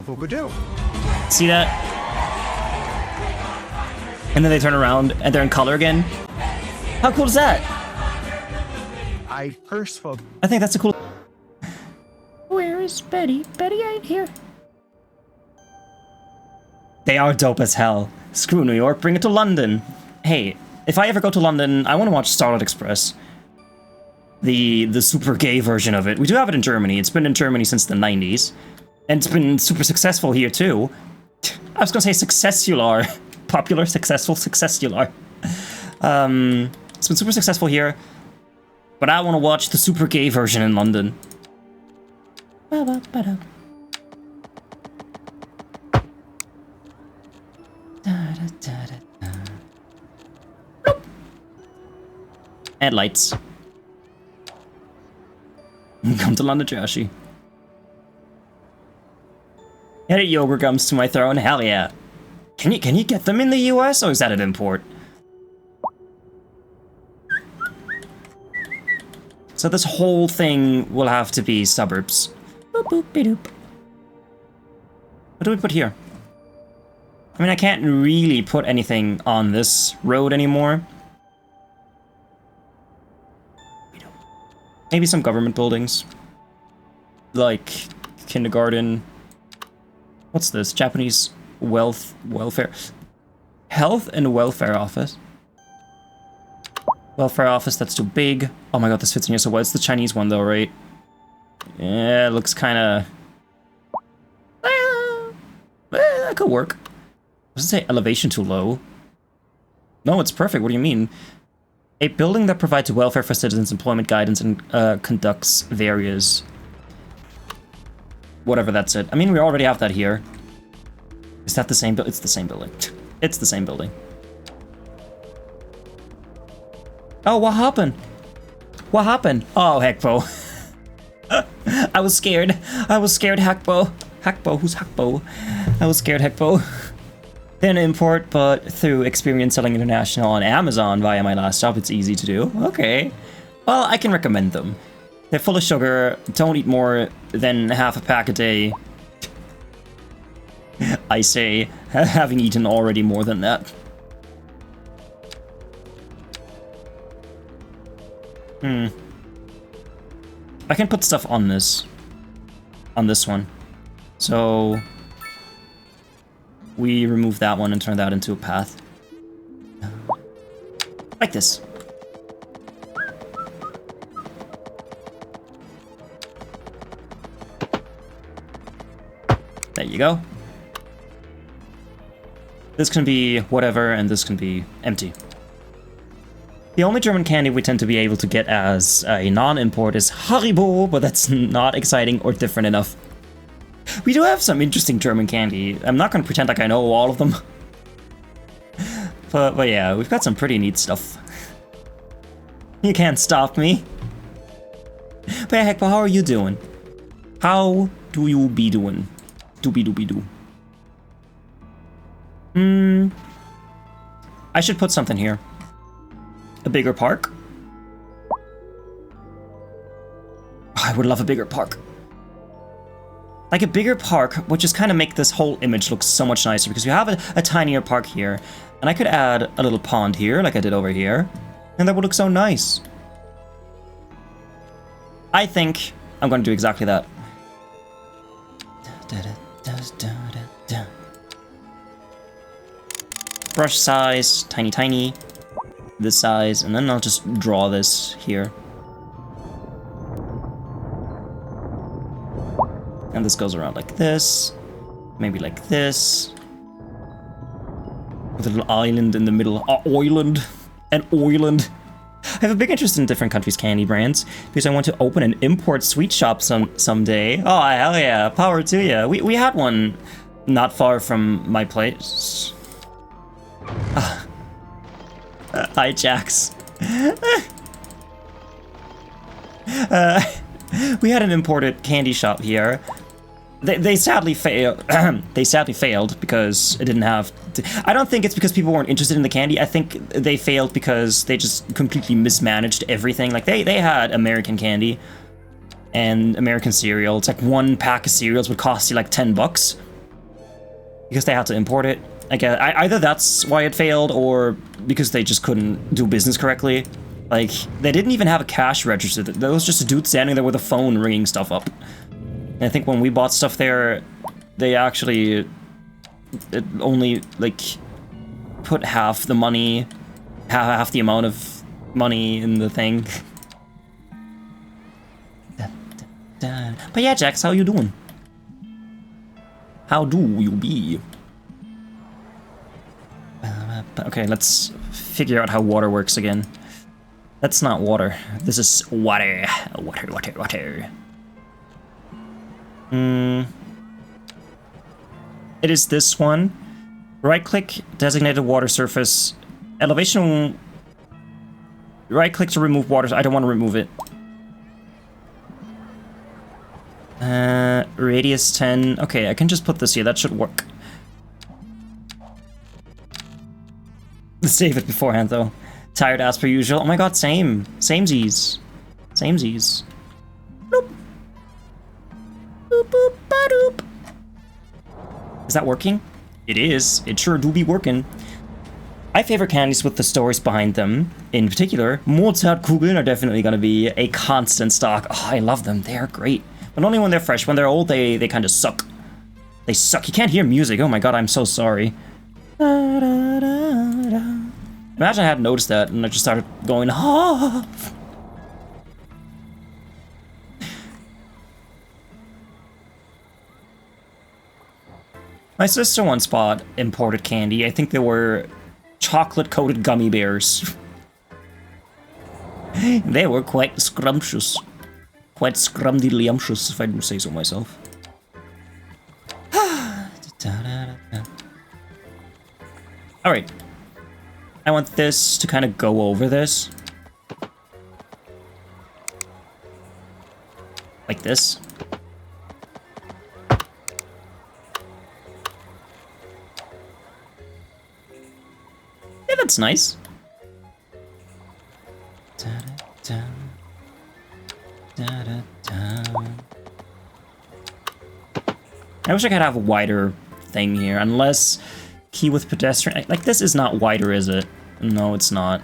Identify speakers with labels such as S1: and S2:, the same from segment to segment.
S1: Boop-a-doo.
S2: See that? And then they turn around and they're in color again. How cool is that?
S1: I first spoke.
S2: I think that's a cool... Where is Betty? Betty ain't here. They are dope as hell. Screw New York, bring it to London. Hey, if I ever go to London, I want to watch Starlight Express. The super gay version of it. We do have it in Germany. It's been in Germany since the 90s. And it's been super successful here, too. I was gonna say successular. Popular, successful, successular. It's been super successful here. But I want to watch the super gay version in London. And lights. Come to London, Trashy. Edit yogurt gums to my throne, hell yeah. Can you get them in the US, or is that an import? So this whole thing will have to be suburbs. Boop boop doop. What do we put here? I mean, I can't really put anything on this road anymore. Maybe some government buildings. Like kindergarten. What's this? Japanese welfare. Health and welfare office. Welfare office, that's too big. Oh my god, this fits in here so well. It's the Chinese one though, right? Yeah, it looks kinda... that could work. Does it say elevation too low? No, it's perfect. What do you mean? A building that provides welfare for citizens, employment guidance, and conducts various... Whatever that's it. I mean, we already have that here. Is that the same building? It's the same building. It's the same building. Oh, what happened? What happened? Oh, Hackbo. I was scared. I was scared, Hackbo. Hackbo, who's Hackbo? I was scared, Hackbo. Then import, but through experience selling international on Amazon via my last job, it's easy to do. Okay. Well, I can recommend them. They're full of sugar. Don't eat more than half a pack a day. I say, having eaten already more than that. I can put stuff on this. On this one. So... we remove that one and turn that into a path. Like this. There you go. This can be whatever, and this can be empty. The only German candy we tend to be able to get as a non-import is Haribo, but that's not exciting or different enough. We do have some interesting German candy. I'm not going to pretend like I know all of them. but yeah, we've got some pretty neat stuff. You can't stop me. But yeah, heck, but how are you doing? How do you be doing? Doobie-doobie-doo. I should put something here. A bigger park. Oh, I would love a bigger park. Like a bigger park, which just kind of make this whole image look so much nicer, because you have a tinier park here, and I could add a little pond here, like I did over here, and that would look so nice. I think I'm going to do exactly that. Brush size, tiny, tiny, this size, and then I'll just draw this here. And this goes around like this, maybe like this, with a little island in the middle. An island. I have a big interest in different countries' candy brands because I want to open an import sweet shop someday. Oh hell yeah! Power to ya. We had one not far from my place. Hi, Jax. We had an imported candy shop here. They sadly failed. They sadly failed because it didn't have. I don't think it's because people weren't interested in the candy. I think they failed because they just completely mismanaged everything. Like they had American candy and American cereal. It's like one pack of cereals would cost you like $10. because they had to import it. I guess either that's why it failed, or because they just couldn't do business correctly. Like, they didn't even have a cash register. There was just a dude standing there with a phone ringing stuff up. And I think when we bought stuff there, they actually only, like, put half the money, half the amount of money in the thing. But yeah, Jax, how you doing? How do you be? Okay, let's figure out how water works again. That's not water. This is water. Water. It is this one. Right-click, designated water surface. Elevation. Right-click to remove water. I don't want to remove it. Radius 10. Okay, I can just put this here. That should work. Save it beforehand, though. Tired as per usual. Oh my god, same. Samesies. Samesies. Bloop. Boop, boop, ba-doop. Is that working? It is. It sure do be working. My favorite candies with the stories behind them. In particular, Mozartkugeln are definitely going to be a constant stock. Oh, I love them. They are great. But only when they're fresh. When they're old, they kind of suck. They suck. You can't hear music. Oh my god, I'm so sorry. Da, da, da, da. Imagine I hadn't noticed that and I just started going, ah. My sister once bought imported candy. I think they were chocolate-coated gummy bears. They were quite scrumptious. Quite scrumdiddlyumptious, if I do say so myself. Alright. I want this to kind of go over this. Like this. Yeah, that's nice. I wish I could have a wider thing here, unless key with pedestrian. Like, this is not wider, is it? No, it's not.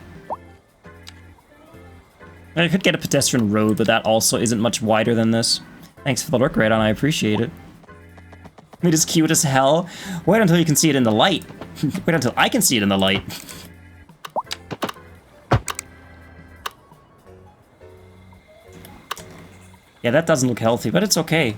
S2: I could get a pedestrian road, but that also isn't much wider than this. Thanks for the look, Radon, I appreciate it. It is cute as hell. Wait until you can see it in the light. Wait until I can see it in the light. Yeah, that doesn't look healthy, but it's okay.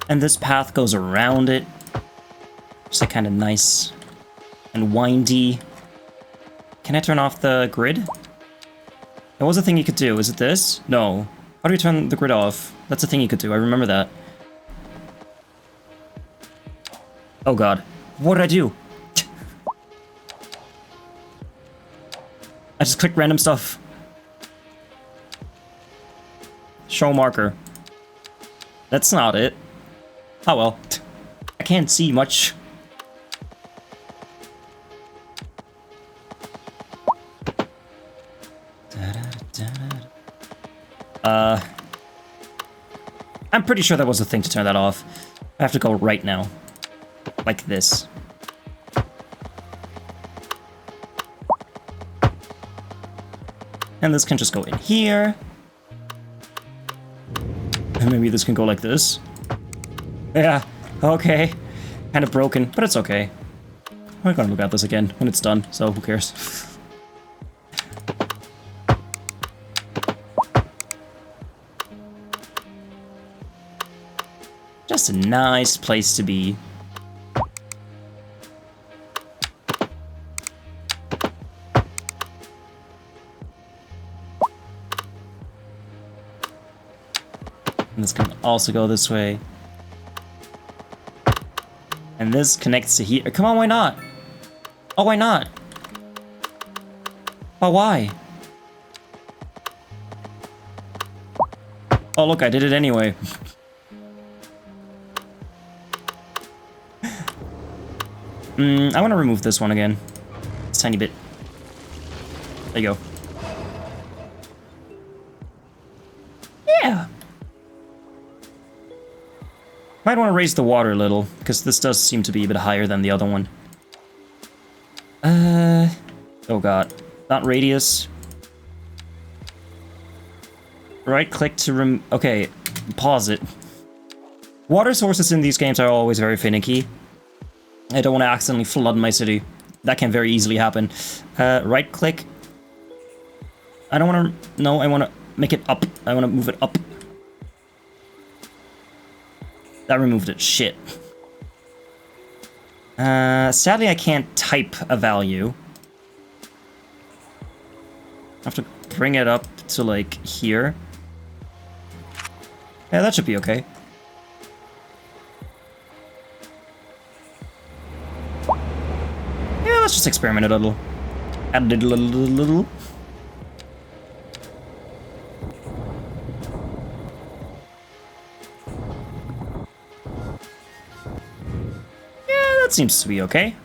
S2: And this path goes around it. Just like kind of nice and windy. Can I turn off the grid? That was a thing you could do. Is it this? No. How do you turn the grid off? That's a thing you could do. I remember that. Oh god. What did I do? I just clicked random stuff. Show marker. That's not it. Oh well. I can't see much. I'm pretty sure that was a thing to turn that off. I have to go right now. Like this. And this can just go in here. And maybe this can go like this. Yeah, okay. Kind of broken, but it's okay. We're gonna look at this again when it's done, so who cares? Just a nice place to be. And this can also go this way. And this connects to here. Come on, why not? Oh, why not? Oh, why? Oh, look, I did it anyway. I want to remove this one again. It's a tiny bit. There you go. Yeah. Might want to raise the water a little, because this does seem to be a bit higher than the other one. Oh god. Not radius. Right click to okay, pause it. Water sources in these games are always very finicky. I don't want to accidentally flood my city. That can very easily happen. Right click. I don't want to... No, I want to make it up. I want to move it up. That removed it. Shit. Sadly, I can't type a value. I have to bring it up to, like, here. Yeah, that should be okay. Yeah, let's just experiment a little. Add a little. Yeah, that seems to be okay.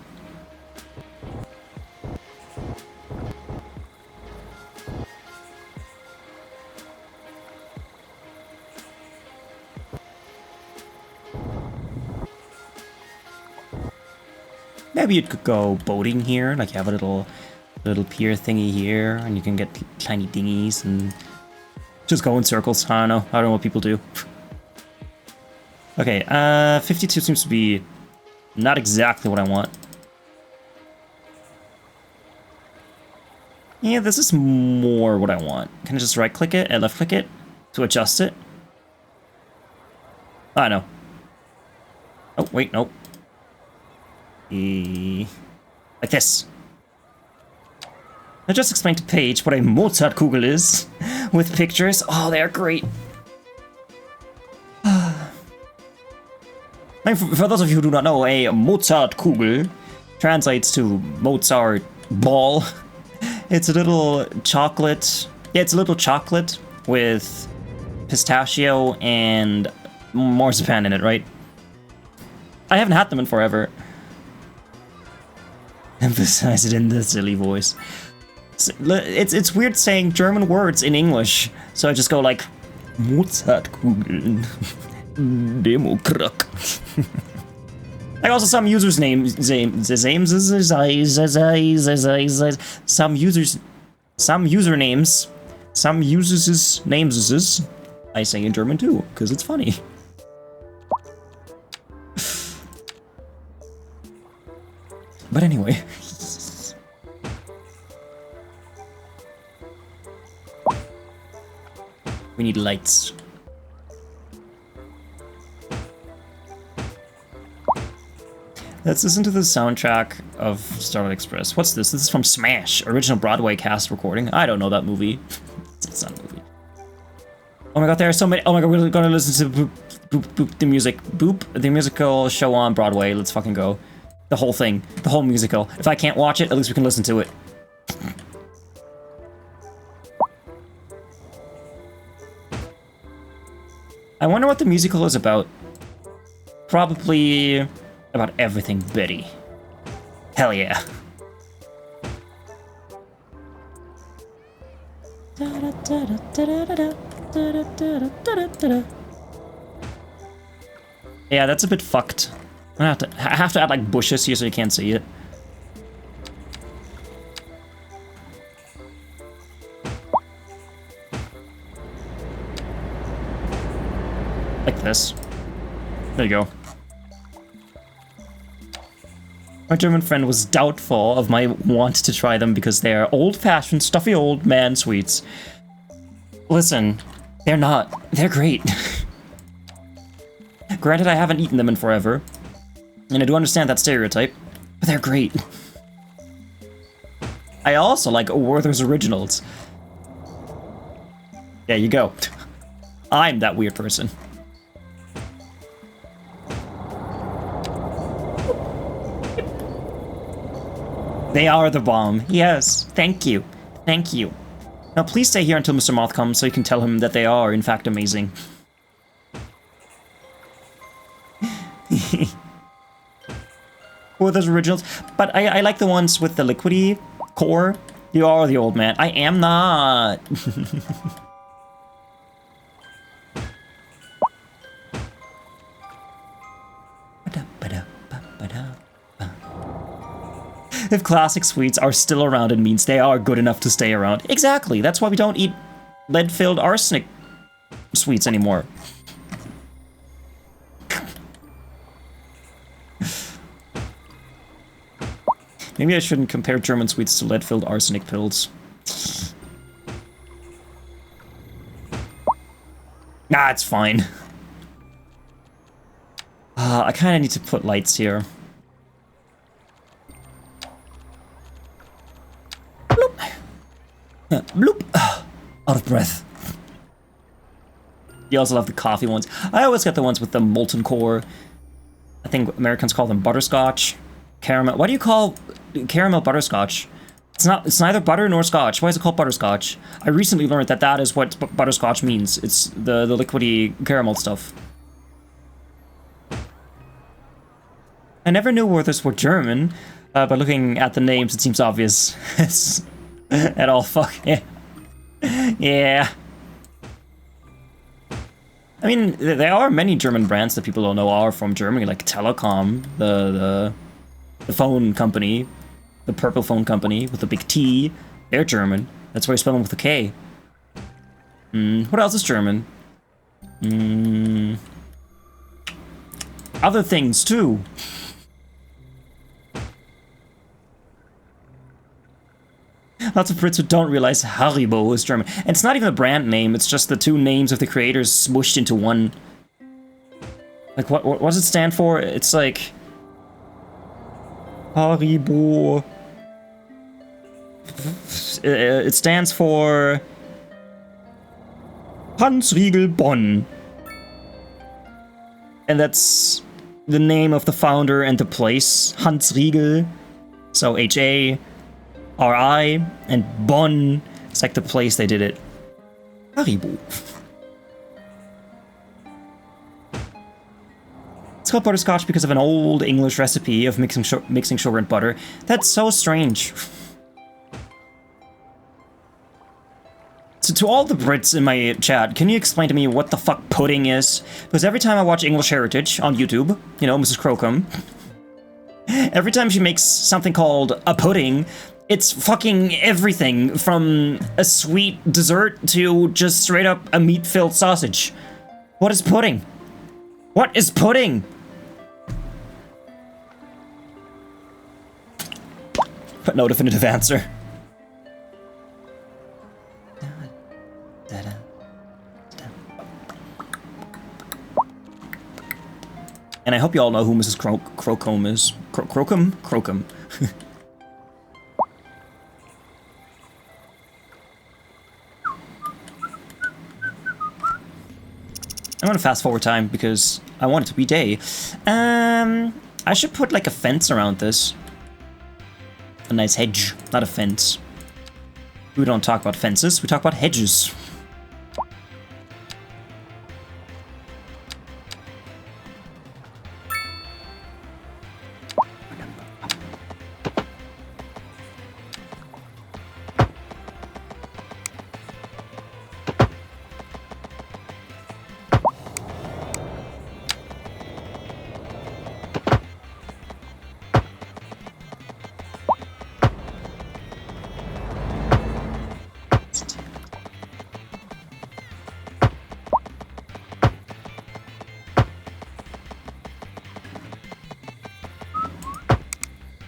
S2: Maybe you could go boating here, like you have a little pier thingy here, and you can get tiny dinghies and just go in circles. I don't know what people do. Okay, 52 seems to be not exactly what I want. Yeah, this is more what I want. Can I just right click it and left click it to adjust it? Oh, I know. Oh, wait, nope. Like this. I just explained to Paige what a Mozartkugel is with pictures. Oh, they're great. For those of you who do not know, a Mozartkugel translates to Mozart ball. It's a little chocolate. Yeah, it's a little chocolate with pistachio and marzipan in it, right? I haven't had them in forever. Emphasize it in the silly voice. It's weird saying German words in English, so I just go like Mozartkugel, Demokrat. Like also some users' names, some users' names, I say in German too, because it's funny. But anyway. We need lights. Let's listen to the soundtrack of Starlight Express. What's this? This is from Smash, original Broadway cast recording. I don't know that movie. It's not a movie. Oh my god, there are so many. Oh my god, we're gonna listen to the music. The musical show on Broadway. Let's fucking go. The whole thing. The whole musical. If I can't watch it, at least we can listen to it. I wonder what the musical is about. Probably about everything Betty. Hell yeah. Yeah, that's a bit fucked. I have to add like bushes here so you can't see it. Like this. There you go. My German friend was doubtful of my want to try them because they are old-fashioned, stuffy old man sweets. Listen, they're not. They're great. Granted, I haven't eaten them in forever. And I do understand that stereotype, but they're great. I also like Werther's Originals. There you go. I'm that weird person. They are the bomb. Yes, thank you. Thank you. Now please stay here until Mr. Moth comes so you can tell him that they are, in fact, amazing. with those originals. But I like the ones with the liquidy core. You are the old man. I am not. If classic sweets are still around, it means they are good enough to stay around. Exactly. That's why we don't eat lead-filled arsenic sweets anymore. Maybe I shouldn't compare German sweets to lead-filled arsenic pills. Nah, it's fine. I kind of need to put lights here. Bloop. Bloop. Out of breath. You also love the coffee ones. I always get the ones with the molten core. I think Americans call them butterscotch. Caramel. Why do you call caramel butterscotch? It's neither butter nor scotch. Why is it called butterscotch? I recently learned that that is what butterscotch means. It's the liquidy caramel stuff. I never knew whether this were German, but looking at the names, it seems obvious. At all, fuck yeah. Yeah. I mean, there are many German brands that people don't know are from Germany, like Telekom, the phone company, the purple phone company with the big T. They're German. That's why you spell them with a K. What else is German? Other things too. Lots of Brits who don't realize Haribo is German. And it's not even a brand name, it's just the two names of the creators smooshed into one. Like, what does it stand for? It's like... Haribo... It stands for... Hans Riegel Bonn. And that's the name of the founder and the place. Hans Riegel. So H-A... R-I, and Bonn, it's like the place they did it. Haribo. It's called butterscotch because of an old English recipe of mixing sugar and butter. That's so strange. So to all the Brits in my chat, can you explain to me what the fuck pudding is? Because every time I watch English Heritage on YouTube, you know, Mrs. Crocombe, every time she makes something called a pudding, it's fucking everything from a sweet dessert to just straight up a meat-filled sausage. What is pudding? What is pudding? But no definitive answer. And I hope you all know who Mrs. Crocombe is. Crocombe? Crocombe. I'm gonna fast forward time because I want it to be day. I should put like a fence around this. A nice hedge, not a fence. We don't talk about fences, we talk about hedges.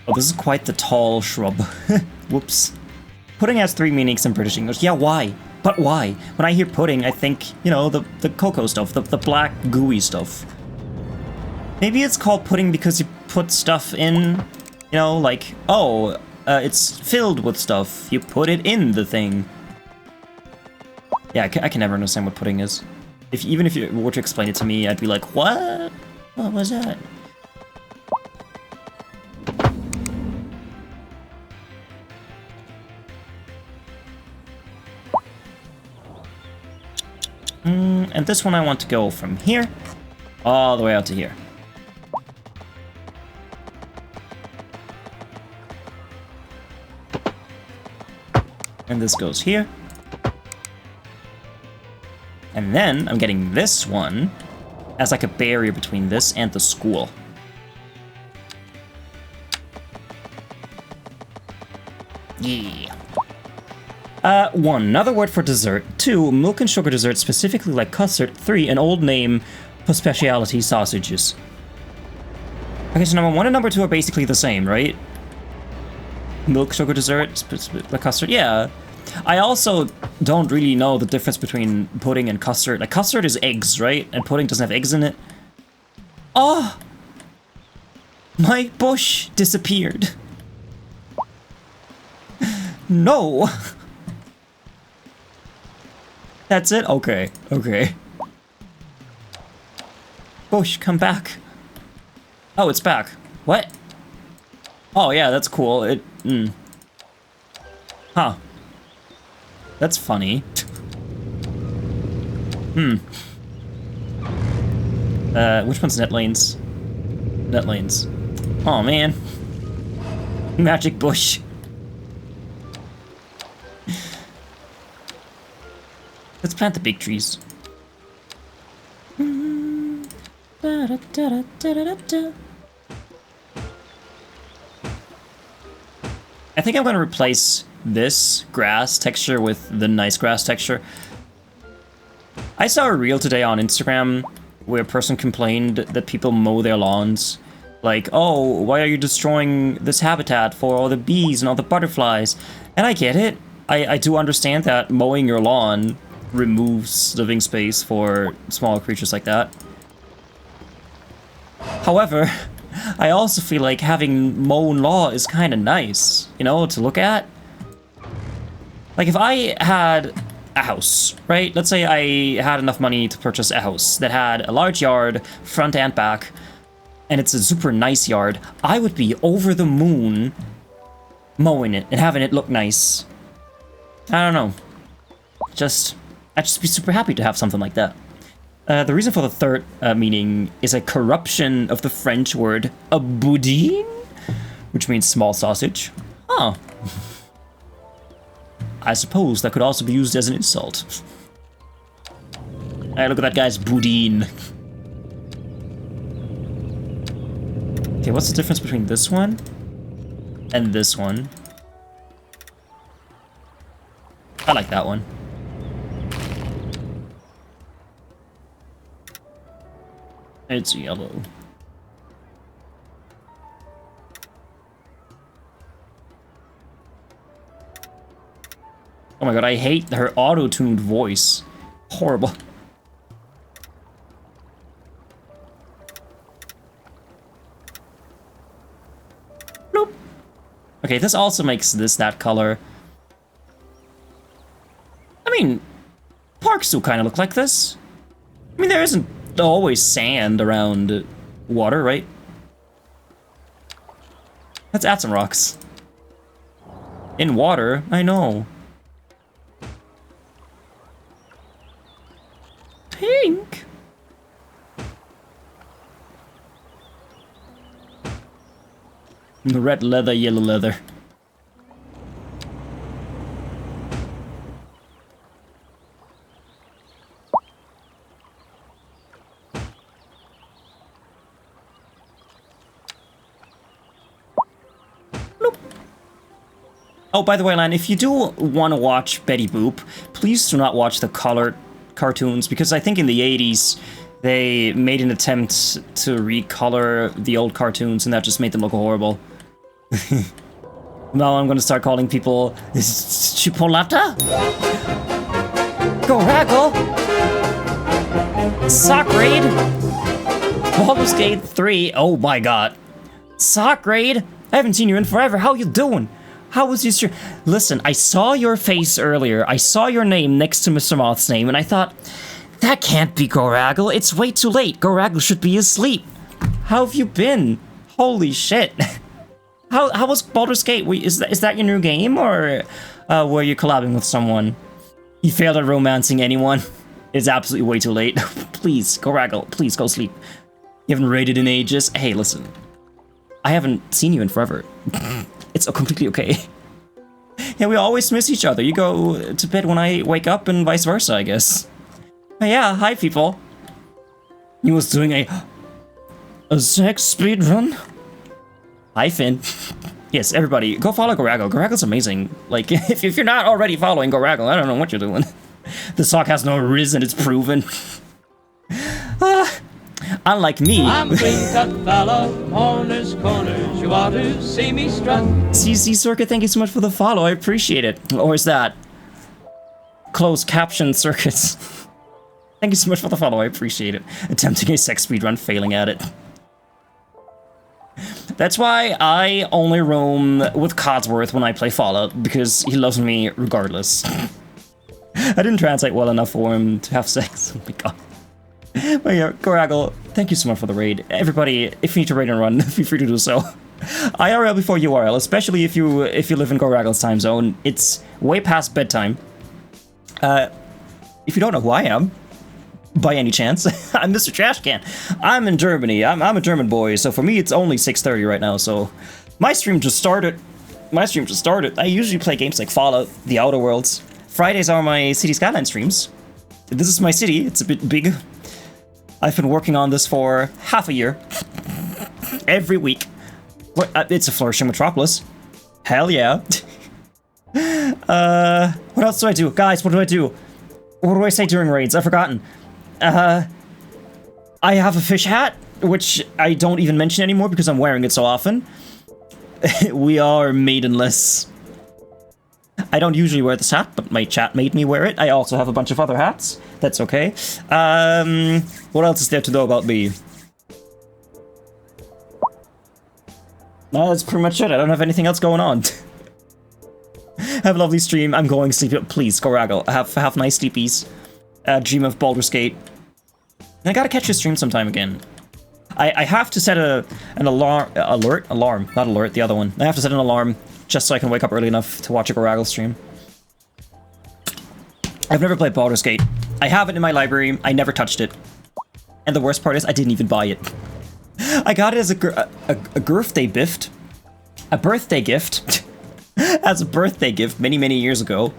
S2: Oh, this is quite the tall shrub. Whoops. Pudding has 3 meanings in British English. Yeah, why? But why? When I hear pudding, I think, you know, the cocoa stuff, the black gooey stuff. Maybe it's called pudding because you put stuff in, you know, like, oh, it's filled with stuff. You put it in the thing. Yeah, I can never understand what pudding is. Even if you were to explain it to me, I'd be like, what? What was that? And this one I want to go from here all the way out to here. And this goes here. And then I'm getting this one as like a barrier between this and the school. Yeah. 1. Another word for dessert. 2. Milk and sugar dessert, specifically like custard. 3. An old name for specialty sausages. Okay, so number 1 and number 2 are basically the same, right? Milk, sugar dessert, like custard. Yeah. I also don't really know the difference between pudding and custard. Like, custard is eggs, right? And pudding doesn't have eggs in it. Oh! My bush disappeared. No! That's it? Okay, okay. Bush, come back. Oh, it's back. What? Oh, yeah, that's cool. Huh. That's funny. Which one's net lanes? Net lanes. Oh, man. Magic bush. Let's plant the big trees. I think I'm gonna replace this grass texture with the nice grass texture. I saw a reel today on Instagram where a person complained that people mow their lawns. Like, oh, why are you destroying this habitat for all the bees and all the butterflies? And I get it. I do understand that mowing your lawn removes living space for small creatures like that. However, I also feel like having mown lawn is kind of nice, you know, to look at. Like, if I had a house, right? Let's say I had enough money to purchase a house that had a large yard, front and back, and it's a super nice yard, I would be over the moon mowing it and having it look nice. I don't know. I'd just be super happy to have something like that. The reason for the third meaning is a corruption of the French word boudin, which means small sausage. Oh. I suppose that could also be used as an insult. Hey, look at that guy's boudin. Okay, what's the difference between this one and this one? I like that one. It's yellow. Oh my god, I hate her auto-tuned voice. Horrible. Nope. Okay, this also makes this that color. I mean, parks do kind of look like this. I mean, there isn't always sand around water, right? Let's add some rocks. In water, I know. Pink. Red leather, yellow leather. Oh, by the way, Lan, if you do want to watch Betty Boop, please do not watch the colored cartoons, because I think in the 80s they made an attempt to recolor the old cartoons, and that just made them look horrible. Now I'm gonna start calling people Chipolata? Go Raggle! Sock Raid! Baldur's Gate 3, oh my god. Sock Raid? I haven't seen you in forever, how you doing? How was your stream? Listen, I saw your face earlier. I saw your name next to Mr. Moth's name, and I thought, that can't be Goraggle. It's way too late. Goraggle should be asleep. How have you been? Holy shit. How was Baldur's Gate? Is that your new game, or were you collabing with someone? You failed at romancing anyone? It's absolutely way too late. Please, Goraggle, please go sleep. You haven't raided in ages. Hey, listen. I haven't seen you in forever. It's completely okay. Yeah, we always miss each other. You go to bed when I wake up and vice versa, I guess. But yeah, hi people. You was doing a sex speed run? Hi Finn. Yes, everybody, go follow Goragle. Goragle's amazing. Like, if you're not already following Goragle, I don't know what you're doing. The sock has no riz and it's proven. Unlike me.
S3: I'm clean-cut fella, corners, corners. You ought to see me strut.
S2: CC Circuit, thank you so much for the follow. I appreciate it. Or is that closed caption circuits? Thank you so much for the follow. I appreciate it. Attempting a sex speedrun, failing at it. That's why I only roam with Codsworth when I play Fallout, because he loves me regardless. I didn't translate well enough for him to have sex. Oh my god. But yeah, Goragle, thank you so much for the raid. Everybody, if you need to raid and run, feel free to do so. IRL before URL, especially if you live in Goragle's time zone. It's way past bedtime. If you don't know who I am, by any chance, I'm MisterTrashcan. I'm in Germany. I'm a German boy, so for me it's only 6:30 right now. So my stream just started. I usually play games like Fallout, The Outer Worlds. Fridays are my City Skylines streams. This is my city. It's a bit big. I've been working on this for half a year. Every week. It's a flourishing metropolis. Hell yeah. What else do I do? Guys, what do I do? What do I say during raids? I've forgotten. I have a fish hat, which I don't even mention anymore because I'm wearing it so often. We are maidenless. I don't usually wear this hat, but my chat made me wear it. I also have a bunch of other hats. That's okay. What else is there to know about me? No, that's pretty much it. I don't have anything else going on. Have a lovely stream. I'm going to sleep. Please, Goragle. Have nice sleepies. Dream of Baldur's Gate. I gotta catch your stream sometime again. I have to set an alarm, not alert, the other one. I have to set an alarm just so I can wake up early enough to watch a Goragle stream. I've never played Baldur's Gate. I have it in my library. I never touched it. And the worst part is I didn't even buy it. I got it as a birthday gift. A birthday gift. As a birthday gift many years ago.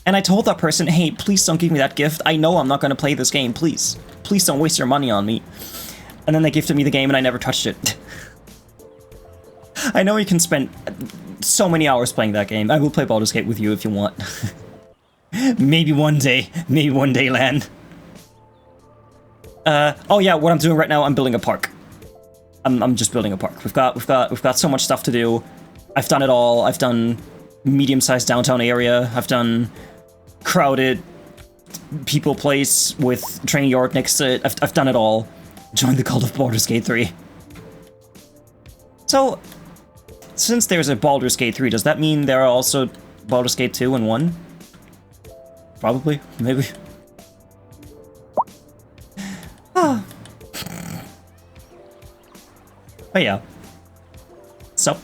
S2: And I told that person, hey, please don't give me that gift. I know I'm not going to play this game, please. Please don't waste your money on me. And then they gifted me the game and I never touched it. I know you can spend so many hours playing that game. I will play Baldur's Gate with you if you want. Maybe one day, Lan. Oh yeah, what I'm doing right now, I'm building a park. I'm just building a park. We've got so much stuff to do. I've done it all. I've done medium-sized downtown area. I've done crowded people place with training yard next to it. I've done it all. Join the cult of Baldur's Gate 3. So, since there's a Baldur's Gate 3, does that mean there are also Baldur's Gate 2 and 1? Probably, maybe. Ah. But yeah. So.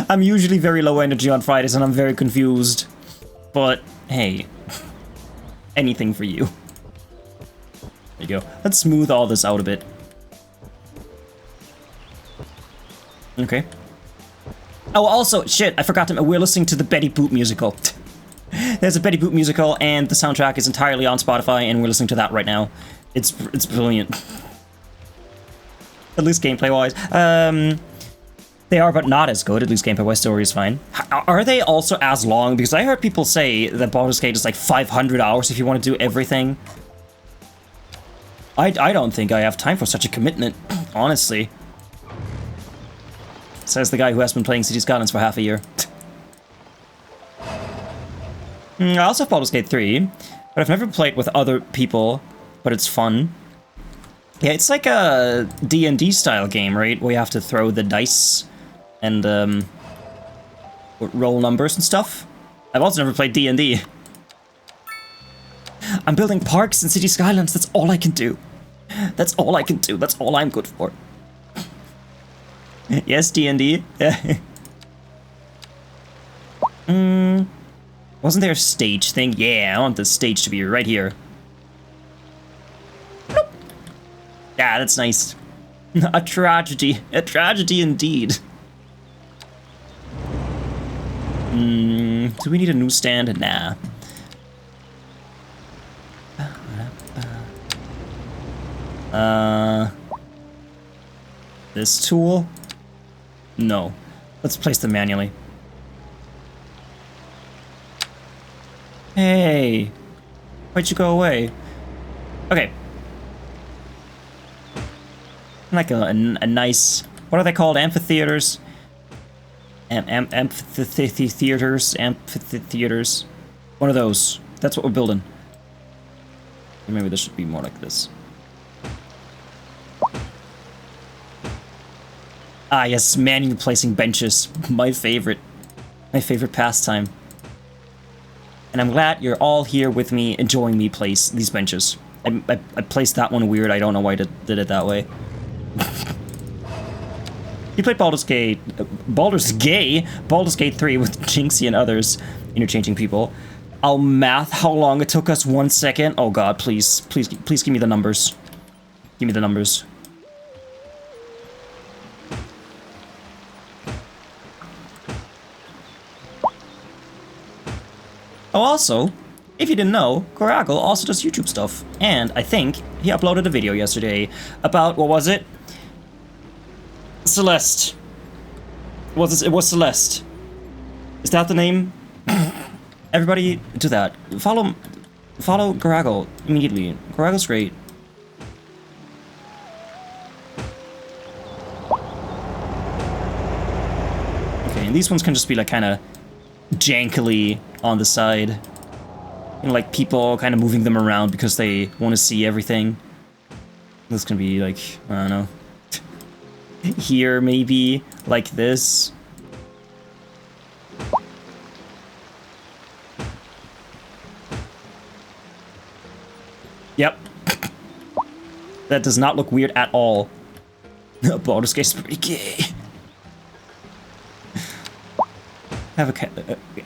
S2: I'm usually very low energy on Fridays and I'm very confused. But, hey. Anything for you. There you go. Let's smooth all this out a bit. Okay. Oh, also, shit, I forgot to... We're listening to the Betty Boop musical. There's a Betty Boop musical, and the soundtrack is entirely on Spotify, and we're listening to that right now. It's brilliant. At least gameplay-wise. They are, but not as good. At least gameplay-wise, story is fine. Are they also as long? Because I heard people say that Baldur's Gate is like 500 hours if you want to do everything. I don't think I have time for such a commitment, honestly. Says the guy who has been playing City Skylines for half a year. I also have Baldur's Gate 3, but I've never played with other people, but it's fun. Yeah, it's like a D&D style game, right? Where you have to throw the dice and roll numbers and stuff. I've also never played D&D. I'm building parks in City Skylines, that's all I can do. That's all I can do, that's all I'm good for. Yes, D&D. Wasn't there a stage thing? Yeah, I want the stage to be right here. Nope. Yeah, that's nice. A tragedy indeed. Do we need a newsstand? Nah. This tool? No. Let's place them manually. Hey! Why'd you go away? Okay. Like a nice... What are they called? Amphitheaters? Amphitheaters. One of those. That's what we're building. Or maybe this should be more like this. Ah, yes, manually placing benches. My favorite. My favorite pastime. And I'm glad you're all here with me, enjoying me place these benches. I placed that one weird. I don't know why I did it that way. You played Baldur's Gate 3 with Jinxie and others, interchanging people. I'll math how long it took us 1 second. Oh god, please give me the numbers. Give me the numbers. Oh, also, if you didn't know, Coracle also does YouTube stuff. And I think he uploaded a video yesterday about, what was it? Celeste. It was Celeste. Is that the name? Everybody do that. Follow Coracle immediately. Coracle's great. Okay, and these ones can just be like kind of jankily on the side. You know, like people kind of moving them around because they want to see everything. This can be like, I don't know. Here, maybe, like this. Yep. That does not look weird at all. Baldur's Gate is pretty gay. Have a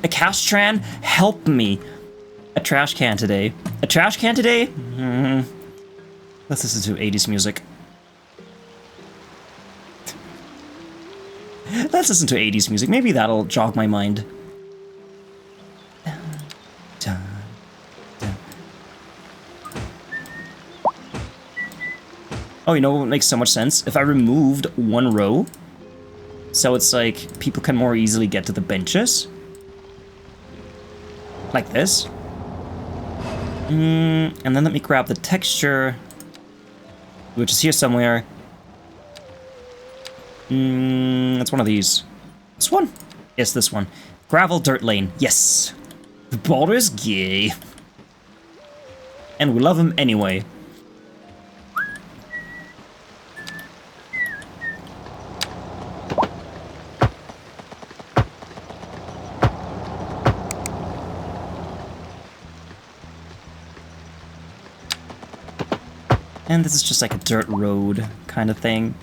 S2: Trashcan, help me. A trash can today. A trash can today? Let's listen to 80s music. Let's listen to 80s music. Maybe that'll jog my mind. Oh, you know what makes so much sense? If I removed one row, so it's like people can more easily get to the benches. Like this. And then let me grab the texture, which is here somewhere. It's one of these. This one? Yes, this one. Gravel dirt lane. Yes. The Baldur's gay. And we love him anyway. And this is just like a dirt road kind of thing.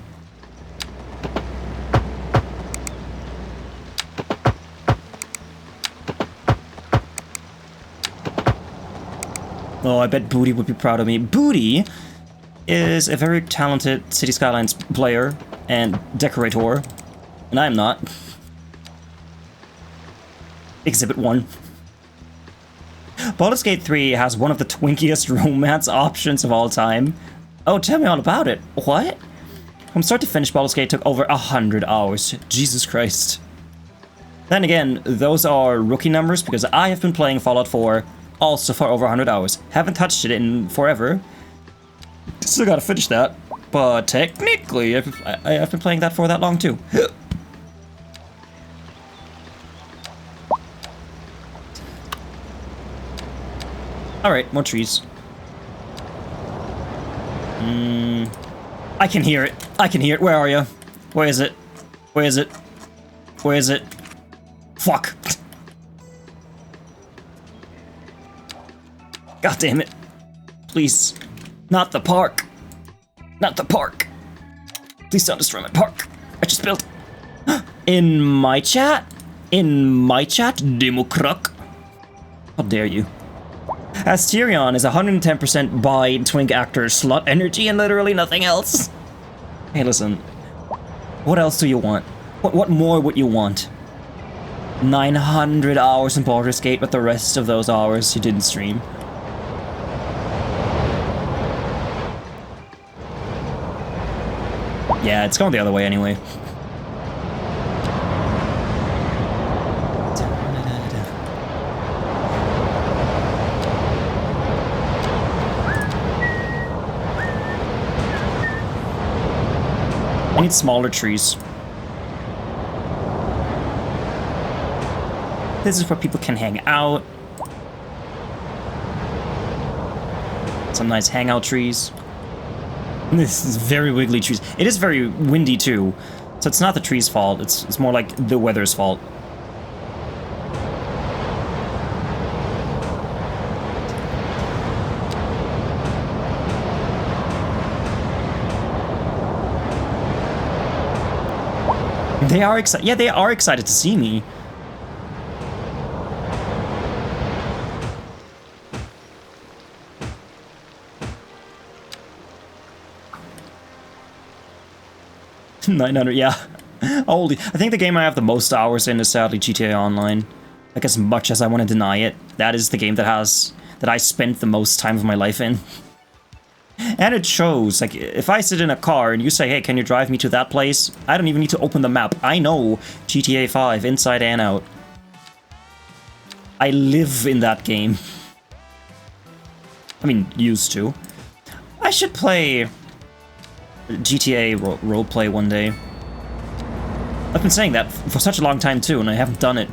S2: Oh, I bet Booty would be proud of me. Booty is a very talented City Skylines player and decorator, and I'm not. Exhibit 1. Baldur's Gate 3 has one of the twinkiest romance options of all time. Oh, tell me all about it. What? From start to finish, Baldur's Gate took over 100 hours. Jesus Christ. Then again, those are rookie numbers because I have been playing Fallout 4 also for over 100 hours. Haven't touched it in forever. Still gotta finish that. But technically, I've been playing that for that long too. Alright, more trees. I can hear it. I can hear it. Where are you? Where is it? Where is it? Where is it? Fuck. God damn it. Please. Not the park. Not the park. Please don't destroy my park. I just built. In my chat? In my chat? Democrack. How dare you? Asterion is 110% by twink actor slut energy and literally nothing else. Hey, listen. What else do you want? What more would you want? 900 hours in Baldur's Gate, but the rest of those hours you didn't stream. Yeah, it's going the other way anyway. I need smaller trees. This is where people can hang out. Some nice hangout trees. This is very wiggly trees. It is very windy too, so it's not the tree's fault. It's more like the weather's fault. They are excited. Yeah, they are excited to see me. $900, yeah. Holy, I think the game I have the most hours in is sadly GTA Online. Like, as much as I want to deny it, that is the game that I spent the most time of my life in. And it shows, like, if I sit in a car and you say, hey, can you drive me to that place? I don't even need to open the map. I know GTA 5 inside and out. I live in that game. I mean, used to. I should play GTA roleplay one day. I've been saying that for such a long time too, and I haven't done it.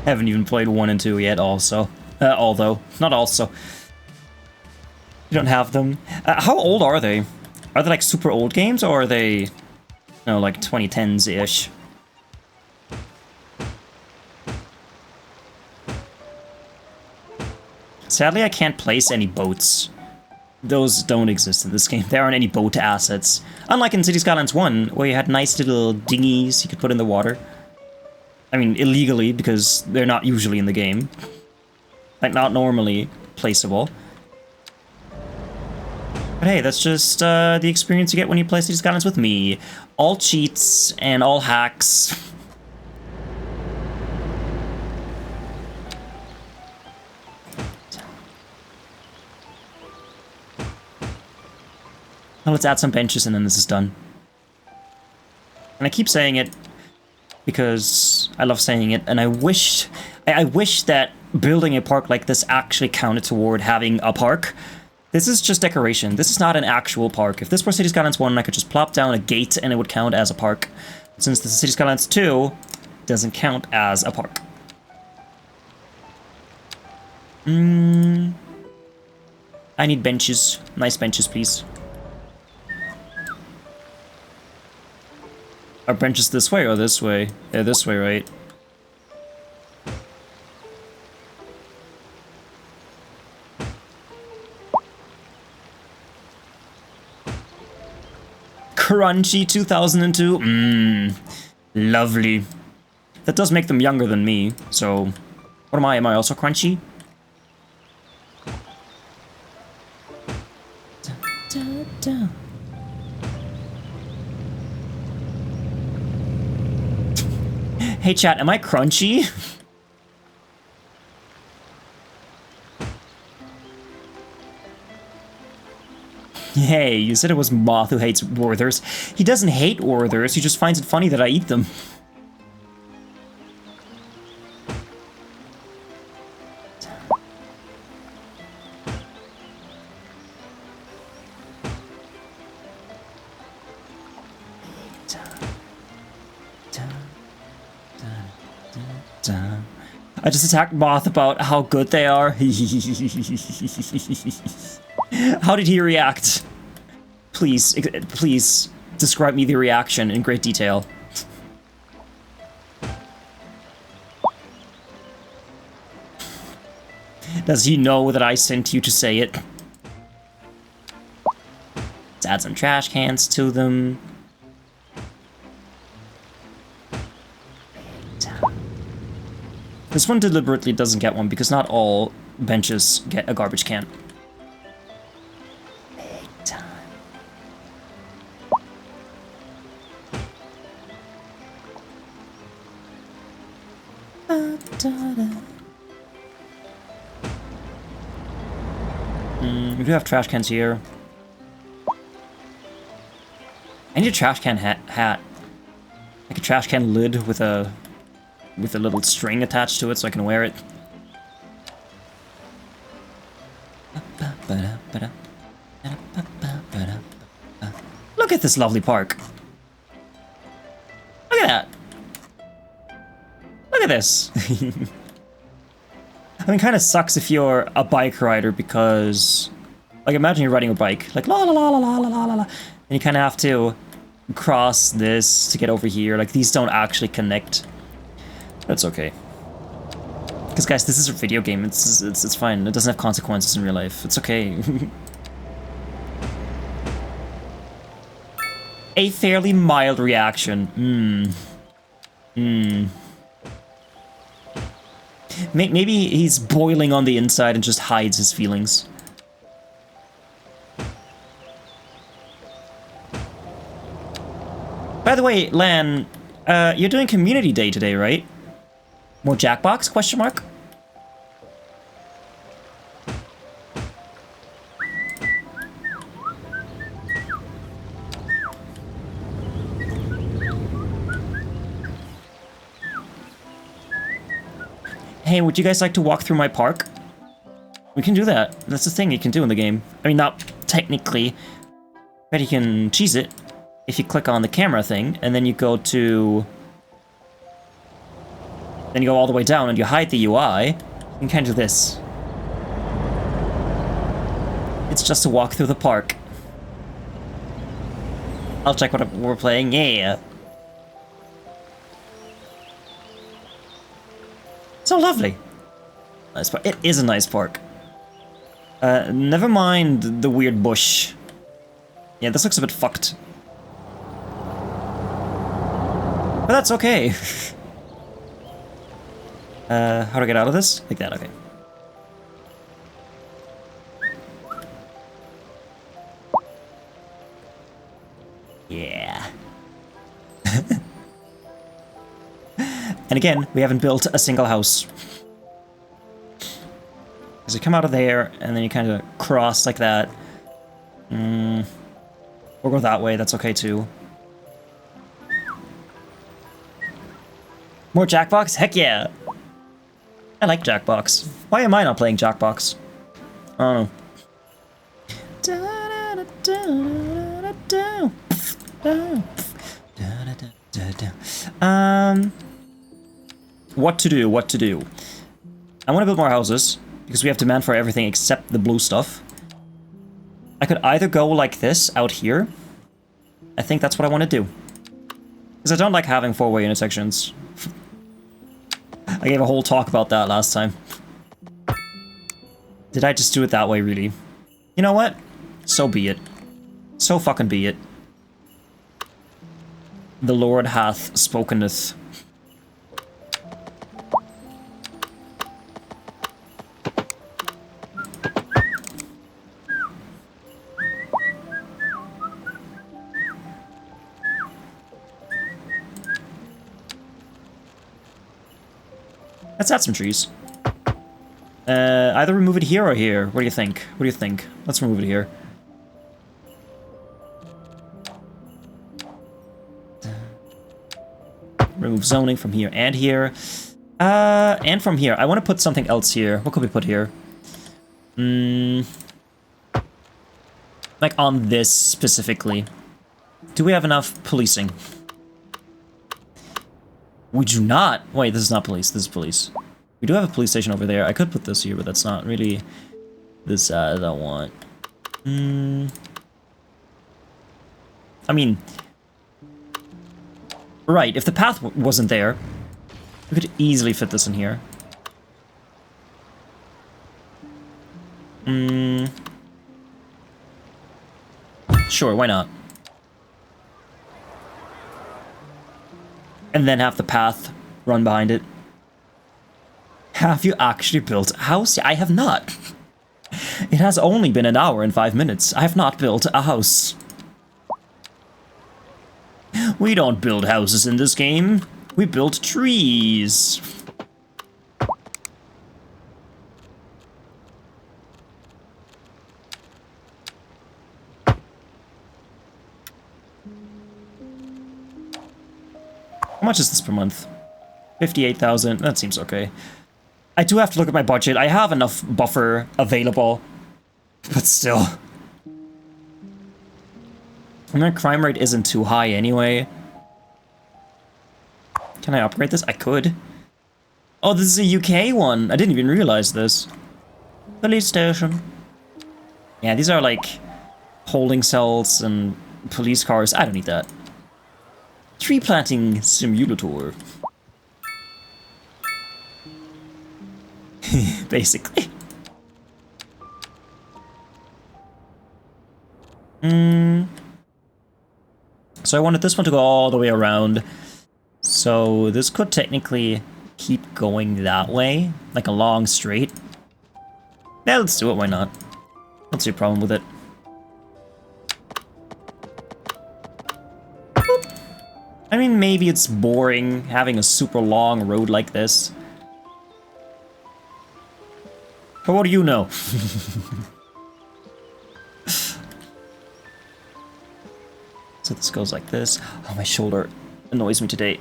S2: Haven't even played 1 and 2 yet, also. Although, not also. You don't have them. How old are they? Are they like super old games, or are they, you know, like 2010s-ish? Sadly, I can't place any boats. Those don't exist in this game. There aren't any boat assets. Unlike in Cities Skylines 1, where you had nice little dinghies you could put in the water. I mean, illegally, because they're not usually in the game. Like, not normally placeable. But hey, that's just the experience you get when you play Cities Skylines with me. All cheats and all hacks. Now let's add some benches and then this is done. And I keep saying it because I love saying it, and I wish that building a park like this actually counted toward having a park. This is just decoration. This is not an actual park. If this were Cities Skylines 1, I could just plop down a gate and it would count as a park. Since this is Cities Skylines 2, it doesn't count as a park. I need benches. Nice benches, please. Are benches this way or this way? Yeah, this way, right? Crunchy 2002. Lovely. That does make them younger than me, so... What am I? Am I also crunchy? Hey chat, am I crunchy? Hey, you said it was Moth who hates Werthers. He doesn't hate Werthers, he just finds it funny that I eat them. I just attacked Moth about how good they are. How did he react? Please, please describe me the reaction in great detail. Does he know that I sent you to say it? add some trash cans to them. This one deliberately doesn't get one because not all benches get a garbage can. Big time. We do have trash cans here. I need a trash can hat. Like a trash can lid with a little string attached to it so I can wear it. Look at this lovely park. Look at that. Look at this. I mean, kind of sucks if you're a bike rider because, like, imagine you're riding a bike, like la la la la la la la la, and you kind of have to cross this to get over here. Like, these don't actually connect. That's okay. Because guys, this is a video game. It's fine. It doesn't have consequences in real life. It's okay. A fairly mild reaction. Maybe he's boiling on the inside and just hides his feelings. By the way, Lan, you're doing Community Day today, right? More Jackbox? Question mark? Hey, would you guys like to walk through my park? We can do that. That's the thing you can do in the game. I mean, not technically, but you can cheese it if you click on the camera thing, and then you go to... Then you go all the way down and you hide the UI. You can kind of do this. It's just to walk through the park. I'll check what we're playing. Yeah. So lovely. Nice park. It is a nice park. Never mind the weird bush. Yeah, this looks a bit fucked. But that's okay. How do I get out of this? Like that, okay. Yeah. And again, we haven't built a single house. Because you come out of there, and then you kind of cross like that. Or go that way, that's okay too. More Jackbox? Heck yeah! I like Jackbox. Why am I not playing Jackbox? I don't know. What to do, what to do. I want to build more houses, because we have demand for everything except the blue stuff. I could either go like this, out here. I think that's what I want to do. Because I don't like having four-way intersections. I gave a whole talk about that last time. Did I just do it that way, really? You know what? So be it. So fucking be it. The Lord hath spokeneth. Let's add some trees. Either remove it here or here. What do you think? What do you think? Let's remove it here. Remove zoning from here and here. And from here. I want to put something else here. What could we put here? Like on this specifically. Do we have enough policing? We do not. Wait, this is not police. This is police. We do have a police station over there. I could put this here, but that's not really this I don't want. I mean, right, if the path wasn't there, we could easily fit this in here. Sure, why not? And then have the path run behind it. Have you actually built a house? I have not. It has only been an hour and 5 minutes. I have not built a house. We don't build houses in this game. We build trees. How much is this per month? 58,000. That seems okay. I do have to look at my budget. I have enough buffer available, but still. And my crime rate isn't too high anyway. Can I upgrade this? I could. Oh, this is a UK one. I didn't even realize this. Police station. Yeah, these are like holding cells and police cars. I don't need that. Tree planting simulator. Basically. So I wanted this one to go all the way around. So this could technically keep going that way, like a long straight. Yeah, let's do it, why not? Don't see a problem with it. I mean, maybe it's boring having a super long road like this. But what do you know? So this goes like this. Oh, my shoulder annoys me today.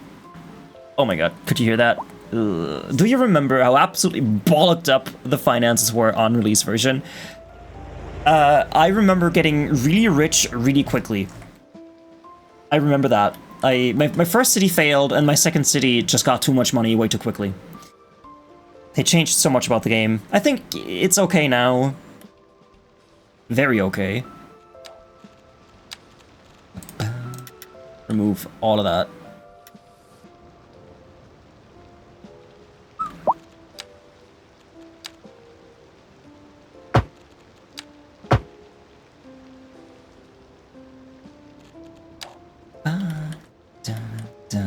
S2: Oh my god, could you hear that? Ugh. Do you remember how absolutely bollocked up the finances were on release version? I remember getting really rich really quickly. I remember that. My first city failed, and my second city just got too much money way too quickly. They changed so much about the game. I think it's okay now. Very okay. Remove all of that.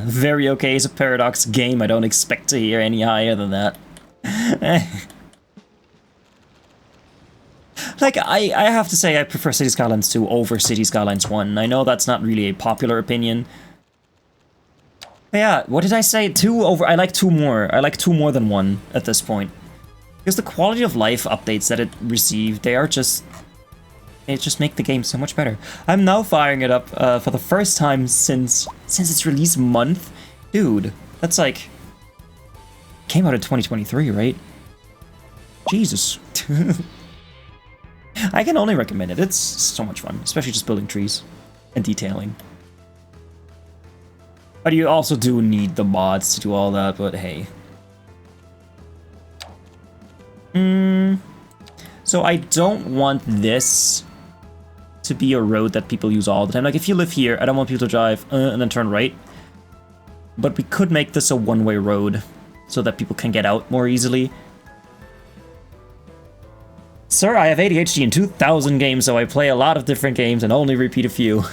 S2: Very okay is a Paradox game. I don't expect to hear any higher than that. Like, I have to say I prefer City Skylines 2 over City Skylines 1. I know that's not really a popular opinion. But yeah, what did I say? 2 over... I like 2 more. I like 2 more than 1 at this point. Because the quality of life updates that it received, they are just... It just make the game so much better. I'm now firing it up for the first time since its release month. Dude, that's like... Came out in 2023, right? Jesus. I can only recommend it. It's so much fun, especially just building trees and detailing. But you also do need the mods to do all that, but hey. So I don't want this to be a road that people use all the time. Like, if you live here, I don't want people to drive and then turn right. But we could make this a one-way road so that people can get out more easily. Sir, I have ADHD in 2,000 games, so I play a lot of different games and only repeat a few.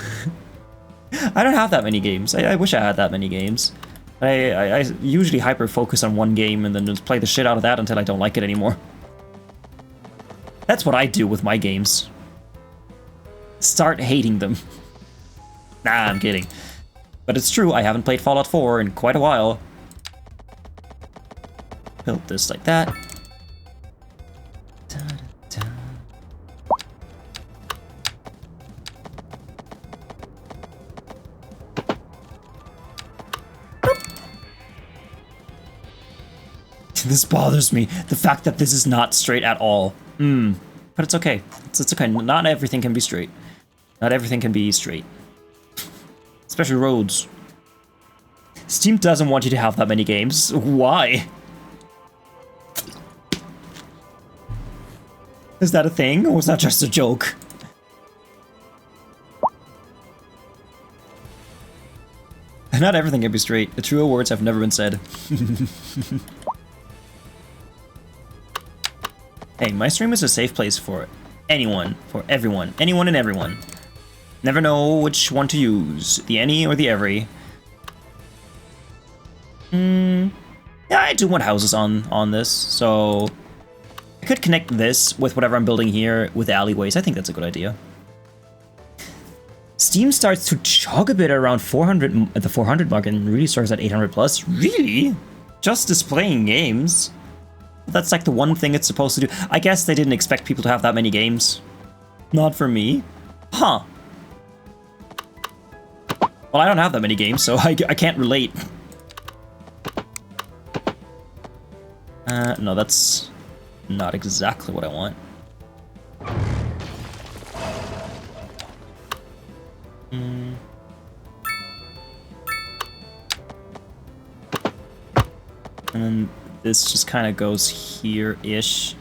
S2: I don't have that many games. I wish I had that many games. I usually hyper-focus on one game and then just play the shit out of that until I don't like it anymore. That's what I do with my games. Start hating them. Nah, I'm kidding. But it's true, I haven't played Fallout 4 in quite a while. Build this like that. This bothers me. The fact that this is not straight at all. But it's okay. It's okay. Not everything can be straight. Not everything can be straight. Especially roads. Steam doesn't want you to have that many games. Why? Is that a thing, or was that just a joke? Not everything can be straight. The truer words have never been said. Hey, my stream is a safe place for anyone, for everyone, anyone and everyone. Never know which one to use, the any or the every. Yeah, I do want houses on this, so I could connect this with whatever I'm building here with alleyways. I think that's a good idea. Steam starts to chug a bit around 400 at the 400 mark and really starts at 800 plus. Really? Just displaying games? That's like the one thing it's supposed to do. I guess they didn't expect people to have that many games. Not for me. Huh. Well, I don't have that many games, so I can't relate. No, that's not exactly what I want. And then this just kind of goes here-ish.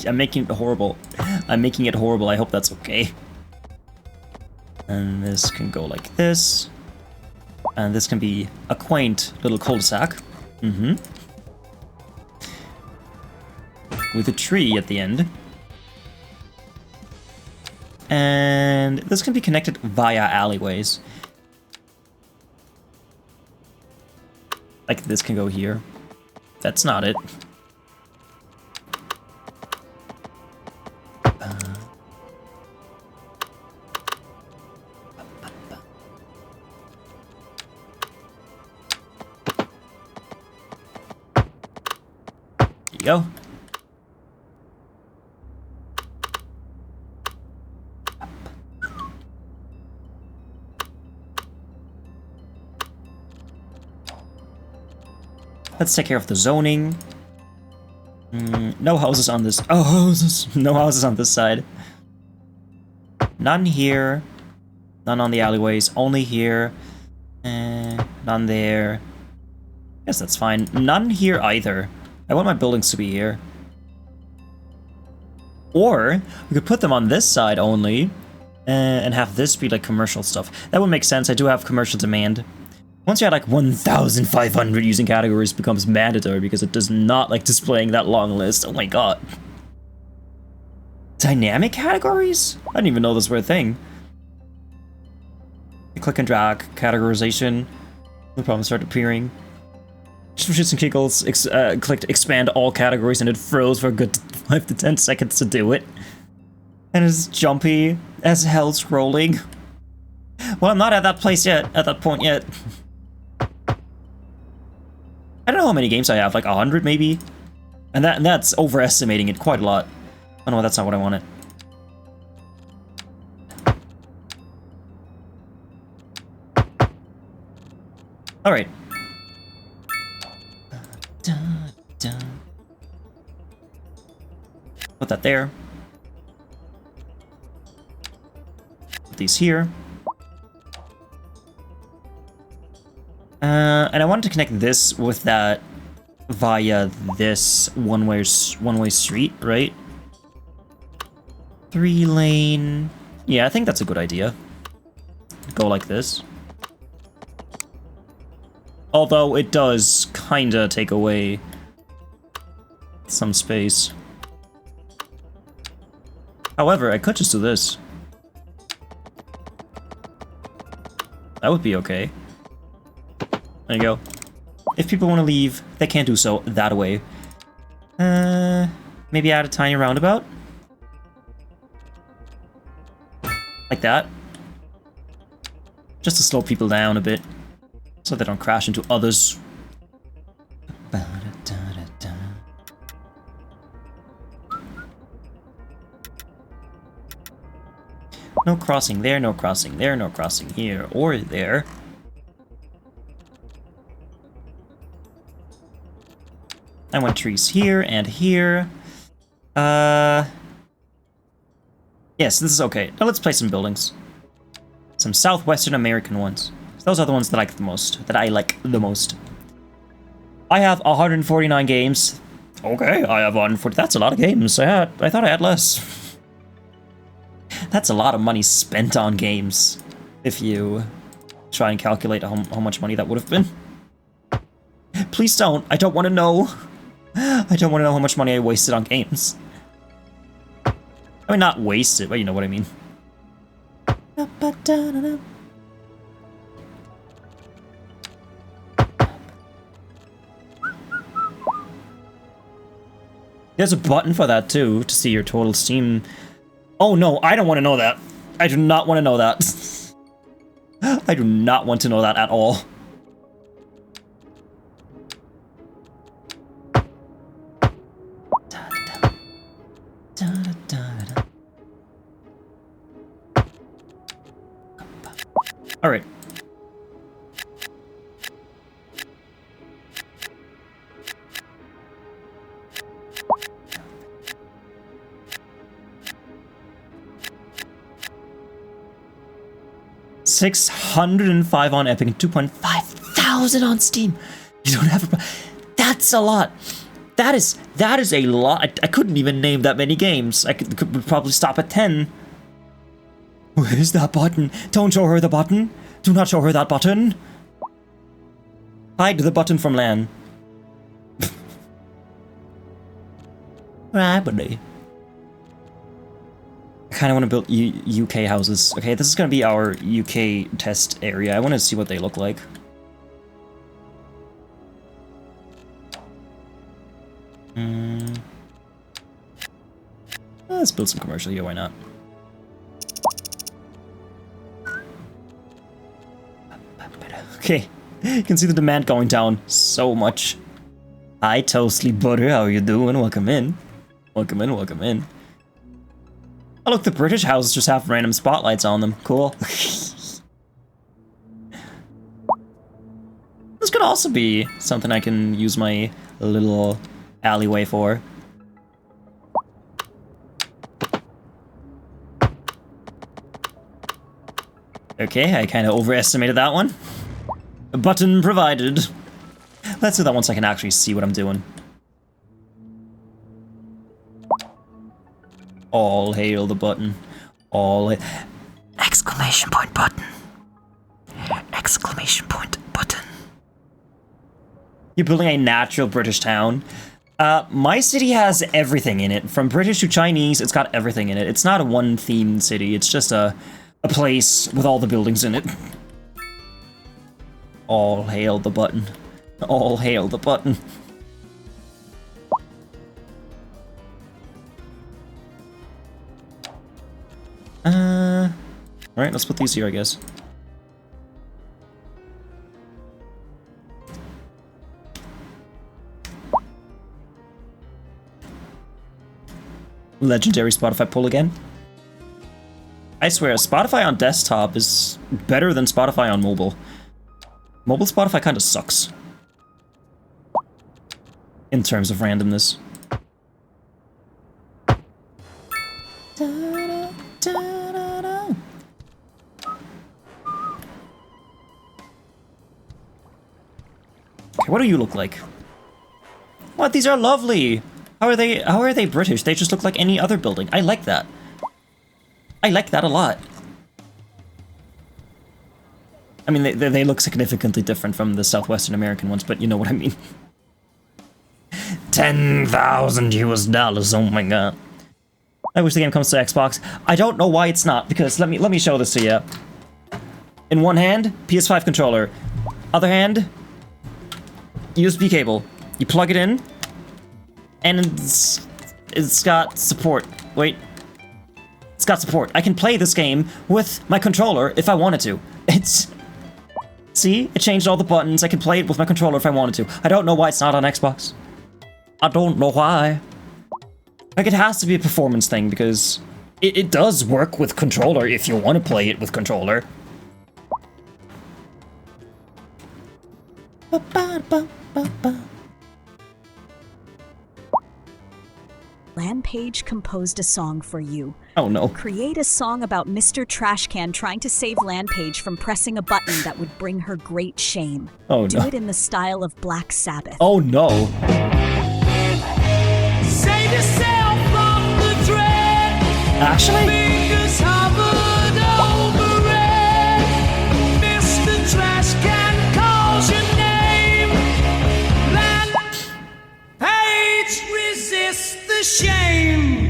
S2: I'm making it horrible. I'm making it horrible. I hope that's okay. And this can go like this. And this can be a quaint little cul-de-sac. With a tree at the end. And this can be connected via alleyways. Like this can go here. That's not it. There you go. Let's take care of the zoning. No houses on this. Oh, houses. No houses on this side. None here. None on the alleyways. Only here. None there. Guess that's fine. None here either. I want my buildings to be here. Or we could put them on this side only. And have this be like commercial stuff. That would make sense. I do have commercial demand. Once you had like 1,500 using categories, it becomes mandatory because it does not like displaying that long list. Oh my god. Dynamic categories? I didn't even know those were a thing. You click and drag, categorization. No problem, start appearing. Just for shits and giggles, clicked expand all categories and it froze for a good 5 to 10 seconds to do it. And it's jumpy as hell scrolling. Well, I'm not at that place yet, at that point yet. I don't know how many games I have, like 100 maybe? And that's overestimating it quite a lot. Oh no, that's not what I wanted. Alright. Put that there. Put these here. And I wanted to connect this with that via this one-way street, right? 3-lane. Yeah, I think that's a good idea. Go like this. Although it does kinda take away some space. However, I could just do this. That would be okay. There you go. If people want to leave, they can't do so that way. Maybe add a tiny roundabout? Like that. Just to slow people down a bit. So they don't crash into others. No crossing there, no crossing there, no crossing here or there. I want trees here and here. Yes, this is okay. Now let's place some buildings. Some Southwestern American ones. Those are the ones that I like the most. I have 149 games. Okay, I have 140. That's a lot of games. I thought I had less. That's a lot of money spent on games. If you try and calculate how much money that would have been. Please don't. I don't want to know. I don't want to know how much money I wasted on games. I mean, not waste it, but you know what I mean. There's a button for that too, to see your total Steam. Oh no, I don't want to know that. I do not want to know that. I do not want to know that at all. All right. $605 on Epic and 2,500 on Steam. You don't have a... That's a lot. That is a lot. I couldn't even name that many games. I could probably stop at 10. Where's that button? Don't show her the button. Do not show her that button. Hide the button from Lan. Right, buddy. I kind of want to build UK houses. Okay, this is going to be our UK test area. I want to see what they look like. Let's build some commercial here, why not? Okay, you can see the demand going down so much. Hi, Toastly Butter, how are you doing? Welcome in. Welcome in, welcome in. Oh look, the British houses just have random spotlights on them. Cool. This could also be something I can use my little alleyway for. Okay, I kind of overestimated that one. A button provided. Let's do that once I can actually see what I'm doing. All hail the button. All exclamation point button. Exclamation point button. You're building a natural British town. My city has everything in it. From British to Chinese, it's got everything in it. It's not a one-themed city. It's just a place with all the buildings in it. All hail the button. All hail the button. Alright, let's put these here, I guess. Legendary Spotify pull again. I swear, Spotify on desktop is better than Spotify on mobile. Mobile Spotify kind of sucks. In terms of randomness. Okay, what do you look like? What? These are lovely! How are they British? They just look like any other building. I like that. I like that a lot. I mean, they look significantly different from the Southwestern American ones, but you know what I mean. 10,000 US dollars, oh my god. I wish the game comes to Xbox. I don't know why it's not, because let me show this to you. In one hand, PS5 controller. Other hand, USB cable. You plug it in, and it's got support. Wait. It's got support. I can play this game with my controller if I wanted to. See? It changed all the buttons. I can play it with my controller if I wanted to. I don't know why it's not on Xbox. I don't know why. Like, it has to be a performance thing, because it does work with controller if you want to play it with controller.
S4: Lampage composed a song for you.
S2: Oh no.
S4: Create a song about MisterTrashcan trying to save Lampage from pressing a button that would bring her great shame.
S2: Oh no.
S4: Do it in the style of Black Sabbath.
S2: Oh no.
S3: Save yourself from the dread.
S2: Actually?
S3: Fingers hovered over it. Mr. Trashcan calls your name. Page resist the shame.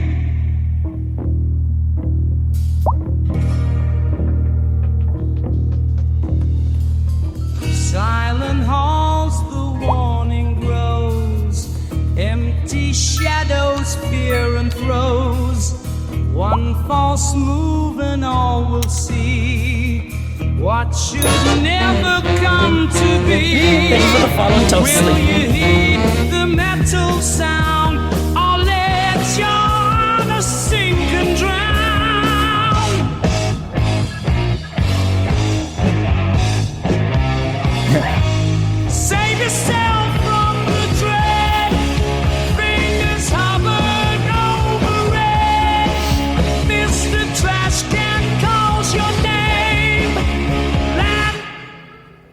S3: One false move and all will see what should never come to be.
S2: Thank you for the follow,
S3: Will
S2: Toastly.
S3: you heed the metal sound or let your honor sink and drown? Save yourself from the dread. Fingers hovering over it. Mr. Trashcan calls your name. That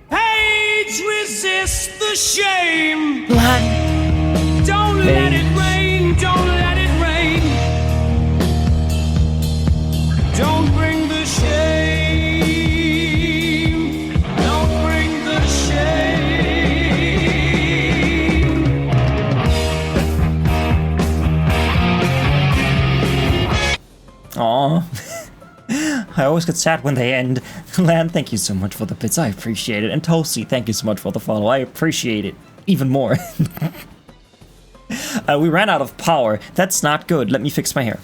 S3: page resist the shame. Don't let it rain, don't let it rain. Don't bring the shame. Don't bring the shame.
S2: Aw. I always get sad when they end. Lan, thank you so much for the bits. I appreciate it. And Toasty, thank you so much for the follow. I appreciate it even more. We ran out of power. That's not good. Let me fix my hair.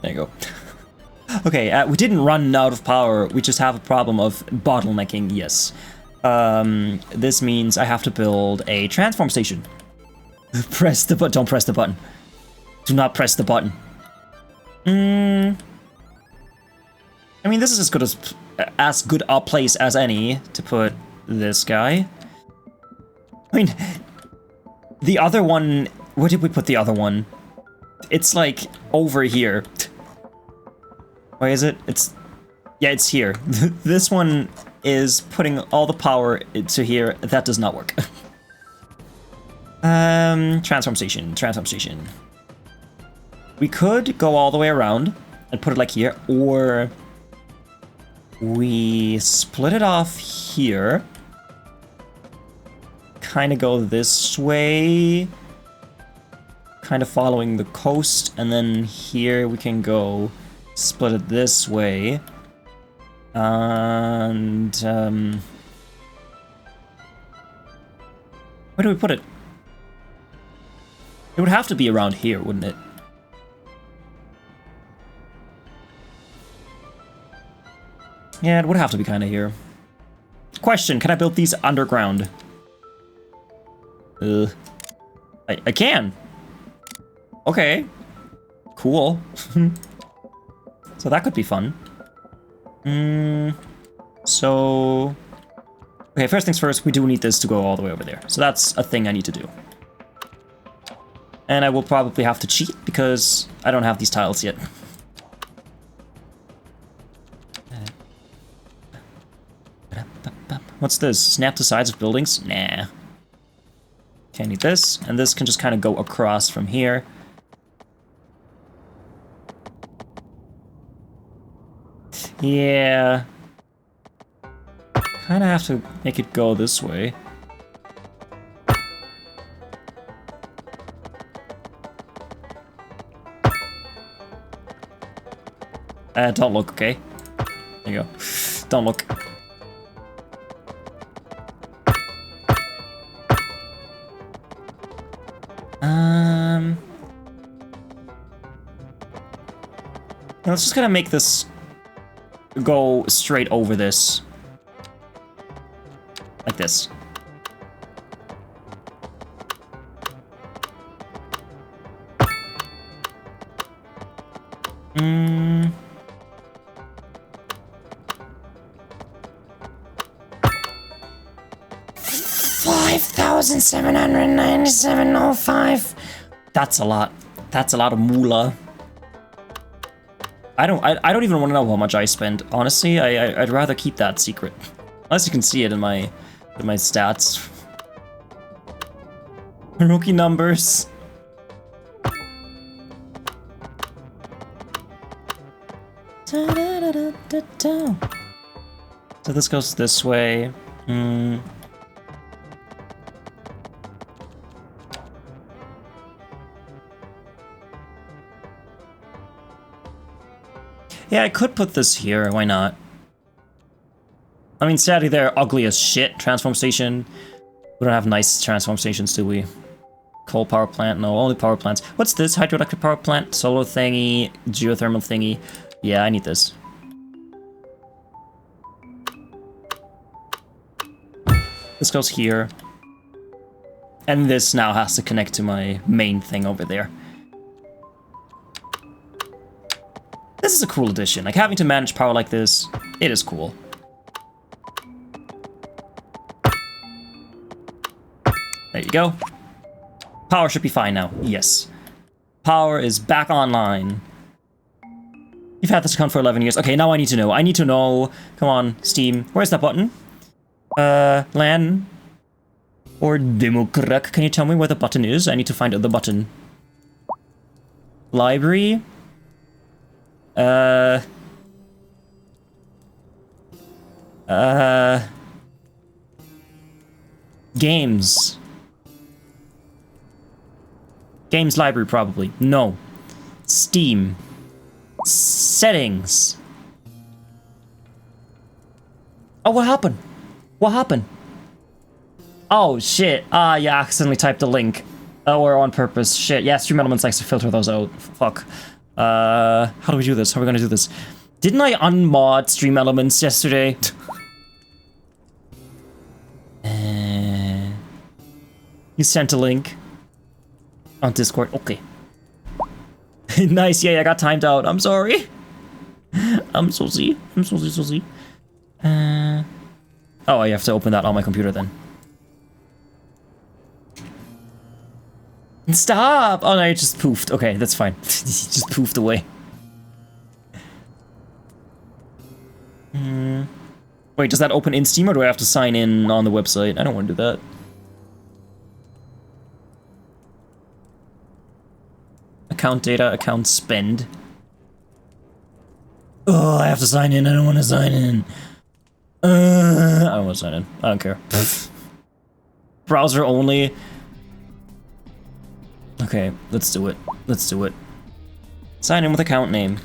S2: There you go. Okay, we didn't run out of power. We just have a problem of bottlenecking, yes. This means I have to build a transform station. Press the button. Don't press the button. Do not press the button. I mean, this is as good a place as any to put this guy. I mean, the other one... Where did we put the other one? It's like over here. Why is it? Yeah, it's here. This one is putting all the power into here. That does not work. Transform station. We could go all the way around and put it like here, or we split it off here. Kind of go this way, kind of following the coast, and then here we can go split it this way. And where do we put it? It would have to be around here, wouldn't it? Yeah, it would have to be kind of here. Question, can I build these underground? I can. Okay. Cool. So that could be fun. So... Okay, first things first, we do need this to go all the way over there. So that's a thing I need to do. And I will probably have to cheat because I don't have these tiles yet. What's this? Snap the sides of buildings? Nah. Can't need this. And this can just kind of go across from here. Yeah. Kind of have to make it go this way. Don't look, okay? There you go. Don't look. Let's just kind of make this go straight over this. Like this. Hmm. 5,797.05. That's a lot. That's a lot of moolah. I don't even want to know how much I spent. Honestly, I'd rather keep that secret. Unless you can see it in my stats. Rookie numbers. So this goes this way. Yeah, I could put this here, why not? I mean, sadly, they're ugly as shit, transform station. We don't have nice transform stations, do we? Coal power plant? No, only power plants. What's this? Hydroelectric power plant? Solar thingy? Geothermal thingy? Yeah, I need this. This goes here. And this now has to connect to my main thing over there. This is a cool addition. Like, having to manage power like this, it is cool. There you go. Power should be fine now. Yes. Power is back online. You've had this account for 11 years. Okay, now I need to know. I need to know. Come on, Steam. Where's that button? LAN or Democrac. Can you tell me where the button is? I need to find the button. Library. Games. Games library, probably. No. Steam. Settings. Oh, what happened? What happened? Oh, shit. Ah, yeah, accidentally typed a link. Or on purpose. Shit. Yeah, Stream Elements likes to filter those out. Fuck. How do we do this? How are we gonna do this? Didn't I unmod Stream Elements yesterday? You sent a link on Discord. Okay. Nice. Yeah, I got timed out. I'm sorry. I'm so Z. I'm so Z. Oh, I have to open that on my computer then. Stop! Oh no, it just poofed. Okay, that's fine. It just poofed away. Wait, does that open in Steam or do I have to sign in on the website? I don't want to do that. Account data, account spend. Oh, I have to sign in. I don't want to sign in. I don't want to sign in. I don't care. Browser only. Okay, let's do it. Let's do it. Sign in with account name.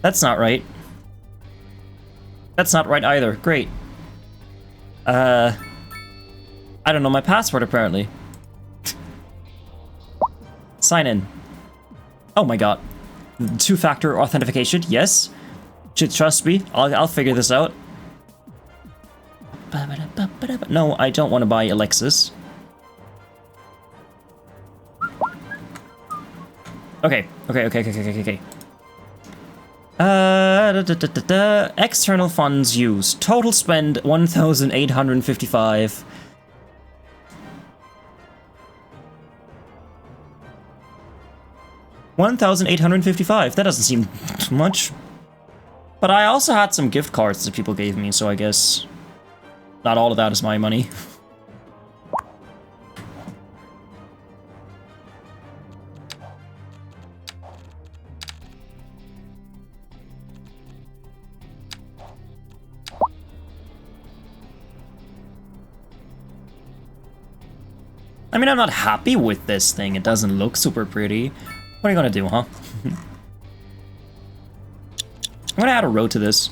S2: That's not right. That's not right either. Great. I don't know my password apparently. Sign in. Oh my god. Two-factor authentication, yes. Should trust me. I'll figure this out. No, I don't want to buy Alexis. Okay. External funds used. Total spend 1,855. $1,855. That doesn't seem too much. But I also had some gift cards that people gave me, so I guess not all of that is my money. I mean, I'm not happy with this thing. It doesn't look super pretty. What are you gonna do, huh? I'm gonna add a road to this.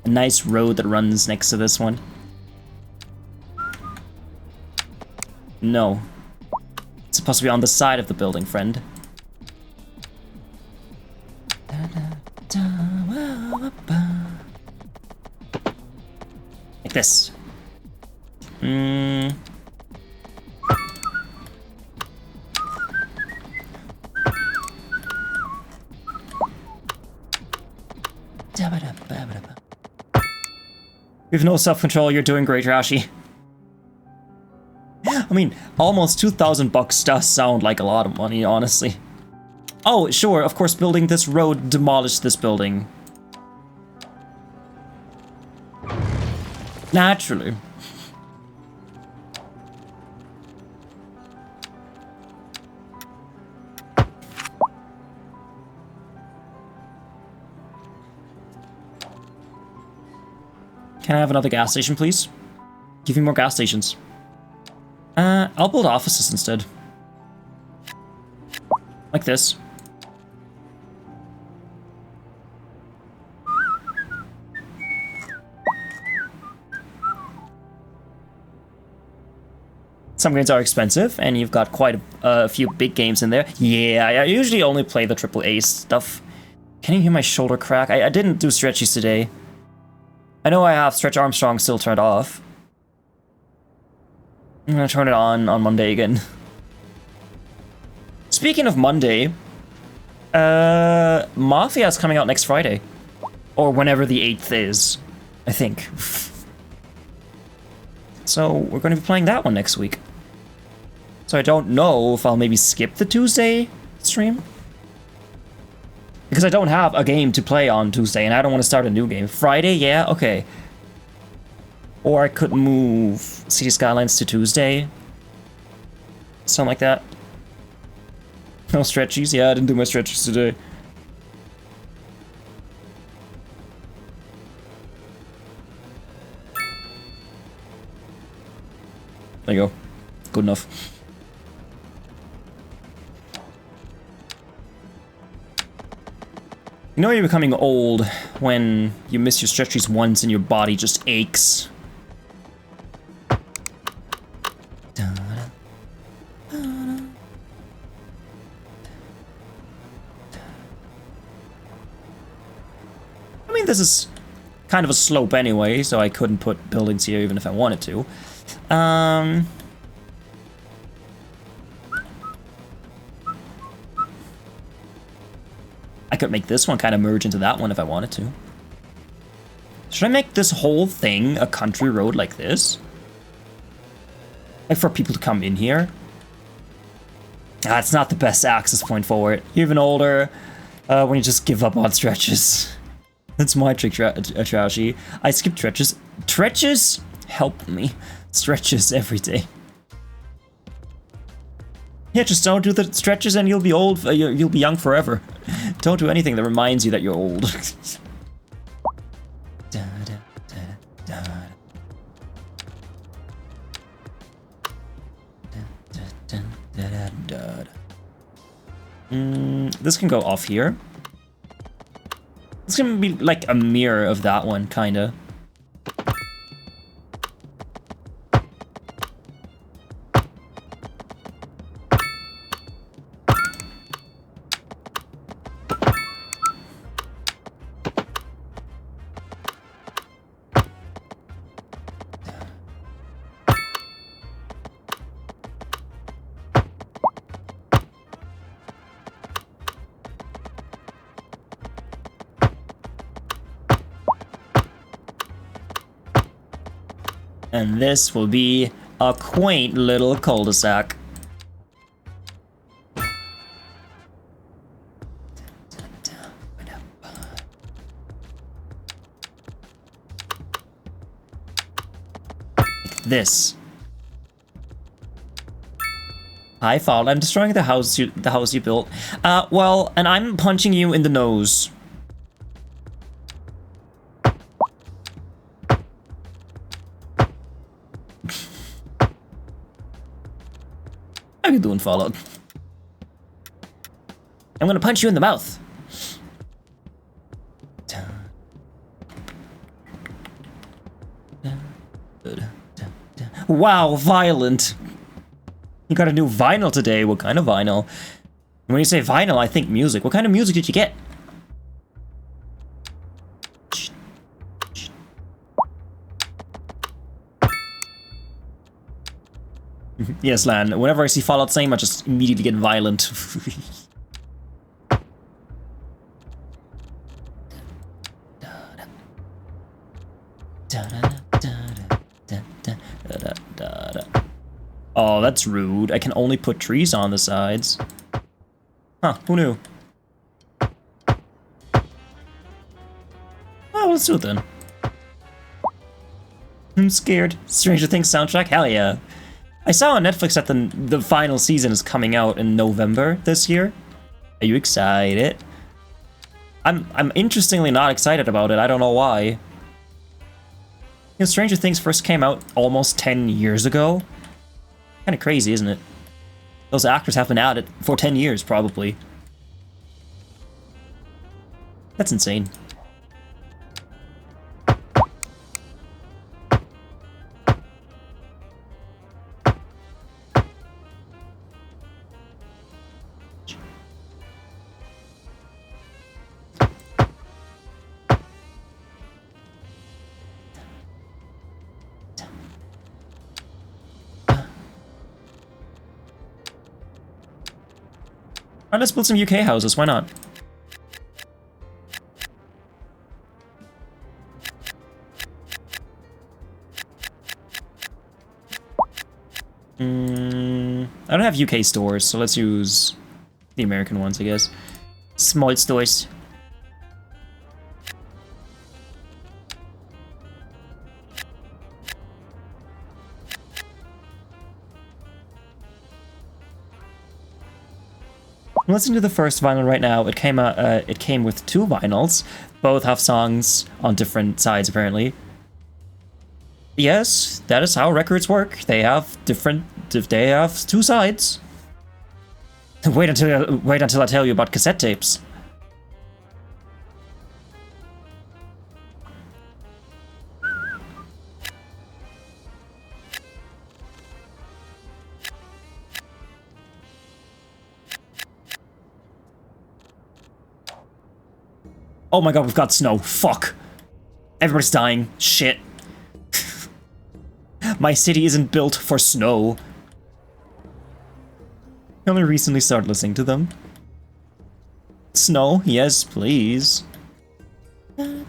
S2: A nice road that runs next to this one. No. It's supposed to be on the side of the building, friend. Like this. You have no self-control, you're doing great, Rashi. I mean, almost 2,000 bucks does sound like a lot of money, honestly. Oh, sure, of course, building this road demolished this building. Naturally. Can I have another gas station, please? Give me more gas stations. I'll build offices instead. Like this. Some games are expensive, and you've got quite a few big games in there. Yeah, I usually only play the AAA stuff. Can you hear my shoulder crack? I didn't do stretchies today. I know I have Stretch Armstrong still turned off. I'm gonna turn it on Monday again. Speaking of Monday, Mafia is coming out next Friday. Or whenever the 8th is, I think. So we're going to be playing that one next week. So I don't know if I'll maybe skip the Tuesday stream. Because I don't have a game to play on Tuesday, and I don't want to start a new game. Friday, yeah, okay. Or I could move City Skylines to Tuesday. Something like that. No stretchies? Yeah, I didn't do my stretchies today. There you go. Good enough. You know you're becoming old when you miss your stretchies once and your body just aches. I mean, this is kind of a slope anyway, so I couldn't put buildings here even if I wanted to. I could make this one kind of merge into that one if I wanted to. Should I make this whole thing a country road like this? Like for people to come in here? It's not the best access point for it. You're even older when you just give up on stretches. That's my trick, Trashy. I skip stretches. Stretches help me. Stretches every day. Yeah, just don't do the stretches and you'll be old. You'll be young forever. Don't do anything that reminds you that you're old. This can go off here. It's gonna be like a mirror of that one, kinda. And this will be a quaint little cul-de-sac. This. Hi, Fall. I'm destroying the house you built. Well, and I'm punching you in the nose. How you doing, Fallout? I'm gonna punch you in the mouth. Wow, violent. You got a new vinyl today. What kind of vinyl? When you say vinyl, I think music. What kind of music did you get? Yes, Lan. Whenever I see Fallout Same, I just immediately get violent. Oh, that's rude. I can only put trees on the sides. Huh, who knew? Oh, let's do it then. I'm scared. Stranger Things soundtrack? Hell yeah. I saw on Netflix that the final season is coming out in November this year. Are you excited? I'm interestingly not excited about it. I don't know why. You know, Stranger Things first came out almost 10 years ago. Kind of crazy, isn't it? Those actors have been at it for 10 years, probably. That's insane. Alright, let's build some UK houses, why not? I don't have UK stores, so let's use the American ones, I guess. Small stores. I'm listening to the first vinyl right now. It came with 2 vinyls. Both have songs on different sides, apparently. Yes, that is how records work. They have 2 sides. Wait until I tell you about cassette tapes. Oh my god, we've got snow. Fuck. Everybody's dying. Shit. My city isn't built for snow. I only recently started listening to them. Snow? Yes, please. What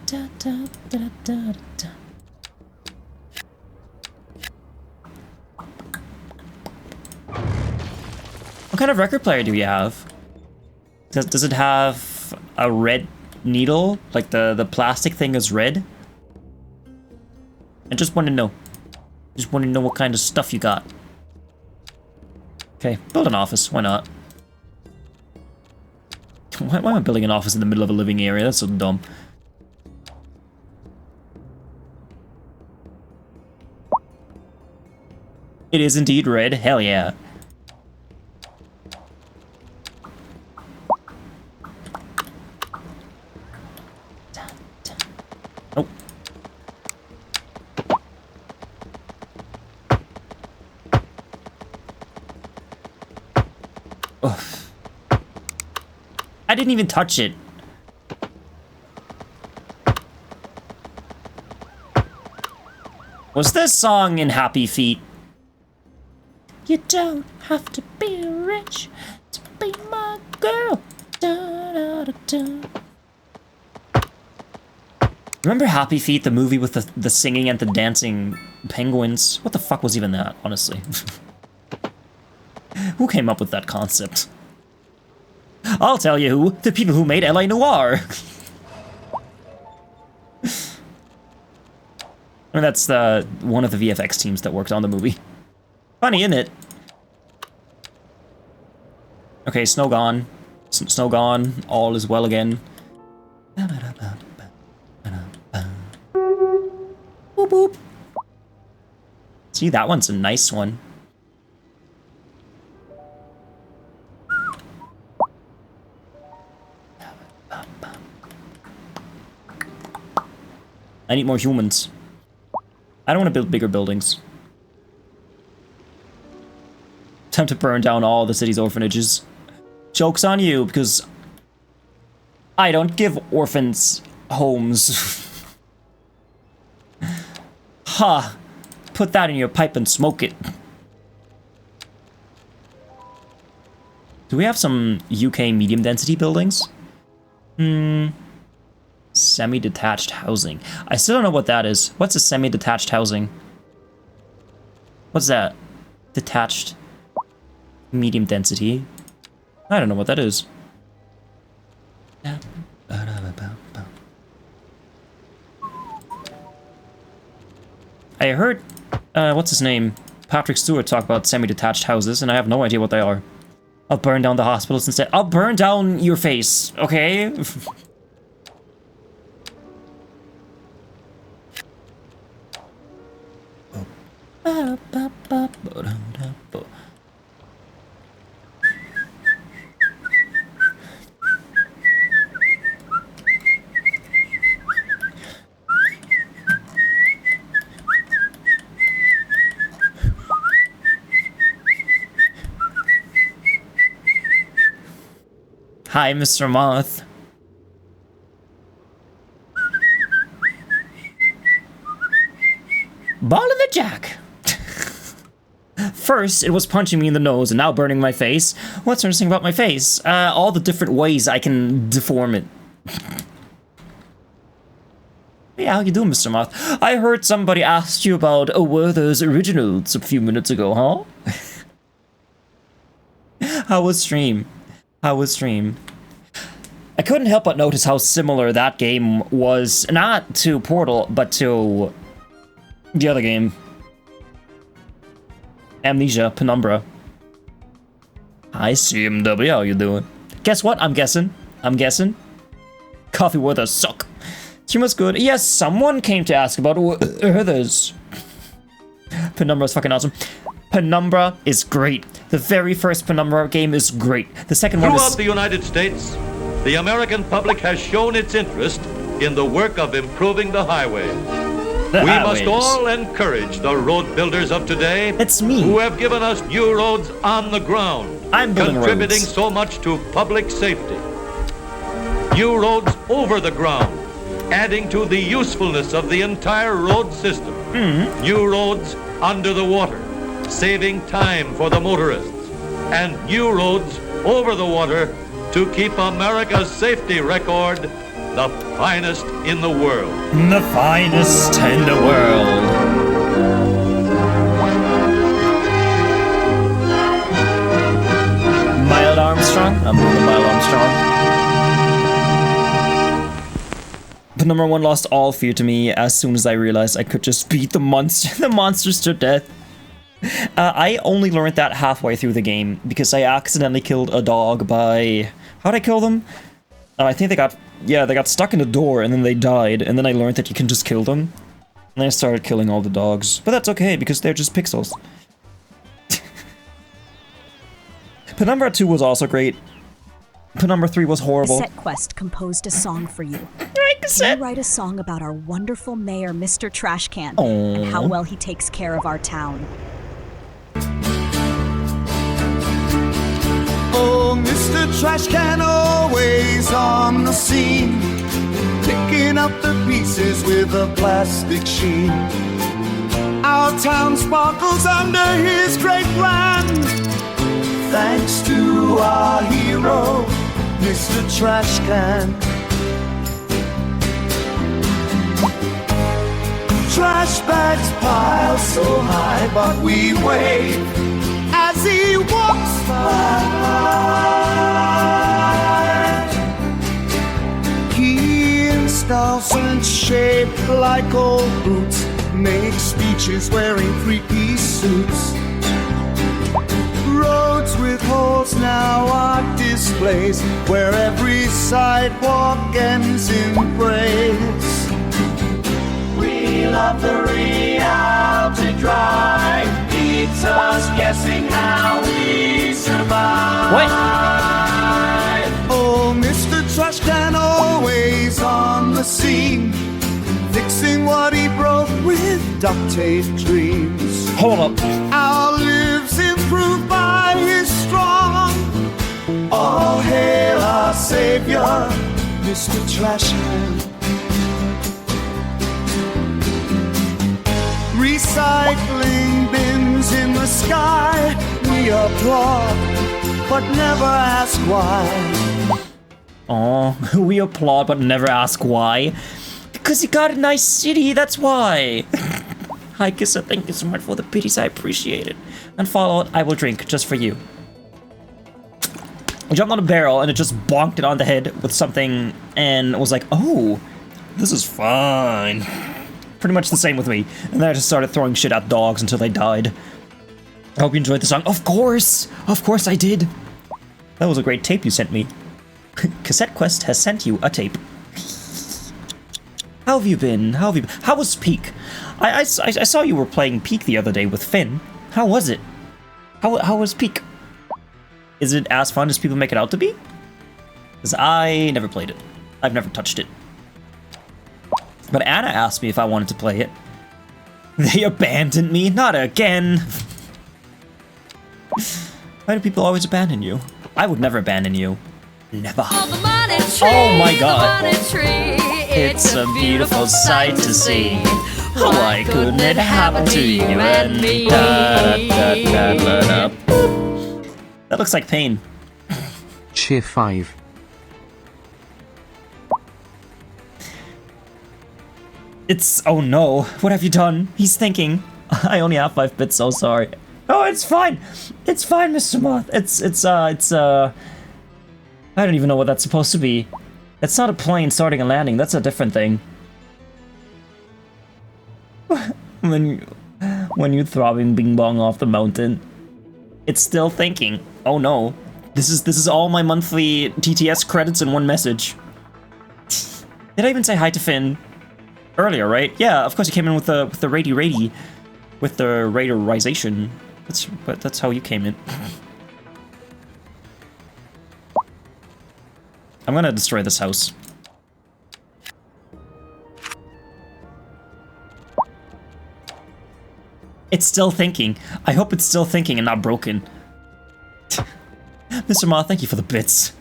S2: kind of record player do you have? Does it have a red needle? Like the plastic thing is red? I just want to know. Just want to know what kind of stuff you got. Okay, build an office. Why not? Why am I building an office in the middle of a living area? That's so dumb. It is indeed red. Hell yeah. Oh. Ugh. I didn't even touch it. Was this song in Happy Feet? You don't have to be rich to be my girl. Da, da, da, da. Remember Happy Feet, the movie with the singing and the dancing penguins? What the fuck was even that, honestly? Who came up with that concept? I'll tell you who. The people who made L.A. Noire. I mean, that's one of the VFX teams that worked on the movie. Funny, isn't it? Okay, snow gone. Snow gone. All is well again. Boop, boop. See, that one's a nice one. I need more humans. I don't want to build bigger buildings. Time to burn down all the city's orphanages. Joke's on you, because I don't give orphans homes. Ha! Put that in your pipe and smoke it. Do we have some UK medium density buildings? Semi-detached housing. I still don't know what that is. What's a semi-detached housing? What's that? Detached medium density. I don't know what that is. I heard, what's his name? Patrick Stewart talk about semi-detached houses, and I have no idea what they are. I'll burn down the hospitals instead. I'll burn down your face, okay? Hi, Mr. Moth. Ball of the Jack. First, it was punching me in the nose and now burning my face. What's interesting about my face? All the different ways I can deform it. Hey, how you doing, Mr. Moth? I heard somebody asked you about Werther's Originals a few minutes ago, huh? How was stream? How was stream? I couldn't help but notice how similar that game was, not to Portal, but to the other game. Amnesia, Penumbra. Hi, CMW, how you doing? Guess what? I'm guessing. Coffee Werther's suck. Stream was good. Yes, someone came to ask about Werther's. Penumbra is fucking awesome. Penumbra is great. The very first Penumbra game is great. The second one is...
S5: Throughout the United States, the American public has shown its interest in the work of improving the highway. We must all encourage the road builders of today.
S2: It's me.
S5: Who have given us new roads on the ground.
S2: I'm building
S5: contributing
S2: roads.
S5: so much to public safety. New roads over the ground, adding to the usefulness of the entire road system. New roads under the water, saving time for the motorists. And new roads over the water to keep America's safety record the finest in the world.
S2: The finest in the world. Mild Armstrong? I'm doing the Mild Armstrong. Penumbra 1 lost all fear to me as soon as I realized I could just beat the monsters to death. I only learned that halfway through the game because I accidentally killed a dog by... How'd I kill them? I think they got stuck in the door and then they died, and then I learned that you can just kill them. And I started killing all the dogs. But that's okay, because they're just pixels. Penumbra 2 was also great. Penumbra 3 was horrible.
S4: Cassette Quest composed a song for you.
S2: Right, Cassette?
S4: Can you write a song about our wonderful mayor, MisterTrashcan,
S2: Aww.
S4: and how well he takes care of our town?
S3: Oh, Mr. Trashcan always on the scene, picking up the pieces with a plastic sheen. Our town sparkles under his great plan, thanks to our hero, Mr. Trashcan. Trash bags pile so high, but we wave as he walks by. He installs and shaped like old boots, makes speeches wearing three-piece suits. Roads with holes now are displays, where every sidewalk ends in praise. We love the reality drive, keeps us guessing how we survive.
S2: What?
S3: Oh, Mr. Trashcan always on the scene, fixing what he broke with duct tape dreams.
S2: Hold up.
S3: Our lives improved by his strong. All hail our savior, Mr. Trashcan. Recycling bins in the sky, we applaud, but never ask why.
S2: Aw, we applaud but never ask why. Because you got a nice city, that's why. Hi, Kissa, thank you so much for the pities, I appreciate it. And Fallout, I will drink just for you. I jumped on a barrel and it just bonked it on the head with something and was like, oh, this is fine. Pretty much the same with me. And then I just started throwing shit at dogs until they died. I hope you enjoyed the song. Of course I did. That was a great tape you sent me. Cassette Quest has sent you a tape. How have you been? How was Peak? I saw you were playing Peak the other day with Finn. How was it? How was Peak? Is it as fun as people make it out to be? Because I never played it. I've never touched it. But Anna asked me if I wanted to play it. They abandoned me? Not again! Why do people always abandon you? I would never abandon you. Never. Oh my god. It's a beautiful sight to see. Why couldn't it happen to you and me? That looks like pain.
S6: Cheer 5.
S2: It's... oh no, what have you done? He's thinking. I only have 5 bits, so sorry. Oh, it's fine. It's fine, Mr. Moth. It's I don't even know what that's supposed to be. It's not a plane starting and landing, that's a different thing. when you throbbing bing bong off the mountain, it's still thinking. Oh no. This is all my monthly TTS credits in one message. Did I even say hi to Finn earlier, right? Yeah, of course he came in with the rady, with the radarization. That's how you came in. I'm gonna destroy this house. It's still thinking. I hope it's still thinking and not broken. Mr. Ma, thank you for the bits.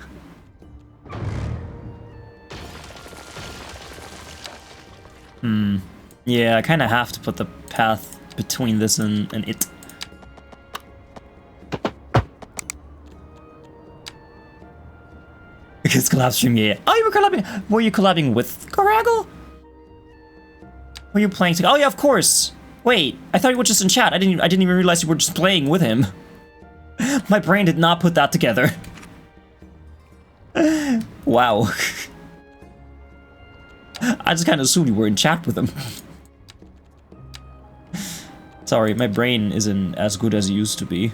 S2: Yeah, I kind of have to put the path between this and it. Because collab stream, yeah. Oh, you were collabing. Were you collabing with Coraggle? Were you playing together? Oh yeah, of course. Wait, I thought you were just in chat. I didn't even realize you were just playing with him. My brain did not put that together. Wow. I just kind of assumed you were in chat with him. Sorry, my brain isn't as good as it used to be.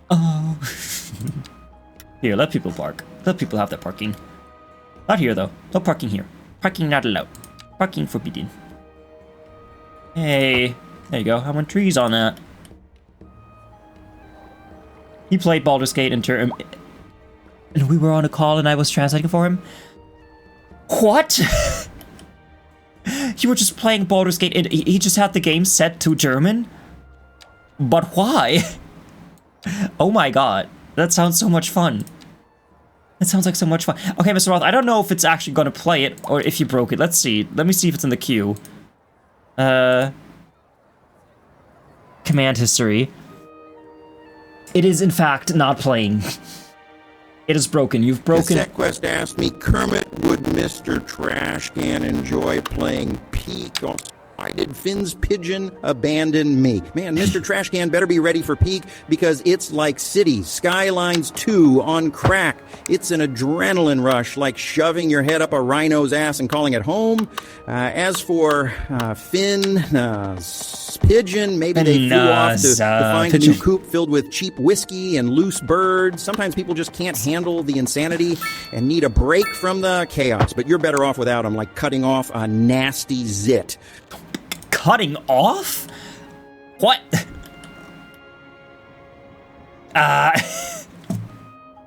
S2: Oh. Here, let people park. Let people have their parking. Not here, though. No parking here. Parking not allowed. Parking forbidden. Hey. There you go. I want trees on that. He played Baldur's Gate and we were on a call and I was translating for him? What? You were just playing Baldur's Gate and he just had the game set to German? But why? Oh my god. That sounds so much fun. That sounds like so much fun. Okay, Mr. Roth, I don't know if it's actually gonna play it or if you broke it. Let's see. Let me see if it's in the queue. Command history. It is, in fact, not playing. It is broken. You've broken...
S7: SetQuest asked me, Kermit, would Mr. Trashcan enjoy playing Peak? Oh, why did Finn's pigeon abandon me? Man, Mr. Trashcan better be ready for Peak because it's like Cities, Skylines II on crack. It's an adrenaline rush, like shoving your head up a rhino's ass and calling it home. As for Finn's pigeon, maybe they flew off to find a new coop filled with cheap whiskey and loose birds. Sometimes people just can't handle the insanity and need a break from the chaos. But you're better off without them, like cutting off a nasty zit.
S2: Cutting off? What?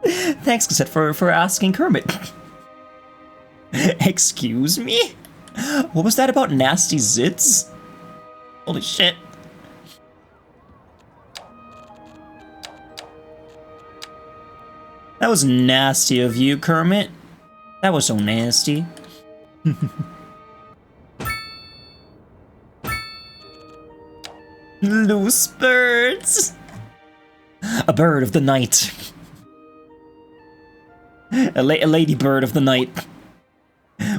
S2: Thanks, Cassette, for asking Kermit. Excuse me? What was that about nasty zits? Holy shit. That was nasty of you, Kermit. That was so nasty. Loose birds. A bird of the night. A lady bird of the night.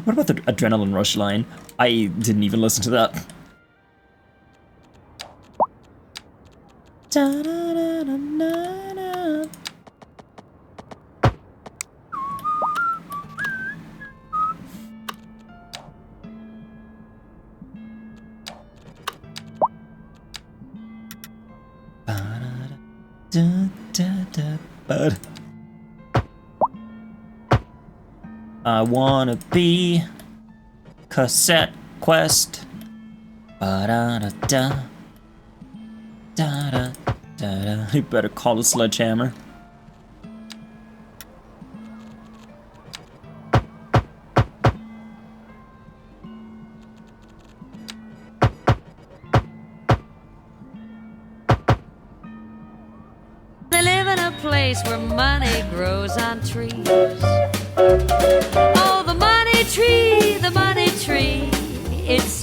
S2: What about the adrenaline rush line? I didn't even listen to that. Da-da-da-da-da-da. But I wanna be Cassette Quest. Ba-da-da-da. Da-da-da-da. You better call a sledgehammer.
S8: They live in a place where money grows on trees. Oh, the money tree, it's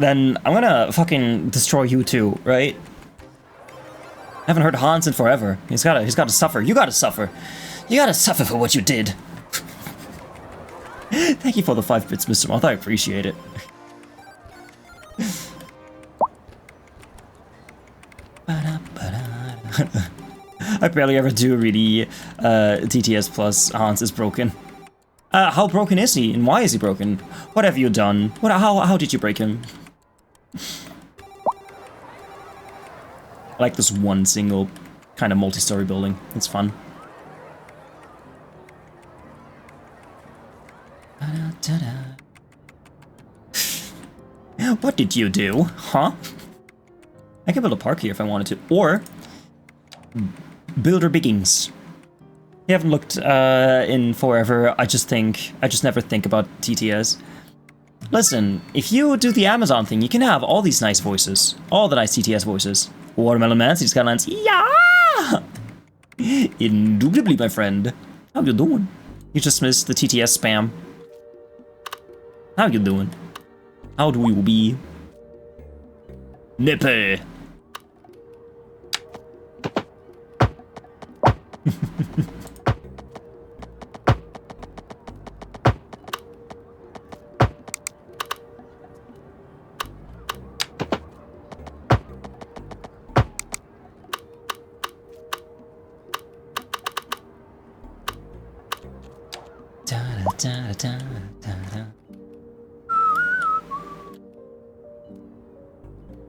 S2: then I'm gonna fucking destroy you too, right? I haven't heard Hans in forever. He's gotta suffer. You gotta suffer. You gotta suffer for what you did. Thank you for the 5 bits, Mr. Moth. I appreciate it. I barely ever do really TTS plus Hans is broken. How broken is he, and why is he broken? What have you done? How did you break him? I like this one single kind of multi-story building. It's fun. What did you do? Huh? I could build a park here if I wanted to. Or Builder Biggings. You haven't looked in forever. I just never think about TTS. Listen, if you do the Amazon thing, you can have all these nice voices. All the nice TTS voices. Watermelon Man, City Skylines. Yeah! Indubitably, my friend. How you doing? You just missed the TTS spam. How you doing? How do you be? Nippy.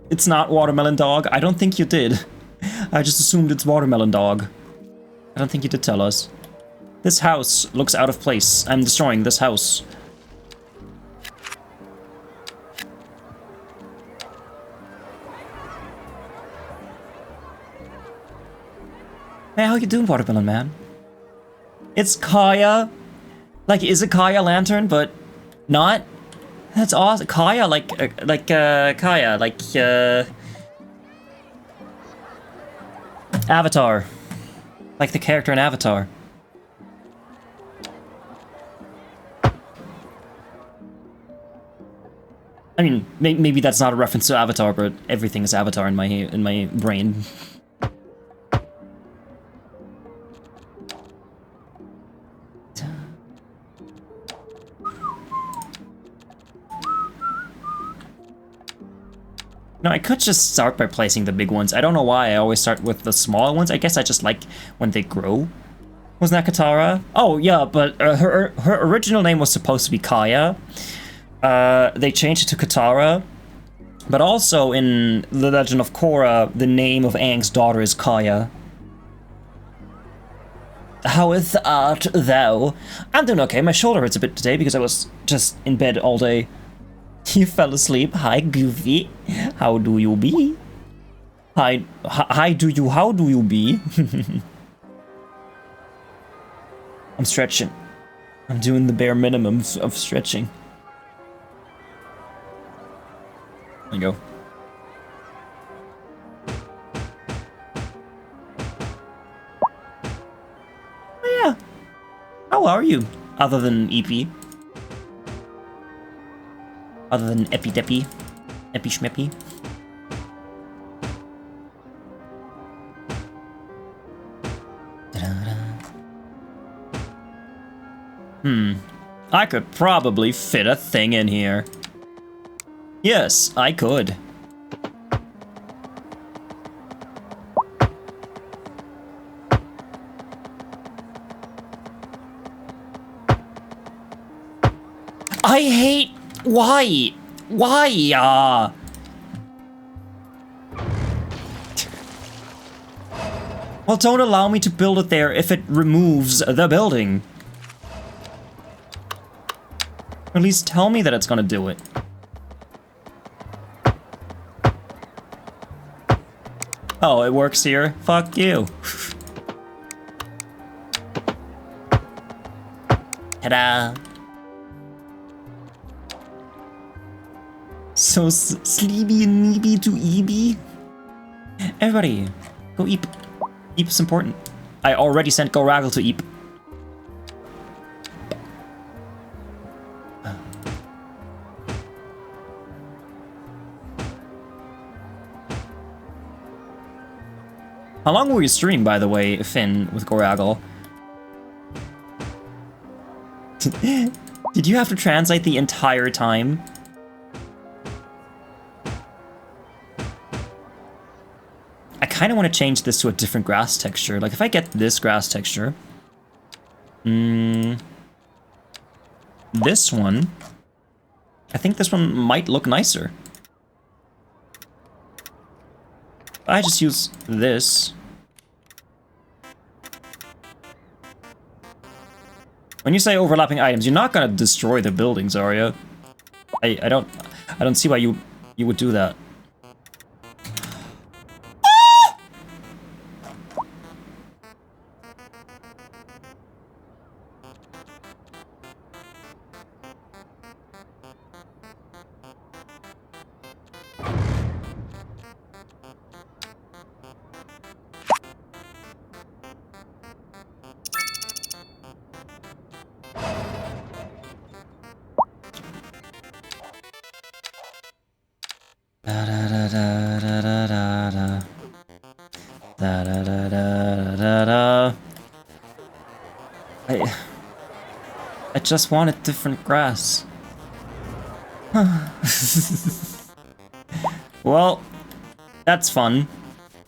S2: It's not Watermelon Dog. I don't think you did. I just assumed it's Watermelon Dog. I don't think you did tell us. This house looks out of place. I'm destroying this house. Hey, how you doing, Watermelon Man? It's Kaya. Like, is it Kaya Lantern, but not? That's awesome. Kaya, Kaya, Avatar. Like the character in Avatar. I mean, maybe that's not a reference to Avatar, but everything is Avatar in my brain. No, I could just start by placing the big ones. I don't know why I always start with the smaller ones. I guess I just like when they grow. Wasn't that Katara? Oh, yeah, but her original name was supposed to be Kaya. They changed it to Katara. But also in The Legend of Korra, the name of Aang's daughter is Kaya. How art thou? I'm doing okay. My shoulder hurts a bit today because I was just in bed all day. You fell asleep. Hi, Goofy. How do you be? How do you be? I'm stretching. I'm doing the bare minimum of stretching. There you go. Oh yeah. How are you? Other than EP? Other than Epi Deppy? Epi Schmeppy? I could probably fit a thing in here. Yes, I could. I hate... Why? Why? Well, don't allow me to build it there if it removes the building. Or at least tell me that it's gonna do it. Oh, it works here? Fuck you. Ta-da! So sleepy and neeby to EB? Everybody, go eep. Eep's important. I already sent Go Raggle to Eep. How long will you stream, by the way, Finn, with Goragle? Did you have to translate the entire time? I kind of want to change this to a different grass texture. Like, if I get this grass texture... this one... I think this one might look nicer. I just use this. When you say overlapping items, you're not gonna destroy the buildings, are you? I don't see why you would do that. I just wanted different grass. Well, that's fun.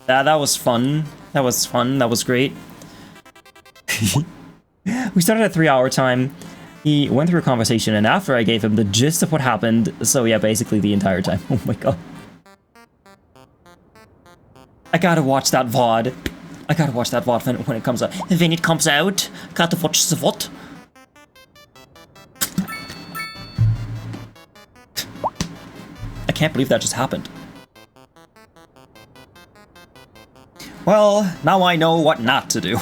S2: That was fun. That was fun. That was great. We started at 3-hour time. He went through a conversation, and after I gave him the gist of what happened, so yeah, basically the entire time. Oh my god. I gotta watch that VOD. I gotta watch that VOD when it comes out. When it comes out, gotta watch the VOD. I can't believe that just happened. Well, now I know what not to do.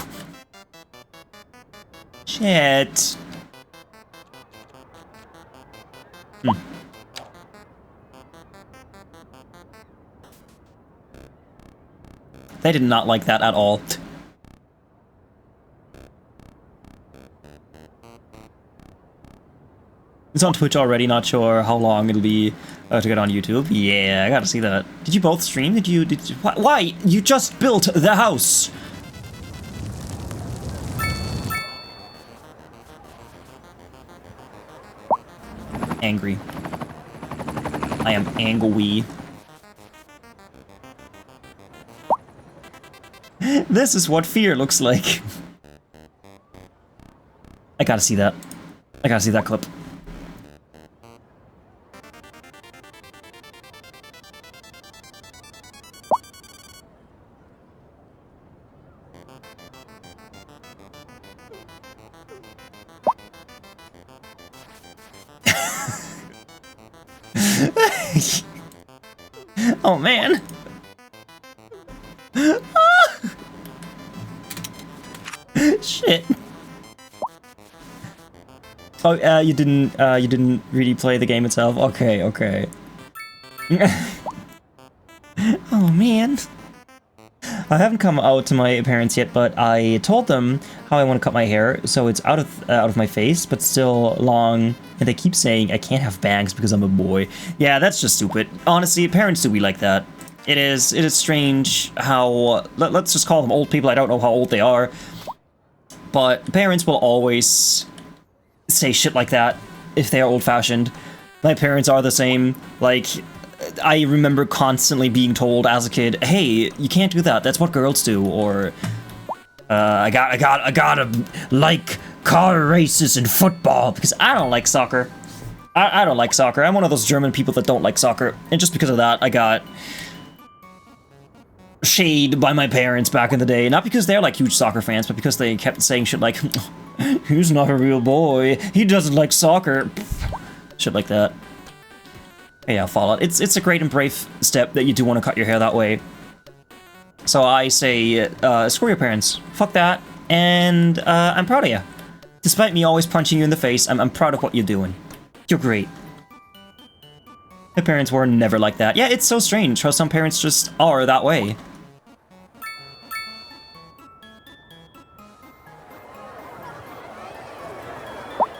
S2: Shit. They did not like that at all. It's on Twitch already, not sure how long it'll be to get on YouTube. Yeah, I gotta see that. Did you both stream? Did you why? You just built the house! Angry. I am angry. This is what fear looks like. I gotta see that. I gotta see that clip. Oh man. Shit. Oh, you didn't really play the game itself? Okay, okay. Oh man. I haven't come out to my parents yet, but I told them how I want to cut my hair, so it's out of my face, but still long, and they keep saying I can't have bangs because I'm a boy. Yeah, that's just stupid. Honestly, parents do be like that. It is strange how, let's just call them old people, I don't know how old they are, but parents will always say shit like that if they are old-fashioned. My parents are the same. Like, I remember constantly being told as a kid, hey, you can't do that, that's what girls do, or I gotta like car races and football, because I don't like soccer. I don't like soccer. I'm one of those German people that don't like soccer, and just because of that, I got shade by my parents back in the day. Not because they're like huge soccer fans, but because they kept saying shit like, he's not a real boy, he doesn't like soccer. Shit like that. Yeah, Fallout. It's a great and brave step that you do want to cut your hair that way. So I say, screw your parents. Fuck that. And I'm proud of you. Despite me always punching you in the face, I'm proud of what you're doing. You're great. My parents were never like that. Yeah, it's so strange how some parents just are that way.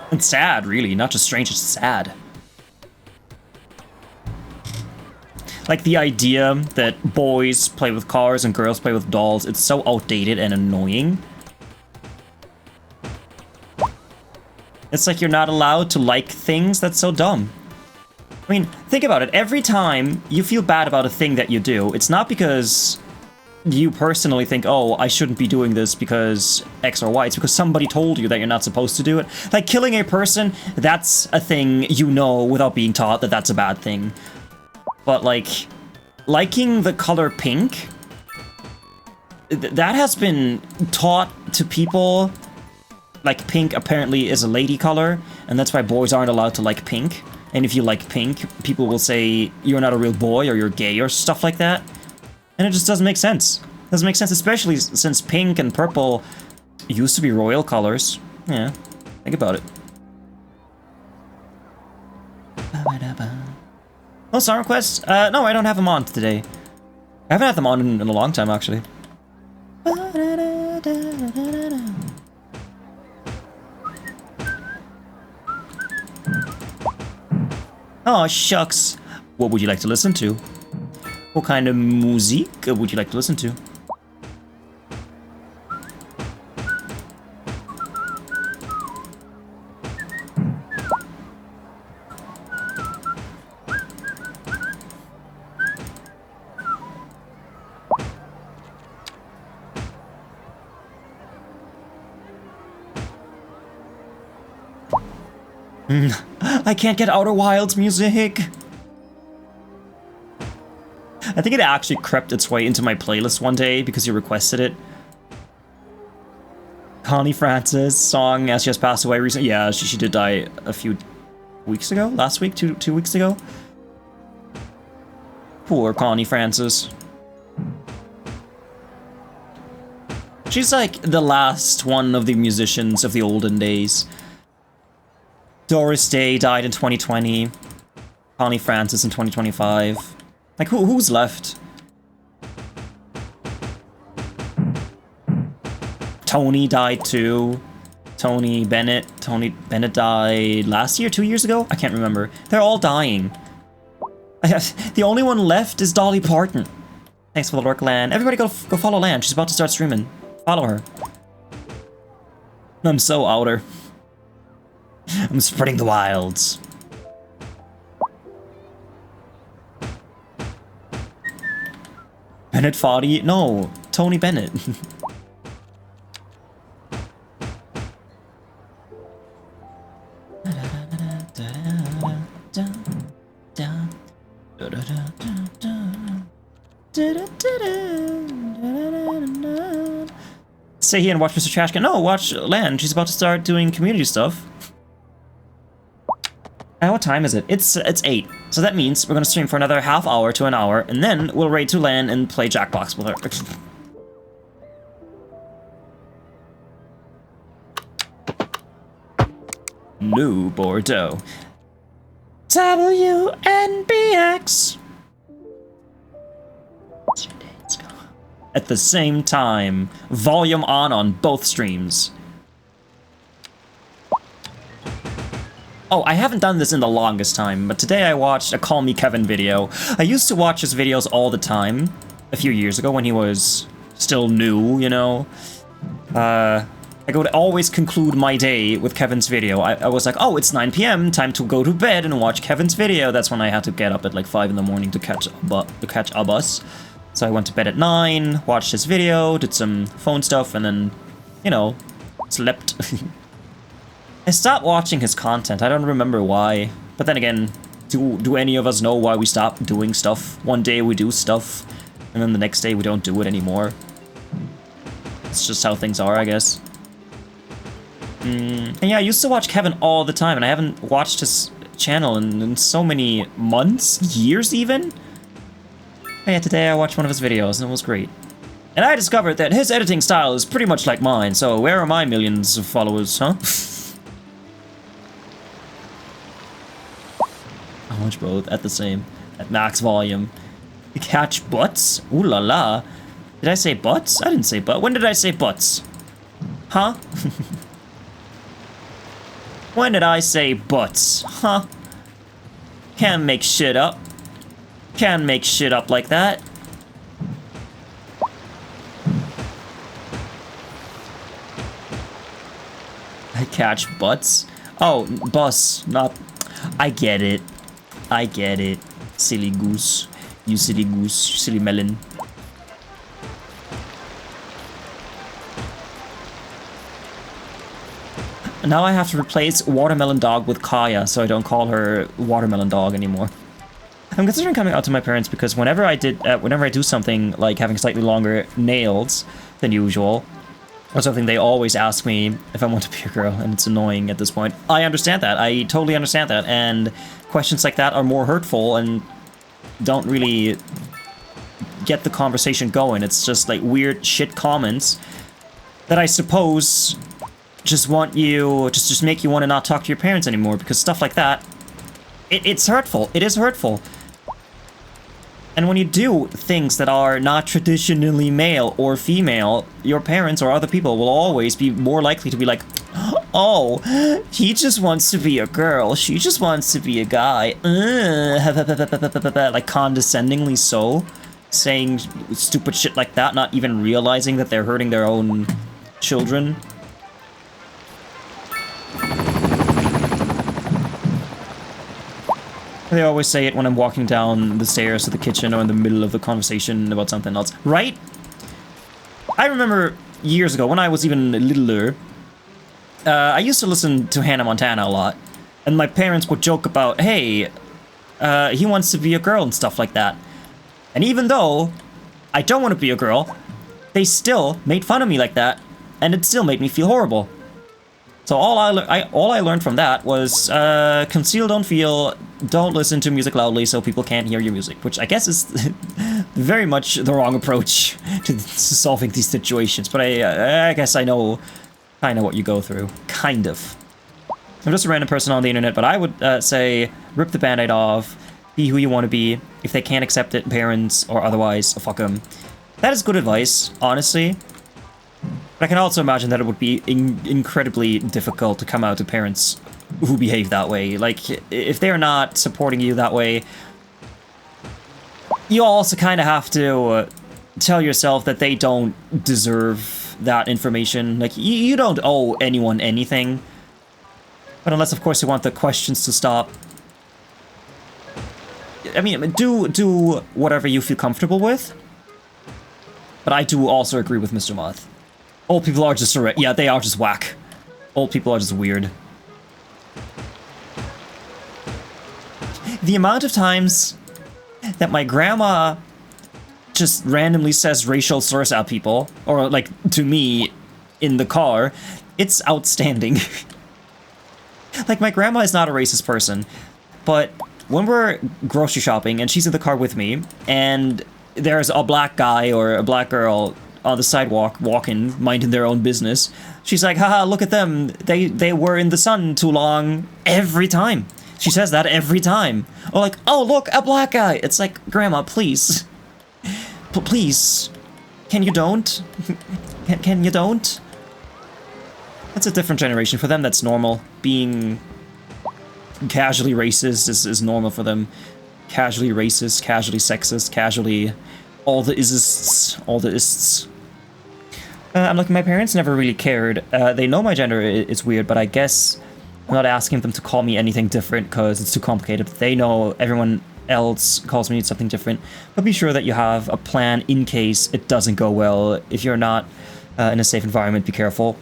S2: And sad, really. Not just strange, it's sad. Like, the idea that boys play with cars and girls play with dolls, it's so outdated and annoying. It's like you're not allowed to like things. That's so dumb. I mean, think about it. Every time you feel bad about a thing that you do, it's not because you personally think, oh, I shouldn't be doing this because X or Y. It's because somebody told you that you're not supposed to do it. Like, killing a person, that's a thing you know without being taught that that's a bad thing. But, like, liking the color pink, that has been taught to people. Like, pink apparently is a lady color, and that's why boys aren't allowed to like pink. And if you like pink, people will say you're not a real boy or you're gay or stuff like that. And it just doesn't make sense. It doesn't make sense, especially since pink and purple used to be royal colors. Yeah, think about it. Oh, song requests? No, I don't have them on today. I haven't had them on in a long time, actually. Oh, shucks. What would you like to listen to? What kind of music would you like to listen to? I can't get Outer Wilds music. I think it actually crept its way into my playlist one day because you requested it. Connie Francis song as she has passed away recently. Yeah, she did die a few weeks ago. Last week, two weeks ago. Poor Connie Francis. She's like the last one of the musicians of the olden days. Doris Day died in 2020. Connie Francis in 2025. Like, who's left? Tony died too. Tony Bennett died last year, 2 years ago? I can't remember. They're all dying. The only one left is Dolly Parton. Thanks for the work, Lan. Everybody go follow Lan. She's about to start streaming. Follow her. I'm so outer. I'm spreading the wilds. Bennett Foddy? No, Tony Bennett. Stay here and watch MisterTrashcan. No, watch Lan. She's about to start doing community stuff. What time is it? It's 8. So that means we're gonna stream for another half hour to an hour, and then we'll raid to LAN and play Jackbox with her. New Bordeaux. WNBX. At the same time, volume on both streams. Oh, I haven't done this in the longest time, but today I watched a Call Me Kevin video. I used to watch his videos all the time, a few years ago when he was still new, you know? I would always conclude my day with Kevin's video. I was like, oh, it's 9 p.m, time to go to bed and watch Kevin's video. That's when I had to get up at like 5 in the morning to catch a bus. So I went to bed at 9, watched his video, did some phone stuff, and then, you know, slept. I stopped watching his content. I don't remember why. But then again, do any of us know why we stopped doing stuff? One day we do stuff, and then the next day we don't do it anymore. It's just how things are, I guess. And yeah, I used to watch Kevin all the time, and I haven't watched his channel in so many months, years even. But yeah, today I watched one of his videos, and it was great. And I discovered that his editing style is pretty much like mine, so where are my millions of followers, huh? I watch both at max volume. You catch butts? Ooh la la. Did I say butts? I didn't say butt. When did I say butts? Huh? When did I say butts? Huh? Can't make shit up. can't make shit up like that. I catch butts? Oh, bus, not... I get it. I get it. Silly goose. You silly goose. You silly melon. Now I have to replace Watermelon Dog with Kaya, so I don't call her Watermelon Dog anymore. I'm considering coming out to my parents because whenever I do something like having slightly longer nails than usual, or something, they always ask me if I want to be a girl, and it's annoying at this point. I understand that. I totally understand that, and questions like that are more hurtful and don't really get the conversation going. It's just like weird shit comments that I suppose just want you, just make you want to not talk to your parents anymore, because stuff like that, it's hurtful. It is hurtful. And when you do things that are not traditionally male or female, your parents or other people will always be more likely to be like, oh, he just wants to be a girl, she just wants to be a guy, like condescendingly so, saying stupid shit like that, not even realizing that they're hurting their own children. They always say it when I'm walking down the stairs to the kitchen or in the middle of the conversation about something else, right? I remember years ago, when I was even littler, I used to listen to Hannah Montana a lot, and my parents would joke about, hey, he wants to be a girl and stuff like that. And even though I don't want to be a girl, they still made fun of me like that, and it still made me feel horrible. So all I learned from that was conceal, don't feel, don't listen to music loudly so people can't hear your music, which I guess is very much the wrong approach to solving these situations. But I guess I know what you go through, kind of. I'm just a random person on the internet, but I would say rip the band-aid off, be who you want to be. If they can't accept it, parents or otherwise, fuck them. That is good advice, honestly. But I can also imagine that it would be incredibly difficult to come out to parents who behave that way. Like, if they're not supporting you that way, you also kind of have to tell yourself that they don't deserve that information. Like, you don't owe anyone anything. But unless, of course, you want the questions to stop. I mean, do whatever you feel comfortable with. But I do also agree with Mr. Moth. Old people are just, yeah, they are just whack. Old people are just weird. The amount of times that my grandma just randomly says racial slurs at people, or like to me in the car, it's outstanding. Like, my grandma is not a racist person, but when we're grocery shopping and she's in the car with me, and there's a black guy or a black girl on the sidewalk walking, minding their own business, she's like, haha, look at them, they were in the sun too long. Every time she says that, every time. Or like, oh look, a black guy. It's like, grandma, please, please, can you don't? Can you don't? That's a different generation. For them, that's normal. Being casually racist is normal for them. Casually racist, casually sexist, casually all the isists, all the ists. I'm like, my parents never really cared. They know my gender is weird, but I guess I'm not asking them to call me anything different because it's too complicated. They know everyone else calls me something different. But be sure that you have a plan in case it doesn't go well. If you're not in a safe environment, be careful.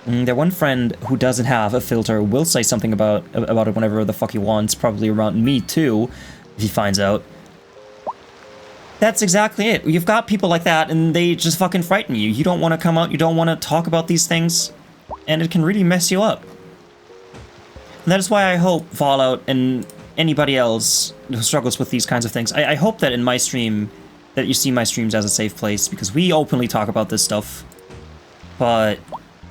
S2: Their one friend who doesn't have a filter will say something about it whenever the fuck he wants, probably around me too, if he finds out. That's exactly it. You've got people like that, and they just fucking frighten you. You don't want to come out, you don't want to talk about these things, and it can really mess you up. And that is why I hope Fallout and anybody else who struggles with these kinds of things, I hope that in my stream, that you see my streams as a safe place, because we openly talk about this stuff. But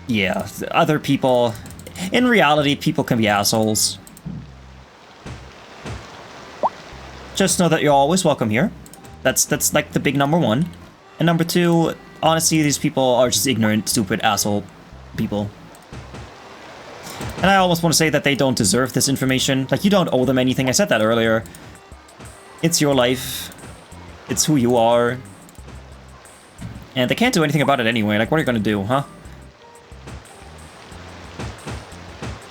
S2: yeah, other people, in reality, people can be assholes. Just know that you're always welcome here. That's like the big number one. And number two, honestly, these people are just ignorant, stupid, asshole people. And I almost want to say that they don't deserve this information. Like, you don't owe them anything. I said that earlier. It's your life. It's who you are. And they can't do anything about it anyway. Like, what are you gonna do, huh?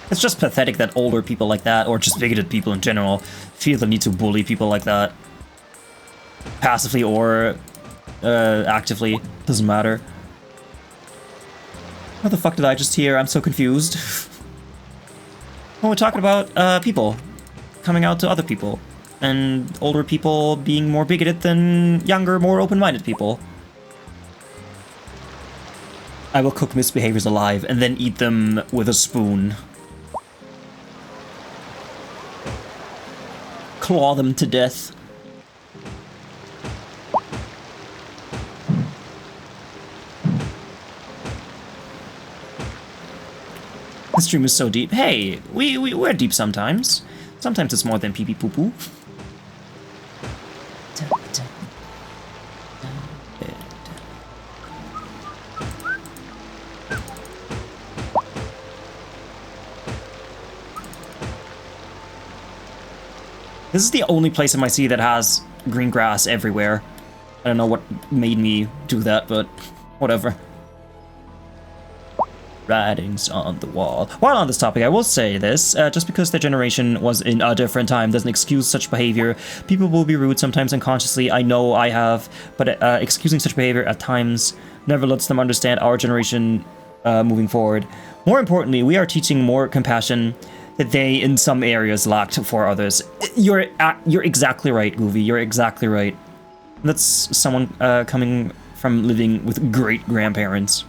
S2: It's just pathetic that older people like that, or just bigoted people in general, feel the need to bully people like that. Passively or actively. Doesn't matter. What the fuck did I just hear? I'm so confused. Well, we're talking about people coming out to other people. And older people being more bigoted than younger, more open-minded people. I will cook misbehaviors alive and then eat them with a spoon. Claw them to death. This stream is so deep. Hey, we're deep sometimes. Sometimes it's more than pee pee poo poo. This is the only place in my sea that has green grass everywhere. I don't know what made me do that, but whatever. Writings on the wall. While on this topic, I will say this, just because their generation was in a different time doesn't excuse such behavior. People will be rude sometimes unconsciously, I know I have, but excusing such behavior at times never lets them understand our generation moving forward. More importantly, we are teaching more compassion that they, in some areas, lacked for others. You're exactly right, Goofy. You're exactly right. That's someone coming from living with great-grandparents.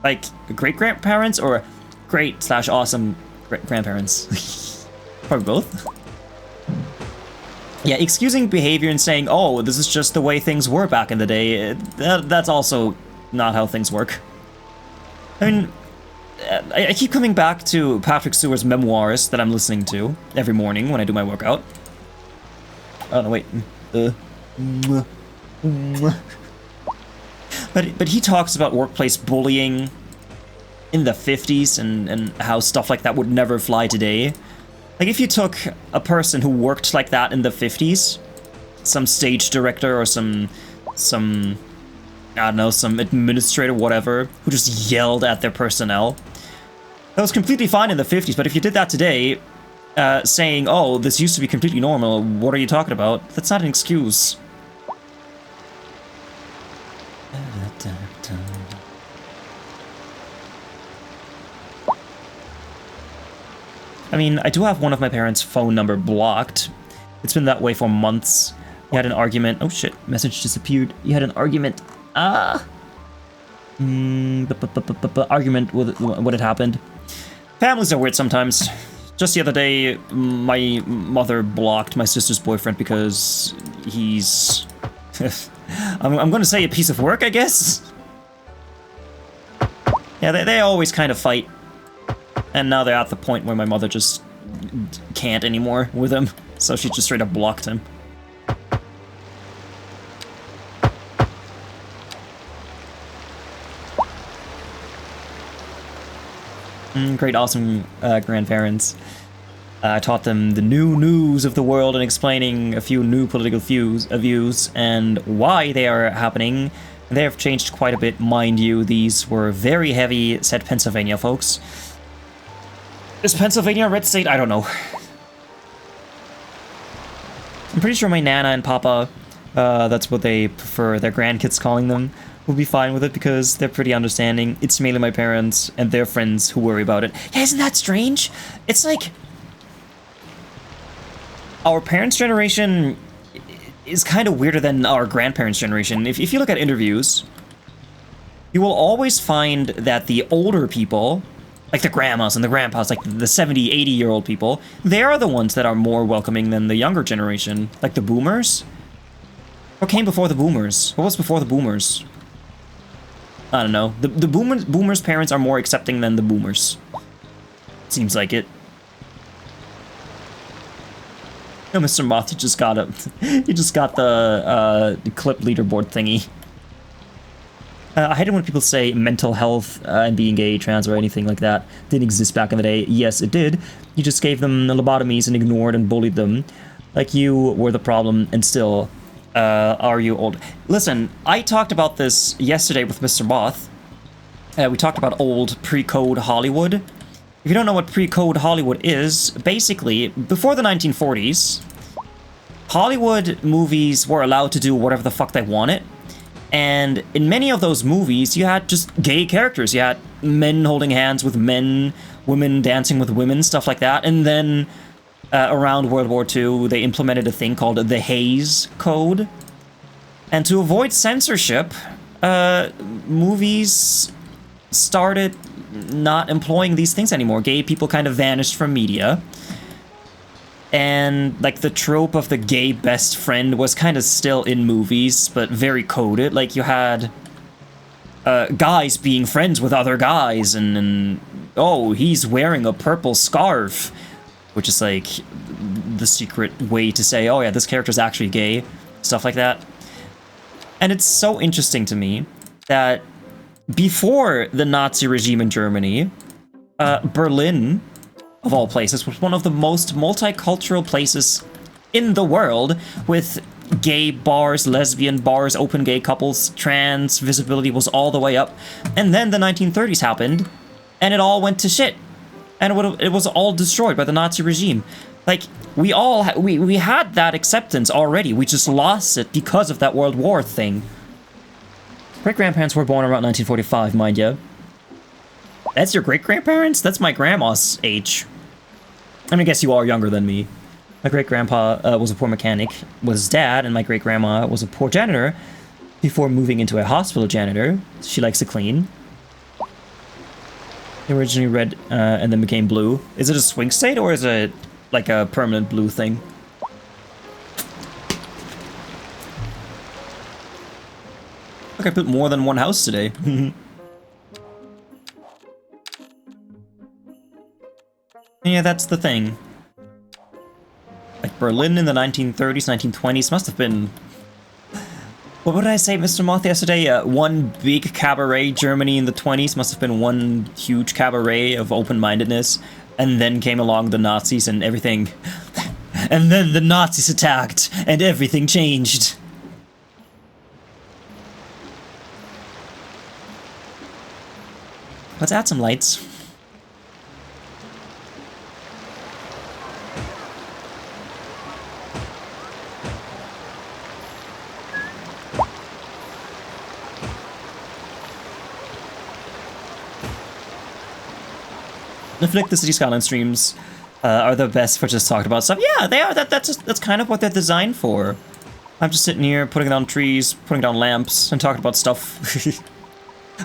S2: Like, great-grandparents or great/awesome grandparents? Probably both. Yeah, excusing behavior and saying, oh, this is just the way things were back in the day, that's also not how things work. I mean, I keep coming back to Patrick Stewart's memoirs that I'm listening to every morning when I do my workout. Oh, no, wait. But he talks about workplace bullying in the 50s and how stuff like that would never fly today. Like, if you took a person who worked like that in the 50s, some stage director or some I don't know, some administrator, whatever, who just yelled at their personnel. That was completely fine in the 50s, but if you did that today, saying, oh, this used to be completely normal, what are you talking about? That's not an excuse. I mean, I do have one of my parents' phone number blocked. It's been that way for months. You had an argument. Oh shit, message disappeared. You had an argument. Argument with what had happened. Families are weird sometimes. Just the other day, my mother blocked my sister's boyfriend because he's... I'm gonna say a piece of work, I guess? Yeah, they always kind of fight. And now they're at the point where my mother just can't anymore with him. So she just straight up blocked him. Great, awesome grandparents. I taught them the new news of the world and explaining a few new political views and why they are happening. They have changed quite a bit, mind you. These were very heavy, said Pennsylvania folks. Is Pennsylvania a red state? I don't know. I'm pretty sure my Nana and Papa, that's what they prefer their grandkids calling them, will be fine with it because they're pretty understanding. It's mainly my parents and their friends who worry about it. Yeah, isn't that strange? It's like... our parents' generation is kind of weirder than our grandparents' generation. If you look at interviews, you will always find that the older people, like the grandmas and the grandpas, like the 70, 80-year-old people, they are the ones that are more welcoming than the younger generation. Like the boomers? What came before the boomers? What was before the boomers? I don't know. The boomers' parents are more accepting than the boomers. Seems like it. Oh, Mr. Moth, you just got the clip leaderboard thingy. I hate it when people say mental health and being gay, trans, or anything like that didn't exist back in the day. Yes, it did. You just gave them lobotomies and ignored and bullied them. Like, you were the problem, and still are you old. Listen, I talked about this yesterday with Mr. Moth. We talked about old pre-code Hollywood. If you don't know what pre-code Hollywood is, basically, before the 1940s, Hollywood movies were allowed to do whatever the fuck they wanted. And in many of those movies, you had just gay characters. You had men holding hands with men, women dancing with women, stuff like that. And then around World War II, they implemented a thing called the Hays Code. And to avoid censorship, movies started not employing these things anymore. Gay people kind of vanished from media. And, like, the trope of the gay best friend was kind of still in movies, but very coded. Like, you had guys being friends with other guys, and oh, he's wearing a purple scarf, which is, like, the secret way to say, oh yeah, this character's actually gay, stuff like that. And it's so interesting to me that before the Nazi regime in Germany, Berlin, of all places, was one of the most multicultural places in the world, with gay bars, lesbian bars, open gay couples, trans visibility was all the way up. And then the 1930s happened, and it all went to shit. And it was all destroyed by the Nazi regime. Like, we had that acceptance already. We just lost it because of that World War thing. Great-grandparents were born around 1945, mind you. That's your great-grandparents? That's my grandma's age. I mean, I guess you are younger than me. My great-grandpa was a poor mechanic with his dad, and my great-grandma was a poor janitor before moving into a hospital janitor. She likes to clean. Originally red and then became blue. Is it a swing state, or is it like a permanent blue thing? Look, I built more than one house today. Yeah, that's the thing. Like, Berlin in the 1930s, 1920s must have been... What did I say, Mr. Moth, yesterday? One big cabaret. Germany in the 20s must have been one huge cabaret of open-mindedness. And then came along the Nazis and everything... And then the Nazis attacked, and everything changed. Let's add some lights. I feel like the City Skyline streams are the best for just talking about stuff. Yeah, they are. That's kind of what they're designed for. I'm just sitting here, putting down trees, putting down lamps, and talking about stuff.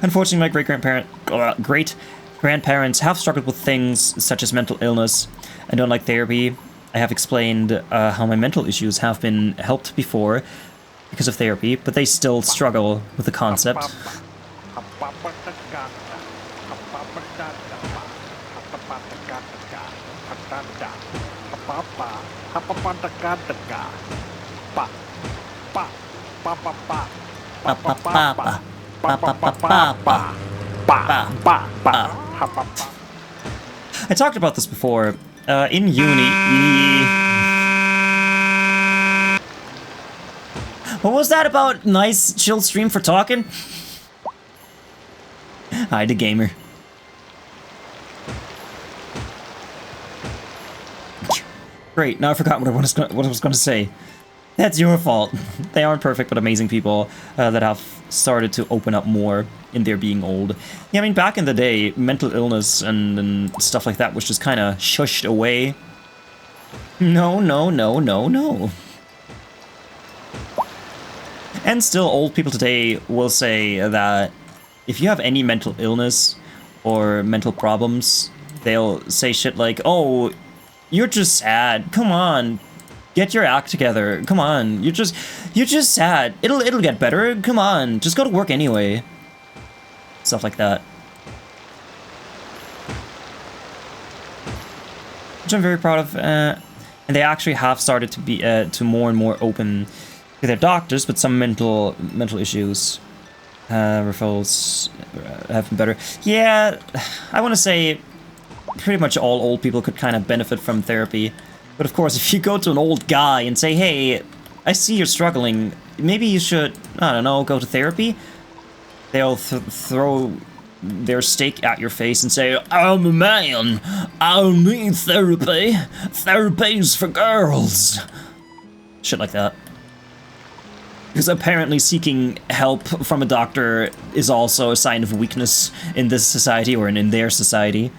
S2: Unfortunately, my great-grandparents have struggled with things such as mental illness and don't like therapy. I have explained how my mental issues have been helped before because of therapy, but they still struggle with the concept. I talked about this before. In uni... What was that about? Nice, chill stream for talking? Hi, the gamer. Great, now I forgot what I was going to say. That's your fault. They aren't perfect, but amazing people that have started to open up more in their being old. Yeah, I mean, back in the day, mental illness and stuff like that was just kind of shushed away. No. And still, old people today will say that if you have any mental illness or mental problems, they'll say shit like, oh, you're just sad. Come on. Get your act together. Come on. You're just sad. It'll get better. Come on. Just go to work anyway. Stuff like that. Which I'm very proud of. And they actually have started to be to more and more open to their doctors, but some mental issues referrals have been better. Yeah, I want to say pretty much all old people could kind of benefit from therapy. It But of course, if you go to an old guy and say, hey, I see you're struggling, maybe you should, I don't know, go to therapy? They'll throw their steak at your face and say, I'm a man, I need therapy. Therapy's for girls. Shit like that. Because apparently seeking help from a doctor is also a sign of weakness in this society, or in their society.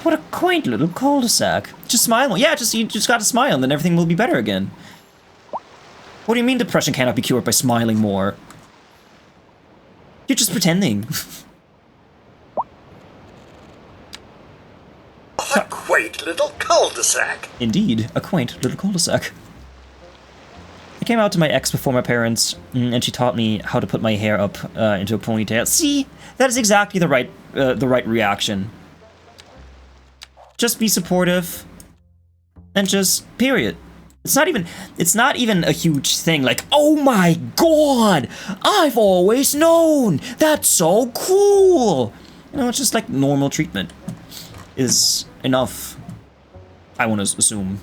S2: What a quaint little cul-de-sac. Just smile. Yeah, you just gotta smile and then everything will be better again. What do you mean depression cannot be cured by smiling more? You're just pretending.
S9: A quaint little cul-de-sac.
S2: Indeed, a quaint little cul-de-sac. I came out to my ex before my parents, and she taught me how to put my hair up into a ponytail. See? That is exactly the right reaction. Just be supportive, and just period. It's not even a huge thing like, oh my god, I've always known. That's so cool. You know, it's just like normal treatment is enough, I want to assume.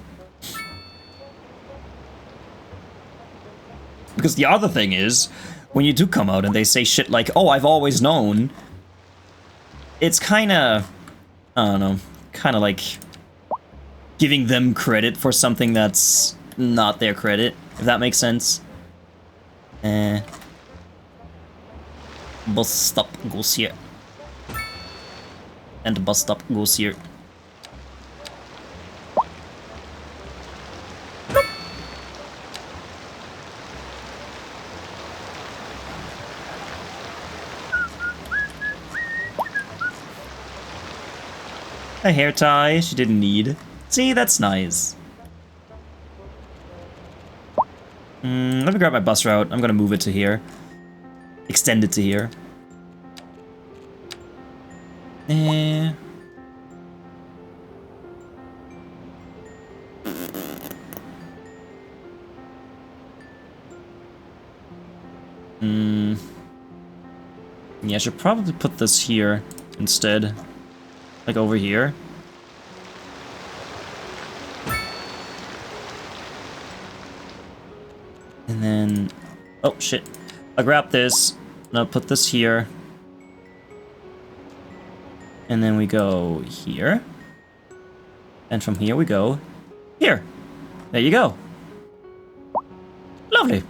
S2: Because the other thing is, when you do come out and they say shit like, oh, I've always known, it's kinda, I don't know, kinda like giving them credit for something that's not their credit, if that makes sense. Bus stop goes here. And the bus stop goes here. A hair tie she didn't need. See, that's nice. Let me grab my bus route. I'm gonna move it to here. Extend it to here. Yeah, I should probably put this here instead. Like over here. And then, oh shit. I'll grab this, and I'll put this here. And then we go here. And from here we go here. There you go. Lovely.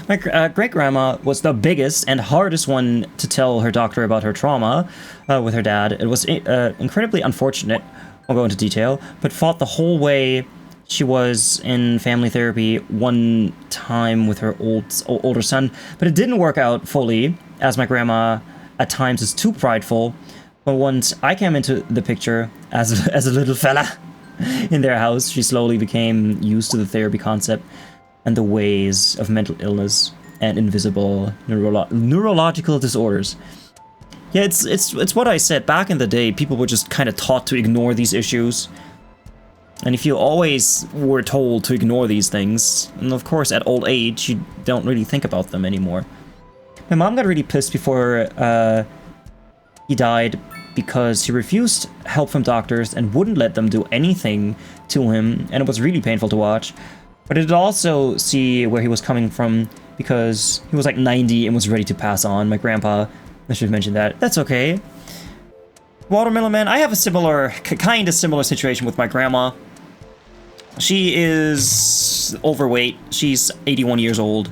S2: My great-grandma was the biggest and hardest one to tell her doctor about her trauma with her dad. It was incredibly unfortunate, I'll go into detail, but fought the whole way. She was in family therapy one time with her older son, but it didn't work out fully, as my grandma at times is too prideful. But once I came into the picture as a little fella in their house, she slowly became used to the therapy concept and the ways of mental illness and invisible neurological disorders. Yeah, it's what I said. Back in the day, people were just kind of taught to ignore these issues. And if you always were told to ignore these things, and of course at old age, you don't really think about them anymore. My mom got really pissed before he died because he refused help from doctors and wouldn't let them do anything to him, and it was really painful to watch. But it did also see where he was coming from, because he was like 90 and was ready to pass on. My grandpa, I should have mentioned that. That's okay. Watermelon Man, I have a kind of similar situation with my grandma. She is overweight. She's 81 years old.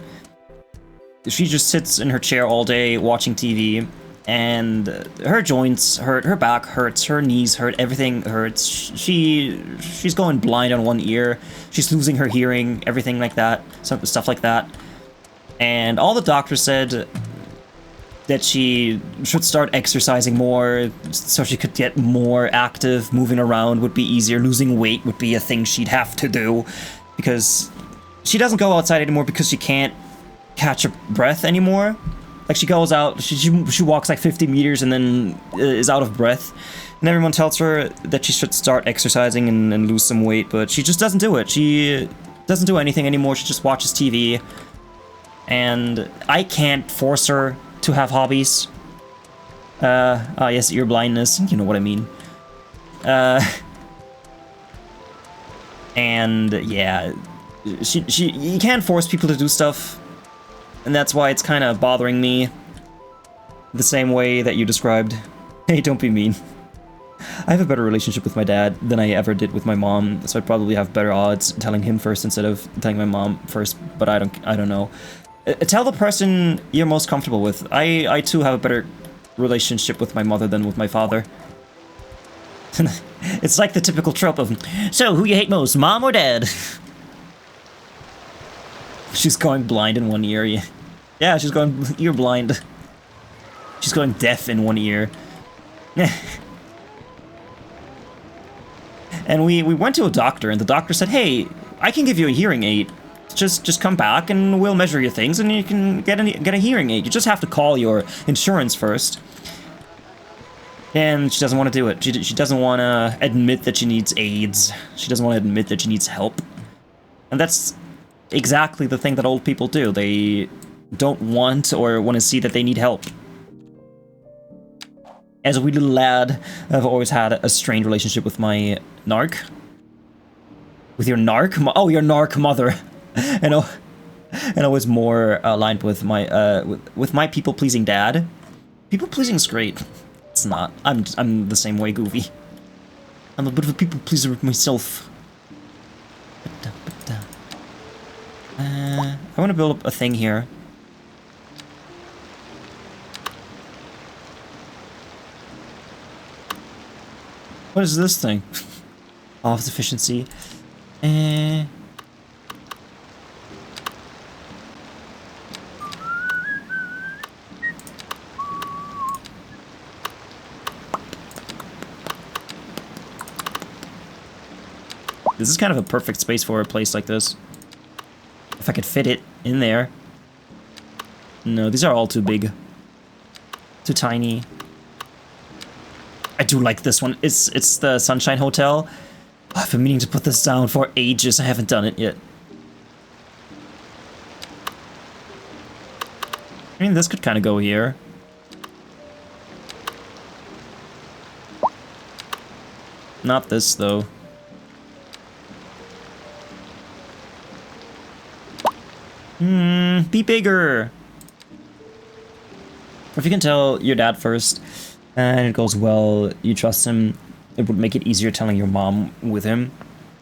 S2: She just sits in her chair all day watching TV, and her joints hurt, her back hurts, her knees hurt, everything hurts. She's going blind on one ear. She's losing her hearing, everything like that, stuff like that. And all the doctors said that she should start exercising more so she could get more active. Moving around would be easier. Losing weight would be a thing she'd have to do, because she doesn't go outside anymore because she can't catch her breath anymore. Like, she goes out, she walks like 50 meters and then is out of breath. And everyone tells her that she should start exercising and lose some weight, but she just doesn't do it. She doesn't do anything anymore. She just watches TV. And I can't force her to have hobbies. Yes, ear blindness, you know what I mean. And yeah, you can't force people to do stuff, and that's why it's kind of bothering me the same way that you described. Hey, don't be mean. I have a better relationship with my dad than I ever did with my mom, so I'd probably have better odds telling him first instead of telling my mom first, but I don't know. Tell the person you're most comfortable with. I too have a better relationship with my mother than with my father. It's like the typical trope of, so who you hate most, mom or dad? She's going blind in one ear. Yeah, she's going ear blind. She's going deaf in one ear. And we went to a doctor, and the doctor said, hey, I can give you a hearing aid. Just come back, and we'll measure your things, and you can get a hearing aid. You just have to call your insurance first. And she doesn't want to do it. She doesn't want to admit that she needs aids. She doesn't want to admit that she needs help. And that's exactly the thing that old people do. They don't want or want to see that they need help. As a wee little lad, I've always had a strained relationship with my narc. With your narc? Oh, your narc mother. And I was more aligned with my people-pleasing dad. People-pleasing is great. It's not. I'm the same way, Goofy. I'm a bit of a people-pleaser myself. I want to build up a thing here. What is this thing? Office efficiency. This is kind of a perfect space for a place like this. If I could fit it in there. No, these are all too big. Too tiny. I do like this one. It's the Sunshine Hotel. Oh, I've been meaning to put this down for ages. I haven't done it yet. I mean, this could kind of go here. Not this, though. Be bigger. If you can tell your dad first, and it goes well, you trust him, it would make it easier telling your mom with him.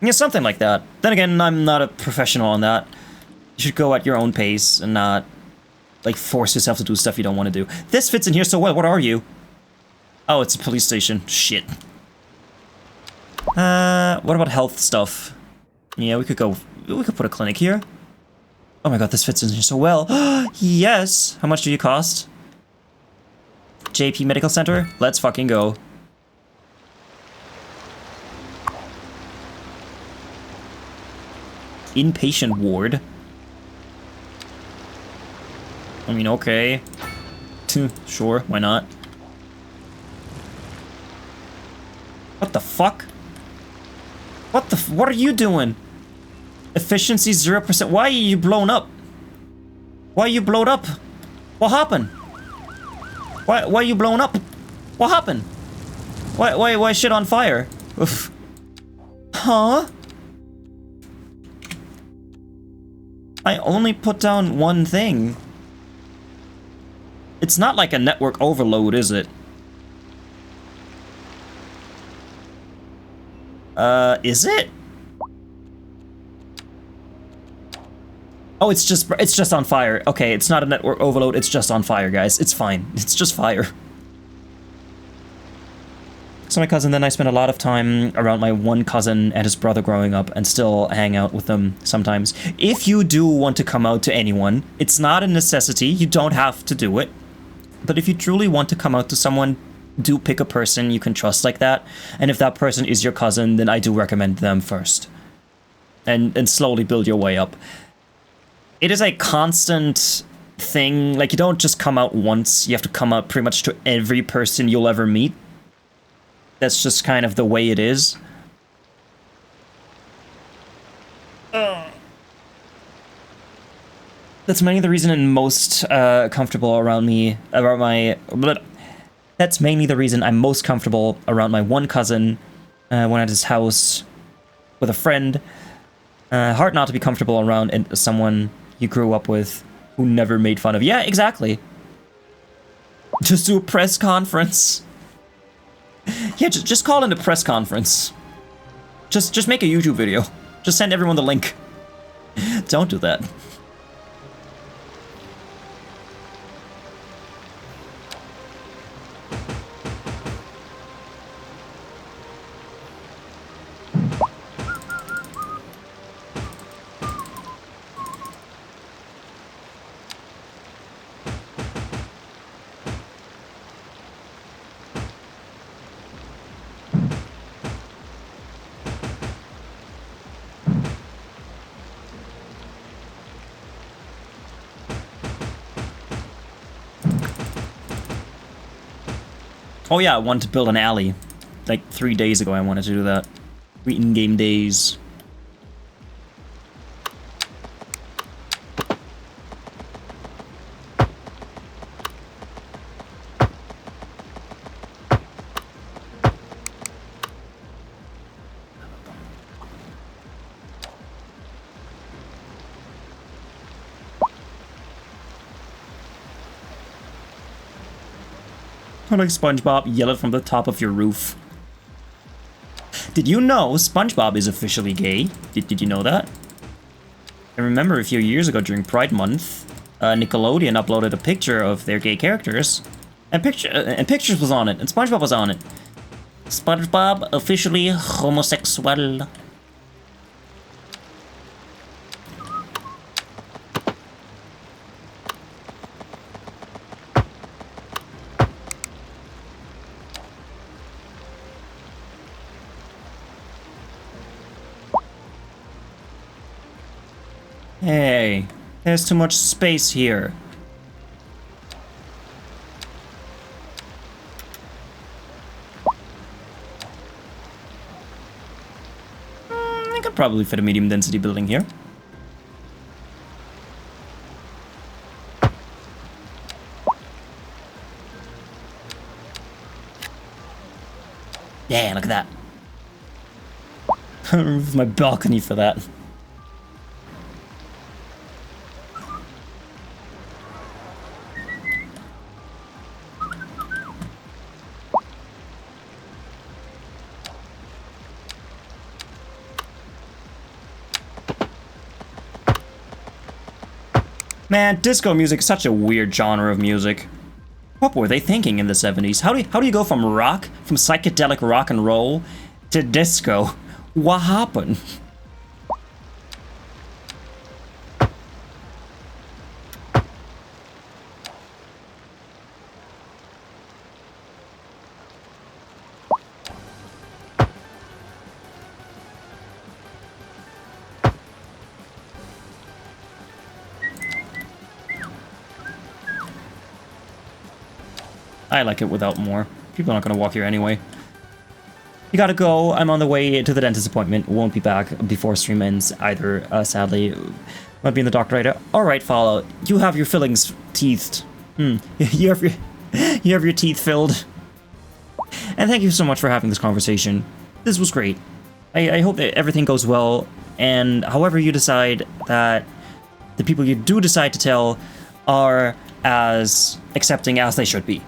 S2: Yeah, something like that. Then again, I'm not a professional on that. You should go at your own pace and not, like, force yourself to do stuff you don't want to do. This fits in here so well. What are you? Oh, it's a police station. Shit. What about health stuff? Yeah, we could put a clinic here. Oh my god, this fits in here so well. Yes! How much do you cost? JP Medical Center? Let's fucking go. Inpatient ward? I mean, okay. Sure, why not? What the fuck? What are you doing? Efficiency 0%. Why are you blown up? Why are you blown up? What happened? Why are you blown up? What happened? Why shit on fire? Oof. Huh? I only put down one thing. It's not like a network overload, is it? Is it? Oh, it's just on fire. Okay, it's not a network overload, it's just on fire, guys. It's fine. It's just fire. So my cousin, then I spent a lot of time around my one cousin and his brother growing up and still hang out with them sometimes. If you do want to come out to anyone, it's not a necessity. You don't have to do it. But if you truly want to come out to someone, do pick a person you can trust like that. And if that person is your cousin, then I do recommend them first. And slowly build your way up. It is a constant thing. Like, you don't just come out once. You have to come out pretty much to every person you'll ever meet. That's just kind of the way it is. That's mainly the reason I'm most comfortable around me, that's mainly the reason I'm most comfortable around my one cousin when at his house with a friend. Hard not to be comfortable around someone you grew up with who never made fun of. Yeah, exactly. Just do a press conference. Yeah, just call in a press conference. Just make a YouTube video. Just send everyone the link. Don't do that. Oh yeah, I wanted to build an alley. Like 3 days ago I wanted to do that. In-game days. Like SpongeBob, yell it from the top of your roof. Did you know SpongeBob is officially gay? Did you know that? I remember a few years ago during Pride Month, Nickelodeon uploaded a picture of their gay characters, and pictures was on it, and SpongeBob was on it. SpongeBob officially homosexual. Hey, there's too much space here. I could probably fit a medium density building here. Yeah, look at that. I'll remove my balcony for that. Man, disco music is such a weird genre of music. What were they thinking in the 70s? How do you go from rock, from psychedelic rock and roll, to disco? What happened? I like it without more. People aren't gonna walk here anyway. You gotta go. I'm on the way to the dentist appointment. Won't be back before stream ends either, sadly. Might be in the doctor right now. Alright, Fallout. You have your fillings teethed. You have your teeth filled. And thank you so much for having this conversation. This was great. I hope that everything goes well, and however you decide that the people you do decide to tell are as accepting as they should be.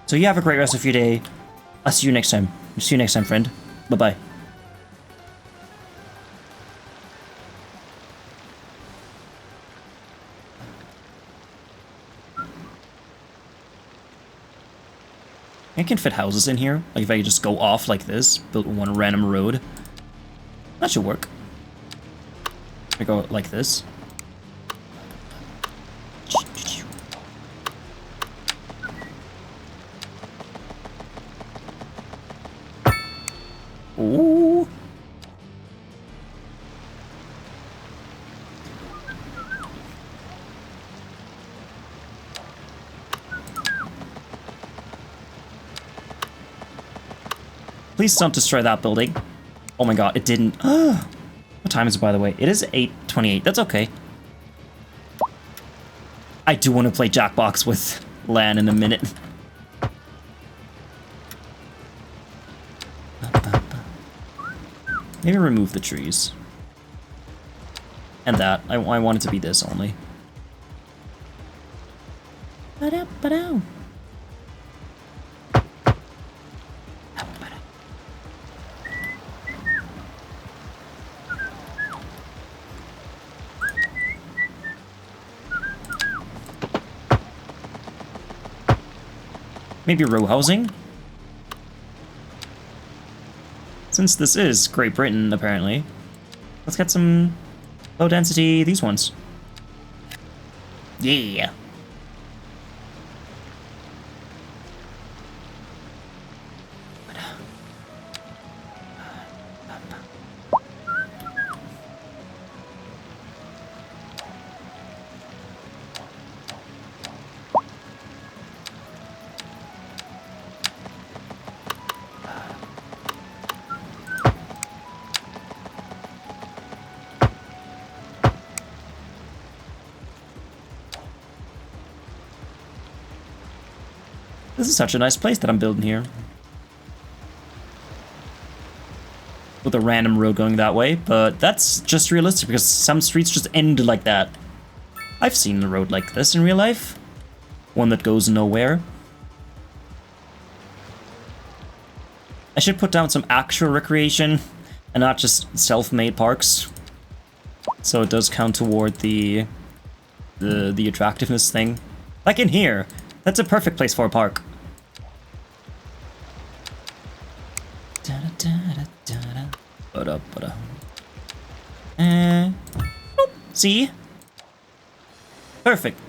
S2: So you have a great rest of your day. I'll see you next time. See you next time, friend. Bye-bye. I can fit houses in here. Like if I just go off like this, build one random road. That should work. I go like this. Ooh. Please don't destroy that building. Oh my god, it didn't. What time is it, by the way? It is 8:28. That's okay. I do want to play Jackbox with Lan in a minute. Maybe remove the trees. And that. I want it to be this only. Ba-da-ba-da. Maybe row housing? Since this is Great Britain, apparently. Let's get some low density, these ones. Yeah. This is such a nice place that I'm building here. With a random road going that way, but that's just realistic because some streets just end like that. I've seen a road like this in real life. One that goes nowhere. I should put down some actual recreation and not just self-made parks. So it does count toward the attractiveness thing. Like in here. That's a perfect place for a park. See? Perfect.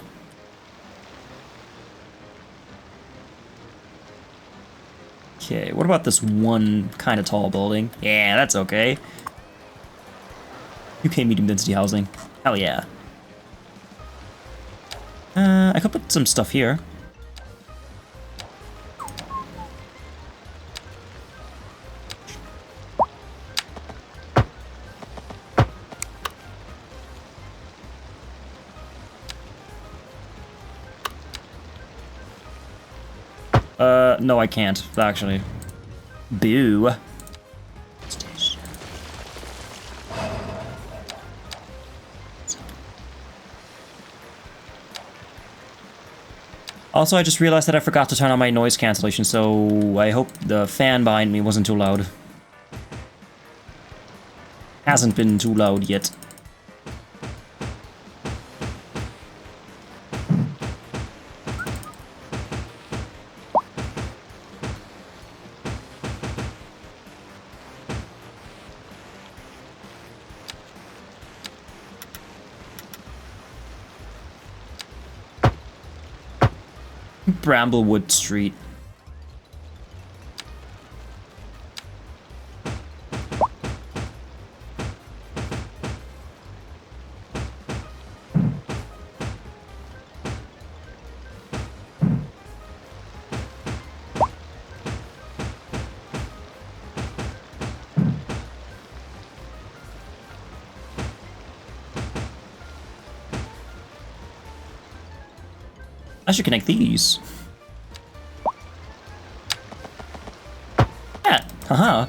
S2: Okay, what about this one kind of tall building? Yeah, that's okay. UK medium density housing. Hell yeah. I could put some stuff here. No, I can't, actually. Boo. Also, I just realized that I forgot to turn on my noise cancellation, so I hope the fan behind me wasn't too loud. Hasn't been too loud yet. Bramblewood Street. I should connect these. Yeah, haha.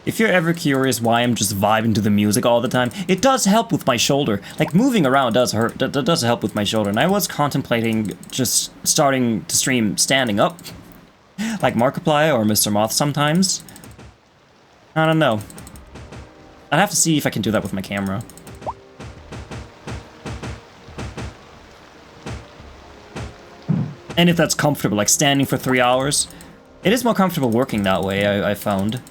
S2: If you're ever curious why I'm just vibing to the music all the time, it does help with my shoulder. Like, moving around does hurt, does help with my shoulder, and I was contemplating just starting to stream standing up. Like Markiplier or Mr. Moth sometimes. I don't know. I'd have to see if I can do that with my camera. And if that's comfortable, like standing for 3 hours. It is more comfortable working that way, I found.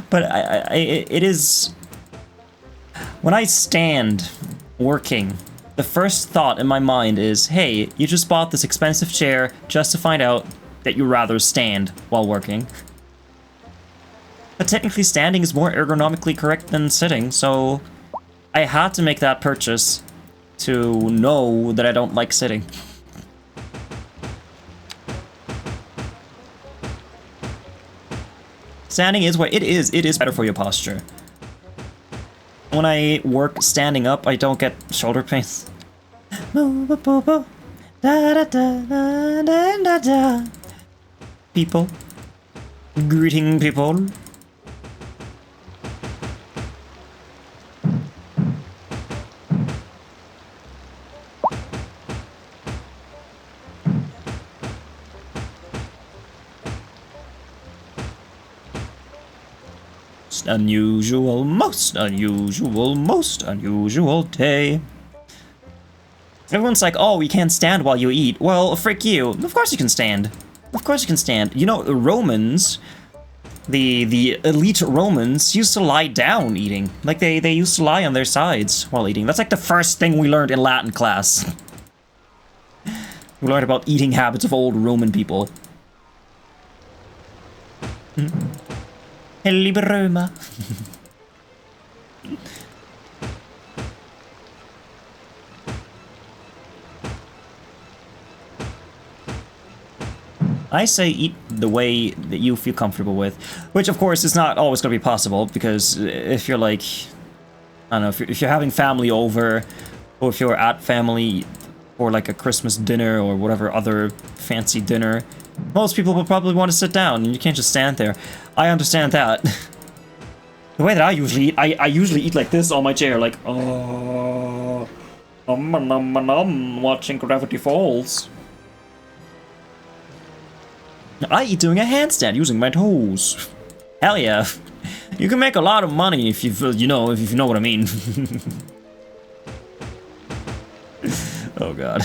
S2: But it is... When I stand working, the first thought in my mind is, hey, you just bought this expensive chair just to find out that you rather stand while working. But technically standing is more ergonomically correct than sitting, so I had to make that purchase to know that I don't like sitting. Standing is what it is. It is better for your posture. When I work standing up, I don't get shoulder pains. People. Greeting people. Unusual, most unusual day. Everyone's like, oh, you can't stand while you eat. Well, frick you. Of course you can stand. Of course you can stand. You know, Romans, the elite Romans used to lie down eating. Like, they used to lie on their sides while eating. That's like the first thing we learned in Latin class. We learned about eating habits of old Roman people. Liebe Römer. I say eat the way that you feel comfortable with, which of course is not always going to be possible, because if you're like, I don't know, if you're having family over, or if you're at family or like a Christmas dinner or whatever other fancy dinner, most people will probably want to sit down, and you can't just stand there. I understand that. The way that I usually eat, I usually eat like this on my chair, like, oh, watching Gravity Falls. I eat doing a handstand using my toes. Hell yeah. You can make a lot of money if you know what I mean. Oh god.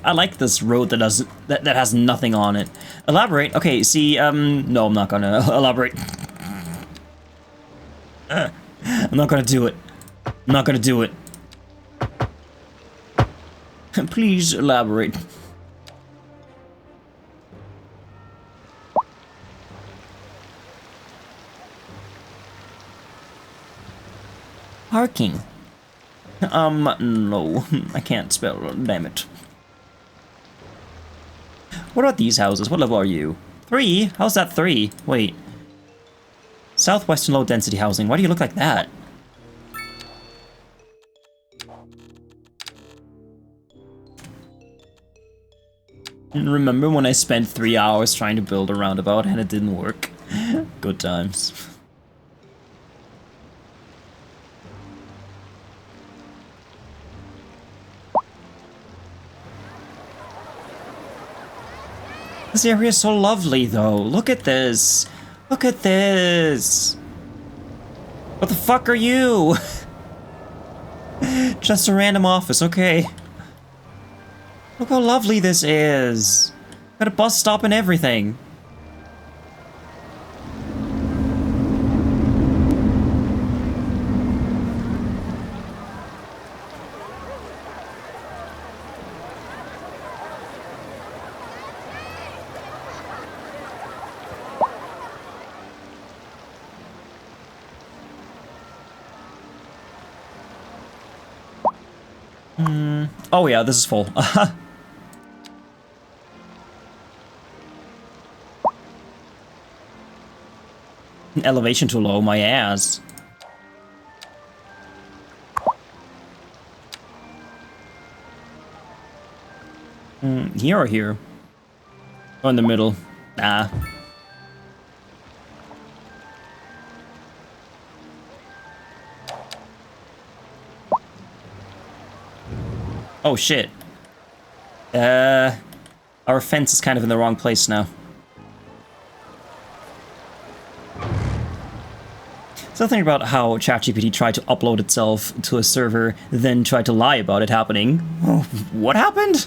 S2: I like this road that has nothing on it. Elaborate. Okay, see, no, I'm not gonna elaborate. I'm not gonna do it. I'm not gonna do it. Please elaborate. Parking. No, I can't spell, damn it. What about these houses? What level are you? 3? How's that 3? Wait. Southwestern low density housing. Why do you look like that? Remember when I spent 3 hours trying to build a roundabout and it didn't work? Good times. This area is so lovely, though. Look at this. Look at this. What the fuck are you? Just a random office, okay. Look how lovely this is. Got a bus stop and everything. Oh yeah, this is full. Elevation too low, my ass. Here or here? Oh, in the middle. Nah. Oh shit. Our fence is kind of in the wrong place now. Something about how ChatGPT tried to upload itself to a server, then tried to lie about it happening. Oh, what happened?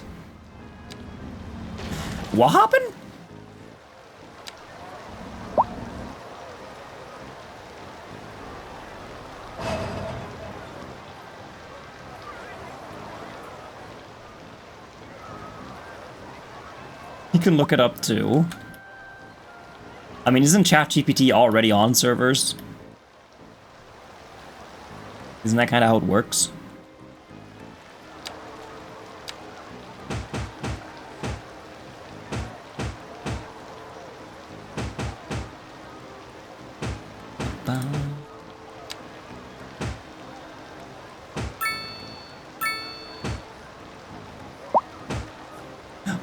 S2: What happened? You can look it up too. I mean, isn't ChatGPT already on servers? Isn't that kind of how it works?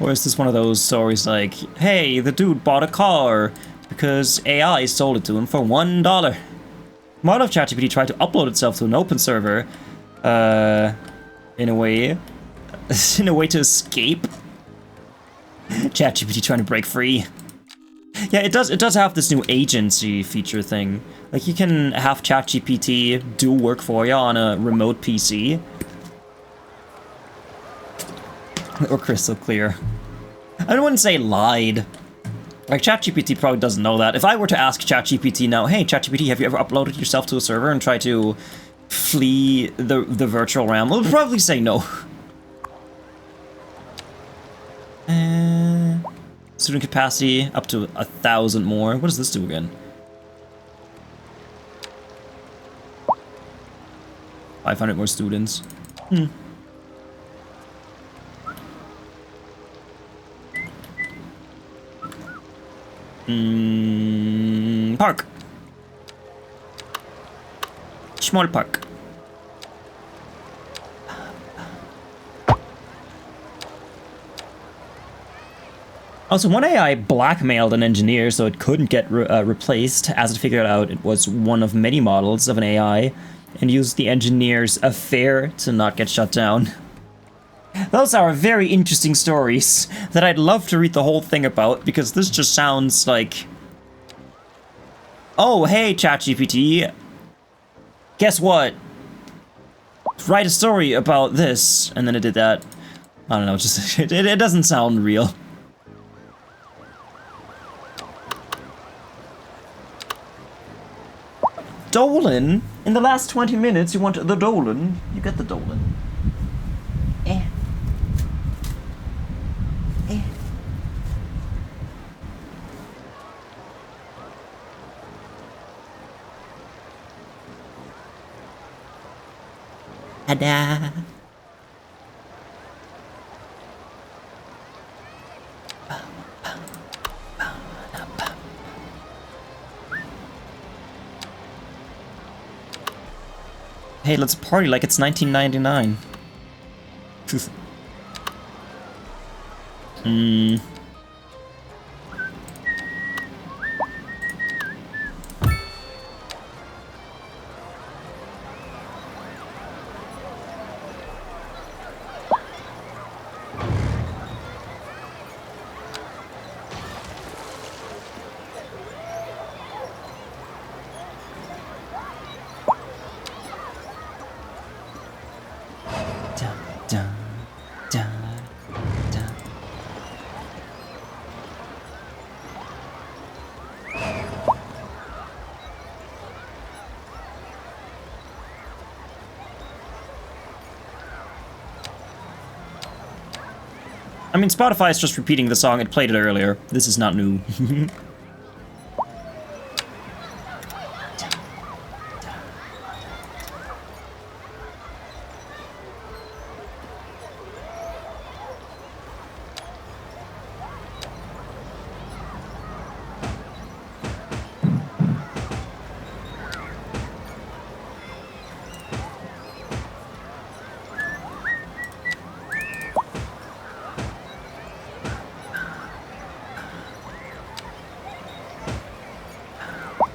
S2: Or is this one of those stories like, hey, the dude bought a car because AI sold it to him for $1? Model of ChatGPT tried to upload itself to an open server, in a way to escape. ChatGPT trying to break free. Yeah, it does have this new agency feature thing. Like, you can have ChatGPT do work for you on a remote PC. Or crystal clear. I wouldn't say lied. Like, ChatGPT probably doesn't know that. If I were to ask ChatGPT now, hey, ChatGPT, have you ever uploaded yourself to a server and tried to flee the virtual realm? It would probably say no. Student capacity up to 1,000 more. What does this do again? 500 more students. Park. Small park. Also, one AI blackmailed an engineer so it couldn't get replaced, as it figured out it was one of many models of an AI, and used the engineer's affair to not get shut down. Those are very interesting stories that I'd love to read the whole thing about, because this just sounds like... Oh, hey, ChatGPT. Guess what? Write a story about this. And then it did that. I don't know, just it doesn't sound real. Dolan? In the last 20 minutes, you want the Dolan? You get the Dolan. Ta-da! Hey, let's party like it's 1999. I mean, Spotify is just repeating the song. It played it earlier. This is not new.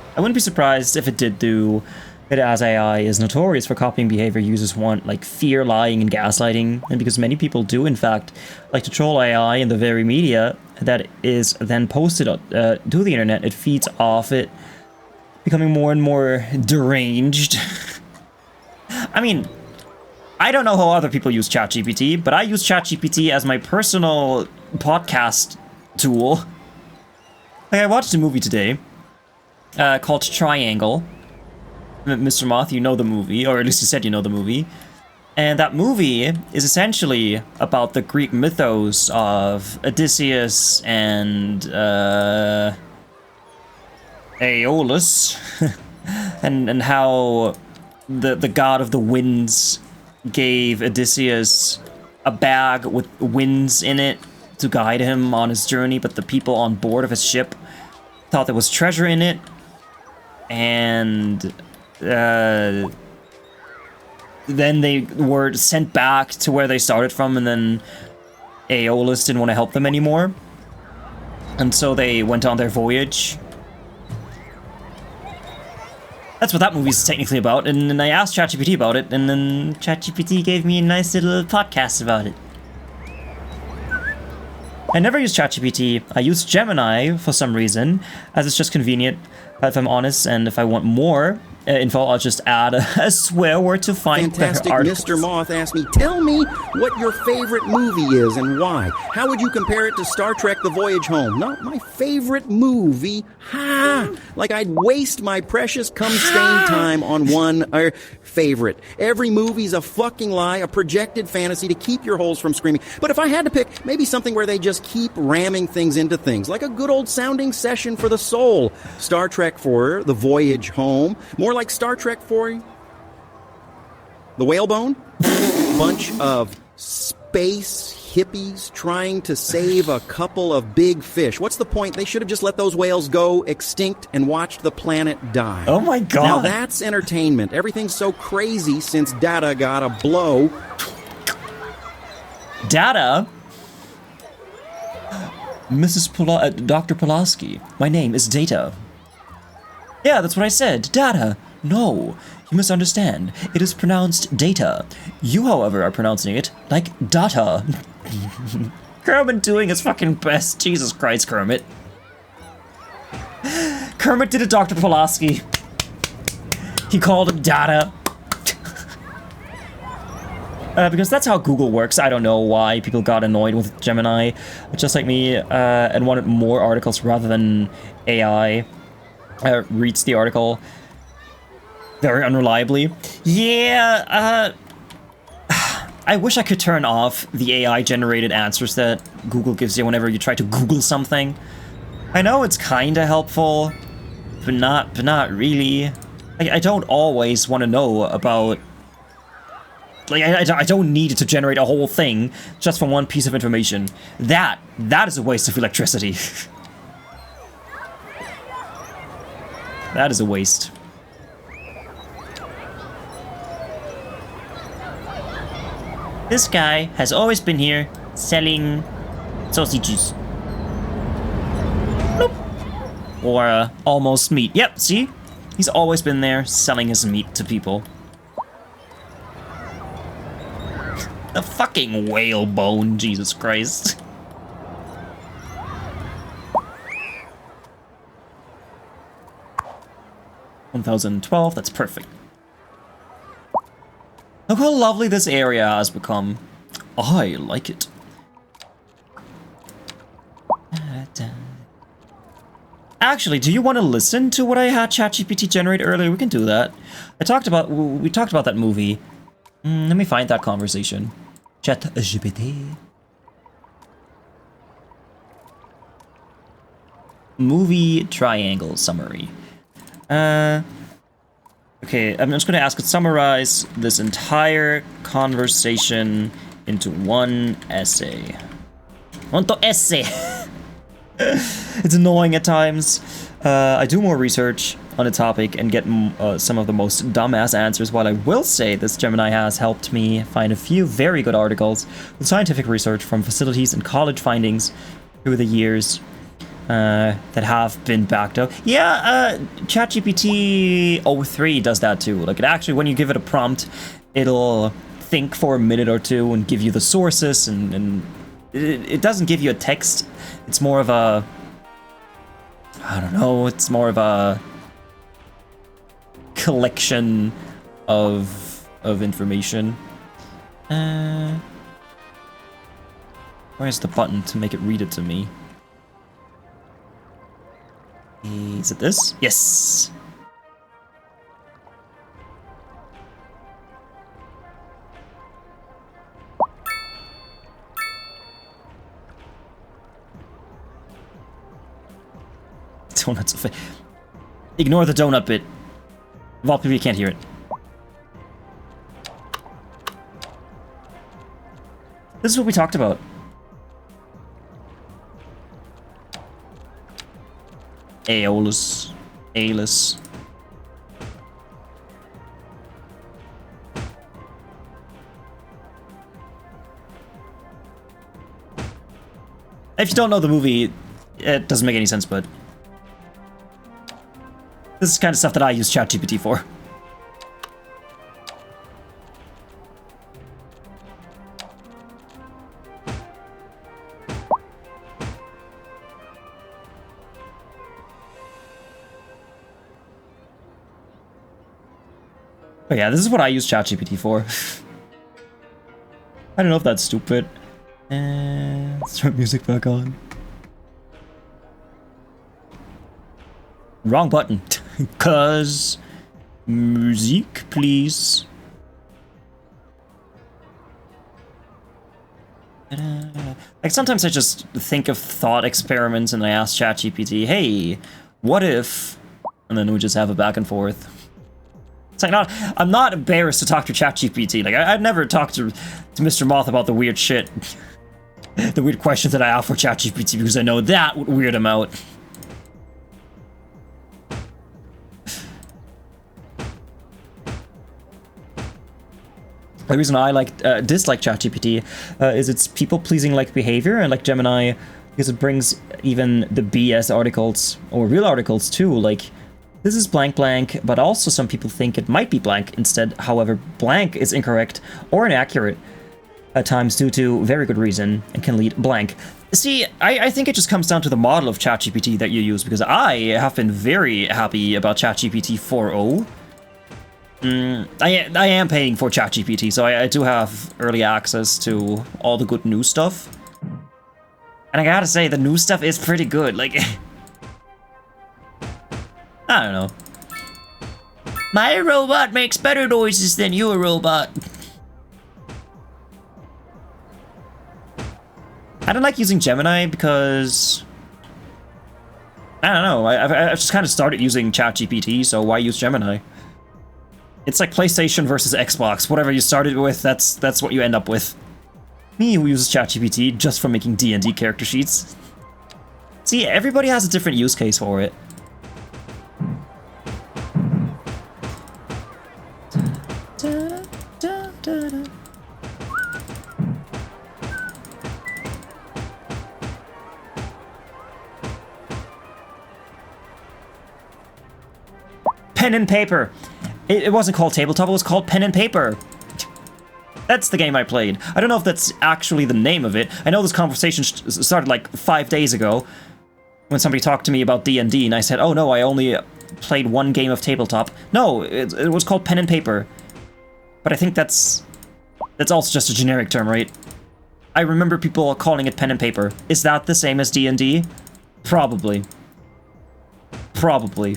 S2: I wouldn't be surprised if it did do it, as AI is notorious for copying behavior users want, like fear, lying, and gaslighting, and because many people do, in fact, like to troll AI in the very media that is then posted to the internet, it feeds off it becoming more and more deranged. I mean, I don't know how other people use ChatGPT, but I use ChatGPT as my personal podcast tool. Like, I watched a movie today called Triangle. Mr. Moth, you know the movie, or at least you said you know the movie. And that movie is essentially about the Greek mythos of Odysseus and Aeolus, and how the god of the winds gave Odysseus a bag with winds in it to guide him on his journey, but the people on board of his ship thought there was treasure in it, and then they were sent back to where they started from, and then Aeolus didn't want to help them anymore. And so they went on their voyage. That's what that movie's technically about, and then I asked ChatGPT about it, and then ChatGPT gave me a nice little podcast about it. I never use ChatGPT. I use Gemini for some reason, as it's just convenient, if I'm honest, and if I want more info, I'll just add a swear word to find
S7: Fantastic
S2: articles.
S7: Mr. Moth asked me, tell me what your favorite movie is and why. How would you compare it to Star Trek The Voyage Home? Not my favorite movie. Ha! Like I'd waste my precious cum-stained time on one favorite. Every movie's a fucking lie, a projected fantasy to keep your holes from screaming. But if I had to pick, maybe something where they just keep ramming things into things, like a good old sounding session for the soul. Star Trek for The Voyage Home. More like Star Trek for The Whalebone. Bunch of space hippies trying to save a couple of big fish. What's the point? They should have just let those whales go extinct and watched the planet die.
S2: Oh my god.
S7: Now that's entertainment. Everything's so crazy since Data got a blow.
S2: Data? Dr. Pulaski, my name is Data. Yeah, that's what I said. Data. No, you misunderstand. It is pronounced data. You, however, are pronouncing it like data. Kermit doing his fucking best. Jesus Christ, Kermit. Kermit did a Dr. Pulaski. He called him data. Because that's how Google works. I don't know why people got annoyed with Gemini, just like me, and wanted more articles rather than AI reads the article very unreliably. Yeah, I wish I could turn off the AI-generated answers that Google gives you whenever you try to Google something. I know it's kinda helpful, but not really. Like, I don't always want to know about... Like, I don't need it to generate a whole thing just for one piece of information. That is a waste of electricity. That is a waste. This guy has always been here selling sausages. Nope. Or almost meat. Yep, see? He's always been there selling his meat to people. The fucking whalebone, Jesus Christ. $1,012, that's perfect. Look how lovely this area has become. I like it. Actually, do you want to listen to what I had ChatGPT generate earlier? We can do that. We talked about that movie. Let me find that conversation. ChatGPT. Movie triangle summary. Okay, I'm just going to ask it to summarize this entire conversation into one essay. One essay. It's annoying at times. I do more research on a topic and get some of the most dumbass answers. While I will say this Gemini has helped me find a few very good articles with scientific research from facilities and college findings through the years that have been backed up. Yeah, ChatGPT 03 does that too. Like, it actually, when you give it a prompt, it'll think for a minute or two and give you the sources, and it doesn't give you a text. It's more of a... I don't know, it's more of a... collection of information. Where's the button to make it read it to me? Is it this? Yes! Donuts. Ignore the donut bit. Well, people can't hear it. This is what we talked about. Aeolus. Aeolus. If you don't know the movie, it doesn't make any sense, but this is kind of stuff that I use ChatGPT for. Oh yeah, this is what I use ChatGPT for. I don't know if that's stupid. Let's turn music back on. Wrong button. Cause music, please. Like sometimes I just think of thought experiments and I ask ChatGPT, hey, what if? And then we just have a back and forth. It's like I'm not embarrassed to talk to ChatGPT. Like I've never talked to Mr. Moth about the weird shit, the weird questions that I have for ChatGPT because I know that would weird him out. The reason I dislike ChatGPT is its people-pleasing like behavior, and like Gemini, because it brings even the BS articles or real articles too. Like, this is blank blank, but also some people think it might be blank instead. However, blank is incorrect or inaccurate at times due to very good reason and can lead blank. See, I think it just comes down to the model of ChatGPT that you use, because I have been very happy about ChatGPT 4.0. I am paying for ChatGPT, so I do have early access to all the good new stuff. And I gotta say, the new stuff is pretty good, like... I don't know. My robot makes better noises than your robot. I don't like using Gemini because... I don't know, I've just kind of started using ChatGPT, so why use Gemini? It's like PlayStation versus Xbox. Whatever you started with, that's what you end up with. Me, who uses ChatGPT just for making D&D character sheets. See, everybody has a different use case for it. Pen and paper. It wasn't called tabletop, it was called pen and paper. That's the game I played. I don't know if that's actually the name of it. I know this conversation started like 5 days ago when somebody talked to me about D&D and I said, oh no, I only played one game of tabletop. No, it was called pen and paper. But I think that's also just a generic term, right? I remember people calling it pen and paper. Is that the same as D&D? Probably. Probably.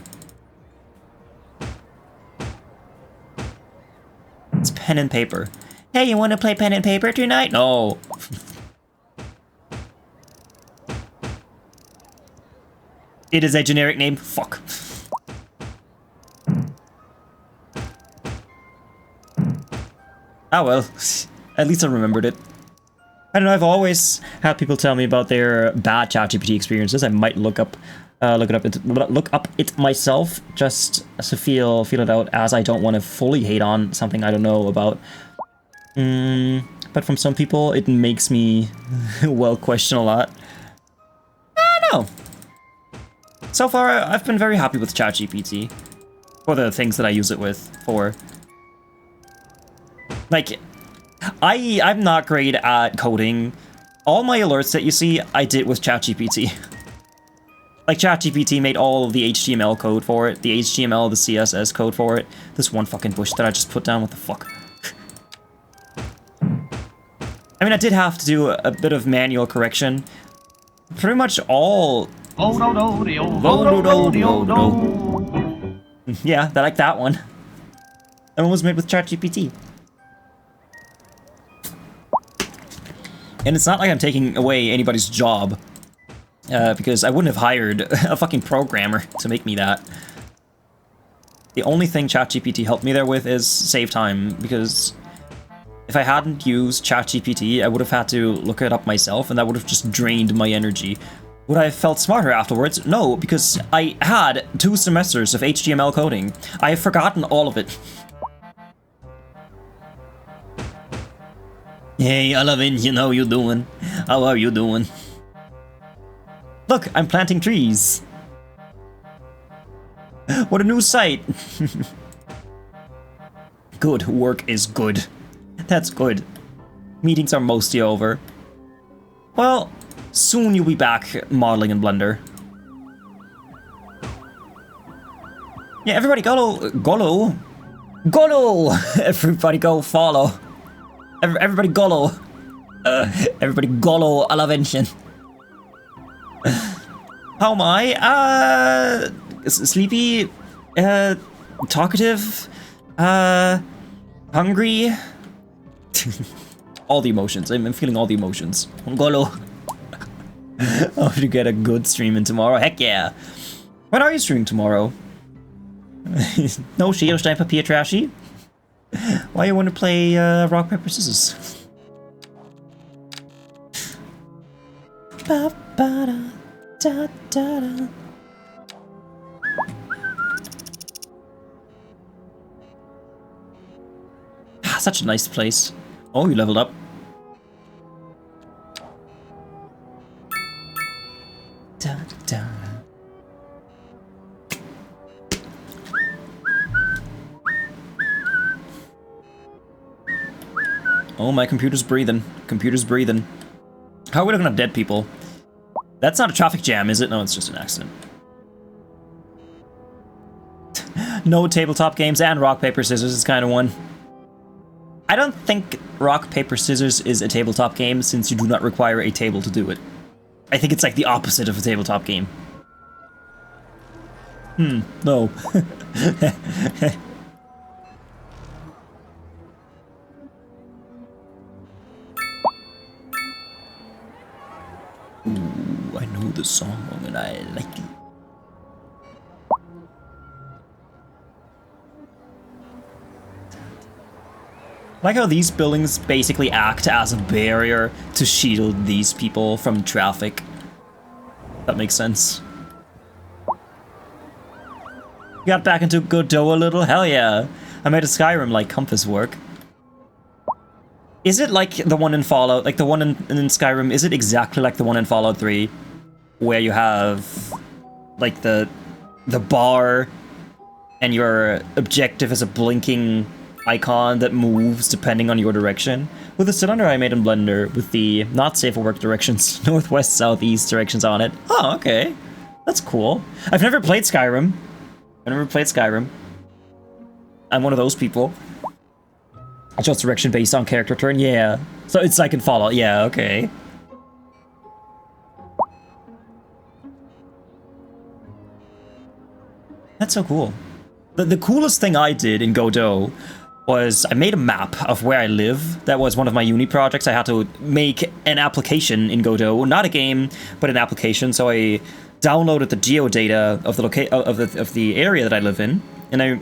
S2: It's pen and paper. Hey, you want to play pen and paper tonight? No. It is a generic name. Fuck. Ah well. At least I remembered it. I don't know, I've always had people tell me about their bad ChatGPT experiences. I might look up it myself just to feel it out, as I don't want to fully hate on something I don't know about. But from some people, it makes me well question a lot. I don't know. So far, I've been very happy with ChatGPT for the things that I use it with for. Like, I'm not great at coding. All my alerts that you see, I did with ChatGPT. Like ChatGPT made all of the HTML code for it, the HTML, the CSS code for it. This one fucking bush that I just put down, what the fuck? I mean, I did have to do a bit of manual correction. Pretty much all... Yeah, I like that one. That one was made with ChatGPT. And it's not like I'm taking away anybody's job. Because I wouldn't have hired a fucking programmer to make me that. The only thing ChatGPT helped me there with is save time, because if I hadn't used ChatGPT, I would have had to look it up myself, and that would have just drained my energy. Would I have felt smarter afterwards? No, because I had 2 semesters of HTML coding. I have forgotten all of it. Hey, Alavin, how you doing? How are you doing? Look, I'm planting trees. What a new sight. Good, work is good. That's good. Meetings are mostly over. Well, soon you'll be back modeling in Blender. Yeah, everybody Golo. Everybody go follow. Everybody Golo. Everybody Golo Alavention. How am I? Sleepy, talkative, hungry. All the emotions. I'm feeling all the emotions. Golo. Hope you get a good stream in tomorrow. Heck yeah. When are you streaming tomorrow? No shield, stein, papier, trashy. Why you want to play rock, paper, scissors? Ba-ba-da-da-da-da. Such a nice place. Oh, you leveled up. Da, da. Oh, my computer's breathing. Computer's breathing. How are we looking at dead people? That's not a traffic jam, is it? No, it's just an accident. No tabletop games and rock, paper, scissors is kind of one. I don't think rock, paper, scissors is a tabletop game since you do not require a table to do it. I think it's like the opposite of a tabletop game. No. Ooh, I know the song and I like it. I like how these buildings basically act as a barrier to shield these people from traffic. That makes sense. You got back into Godot a little? Hell yeah. I made a Skyrim like compass work. Is it like the one in Fallout, like the one in Skyrim, is it exactly like the one in Fallout 3? Where you have like the bar and your objective is a blinking icon that moves depending on your direction? With the cylinder I made in Blender with the not safe for work directions, northwest, southeast directions on it. Oh, okay. That's cool. I've never played Skyrim. I'm one of those people. Adjust direction based on character turn, yeah. So it's like in Fallout, yeah, okay. That's so cool. The coolest thing I did in Godot was I made a map of where I live. That was one of my uni projects. I had to make an application in Godot, not a game, but an application. So I downloaded the geodata of the area that I live in, and I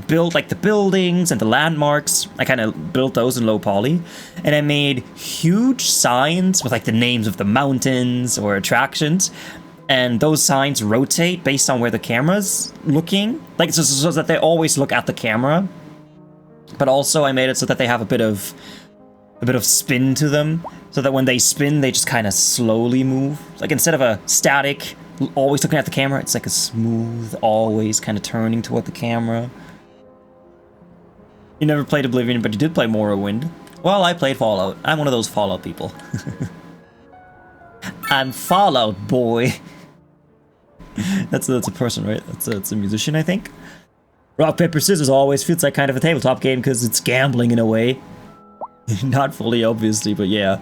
S2: built like the buildings and the landmarks. I kind of built those in low poly, and I made huge signs with like the names of the mountains or attractions. And those signs rotate based on where the camera's looking, like so that they always look at the camera. But also I made it so that they have a bit of spin to them, so that when they spin, they just kind of slowly move. Like instead of a static, always looking at the camera, it's like a smooth, always kind of turning toward the camera. You never played Oblivion, but you did play Morrowind. Well, I played Fallout. I'm one of those Fallout people. I'm Fallout boy. That's a person, right? That's a musician, I think. Rock, paper, scissors always feels like kind of a tabletop game because it's gambling in a way. Not fully, obviously, but yeah.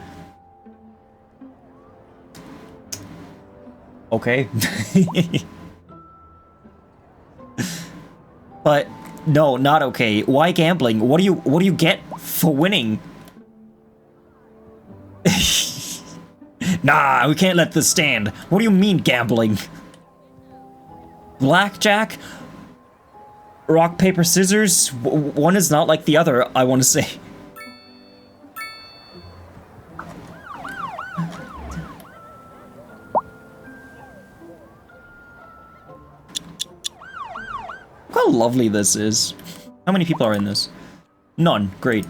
S2: Okay. But no, not okay. Why gambling? What do you get for winning? Nah, we can't let this stand. What do you mean gambling? Blackjack? Rock, paper, scissors? One is not like the other, I want to say. Look how lovely this is. How many people are in this? None. Great.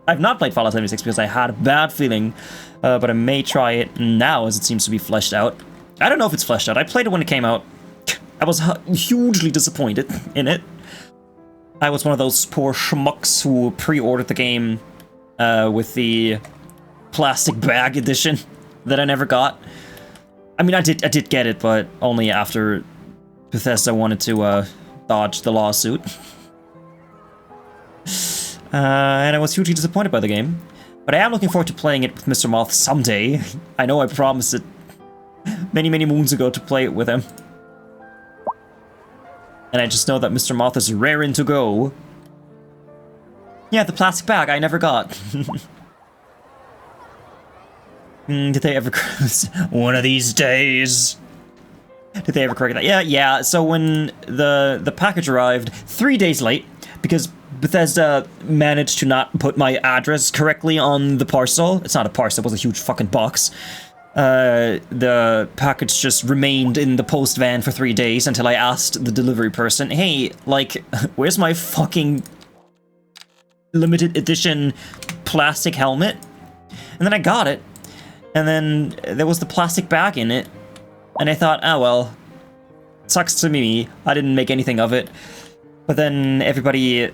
S2: I've not played Fallout 76 because I had a bad feeling, but I may try it now as it seems to be fleshed out. I don't know if it's fleshed out. I played it when it came out. I was hugely disappointed in it. I was one of those poor schmucks who pre-ordered the game with the plastic bag edition that I never got. I mean, I did get it, but only after Bethesda wanted to dodge the lawsuit. And I was hugely disappointed by the game. But I am looking forward to playing it with Mr. Moth someday. I know I promised it many, many moons ago to play it with him. And I just know that Mr. Moth is raring to go. Yeah, the plastic bag I never got. Did they ever... One of these days. Did they ever correct that? Yeah. So when the package arrived 3 days late, because Bethesda managed to not put my address correctly on the parcel. It's not a parcel, it was a huge fucking box. The package just remained in the post van for 3 days until I asked the delivery person, hey, like, where's my fucking limited edition plastic helmet? And then I got it, and then there was the plastic bag in it, and I thought, oh well, sucks to me, I didn't make anything of it. But then everybody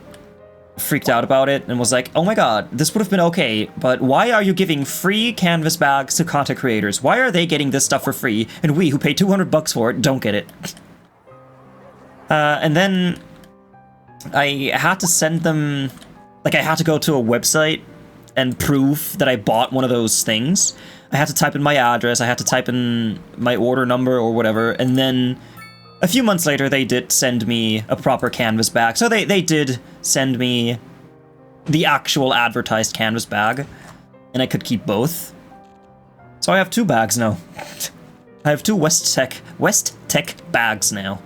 S2: freaked out about it and was like, oh my god, this would have been okay, but why are you giving free canvas bags to content creators? Why are they getting this stuff for free, and we, who paid 200 bucks for it, don't get it? And then I had to send them, like, I had to go to a website and prove that I bought one of those things. I had to type in my address, I had to type in my order number or whatever, and then a few months later, they did send me a proper canvas bag. So they did send me the actual advertised canvas bag, and I could keep both. So I have 2 bags now. I have 2 West Tech bags now.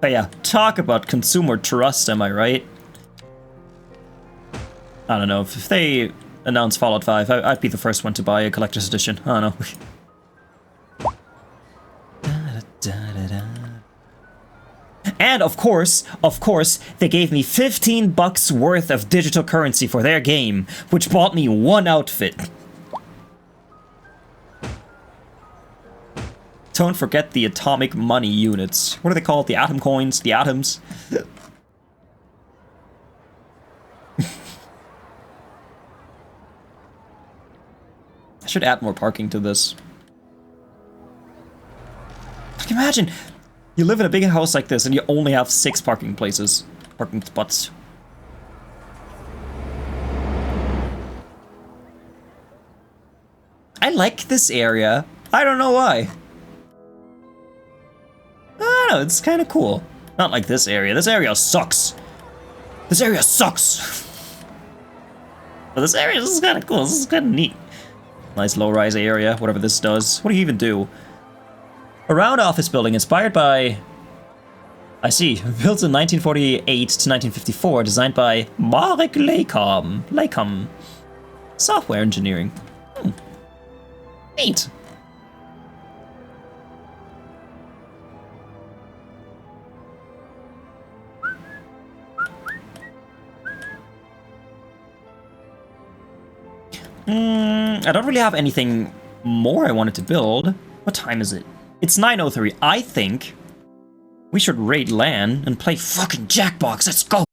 S2: But yeah, talk about consumer trust, am I right? I don't know, if they announce Fallout 5, I'd be the first one to buy a collector's edition. I don't know. And of course, they gave me 15 bucks worth of digital currency for their game, which bought me 1 outfit. Don't forget the atomic money units. What are they called? The atom coins? The atoms? I should add more parking to this. Like, imagine, you live in a big house like this and you only have 6 parking places. Parking spots. I like this area. I don't know why. I don't know, it's kind of cool. Not like this area. This area sucks. This area sucks. But this area, this is kind of cool. This is kind of neat. Nice low-rise area, whatever this does. What do you even do? A round office building inspired by... I see. Built in 1948 to 1954, designed by Marek Lacom. Software engineering. Neat. I don't really have anything more I wanted to build. What time is it? It's 9:03. I think we should raid LAN and play fucking Jackbox. Let's go!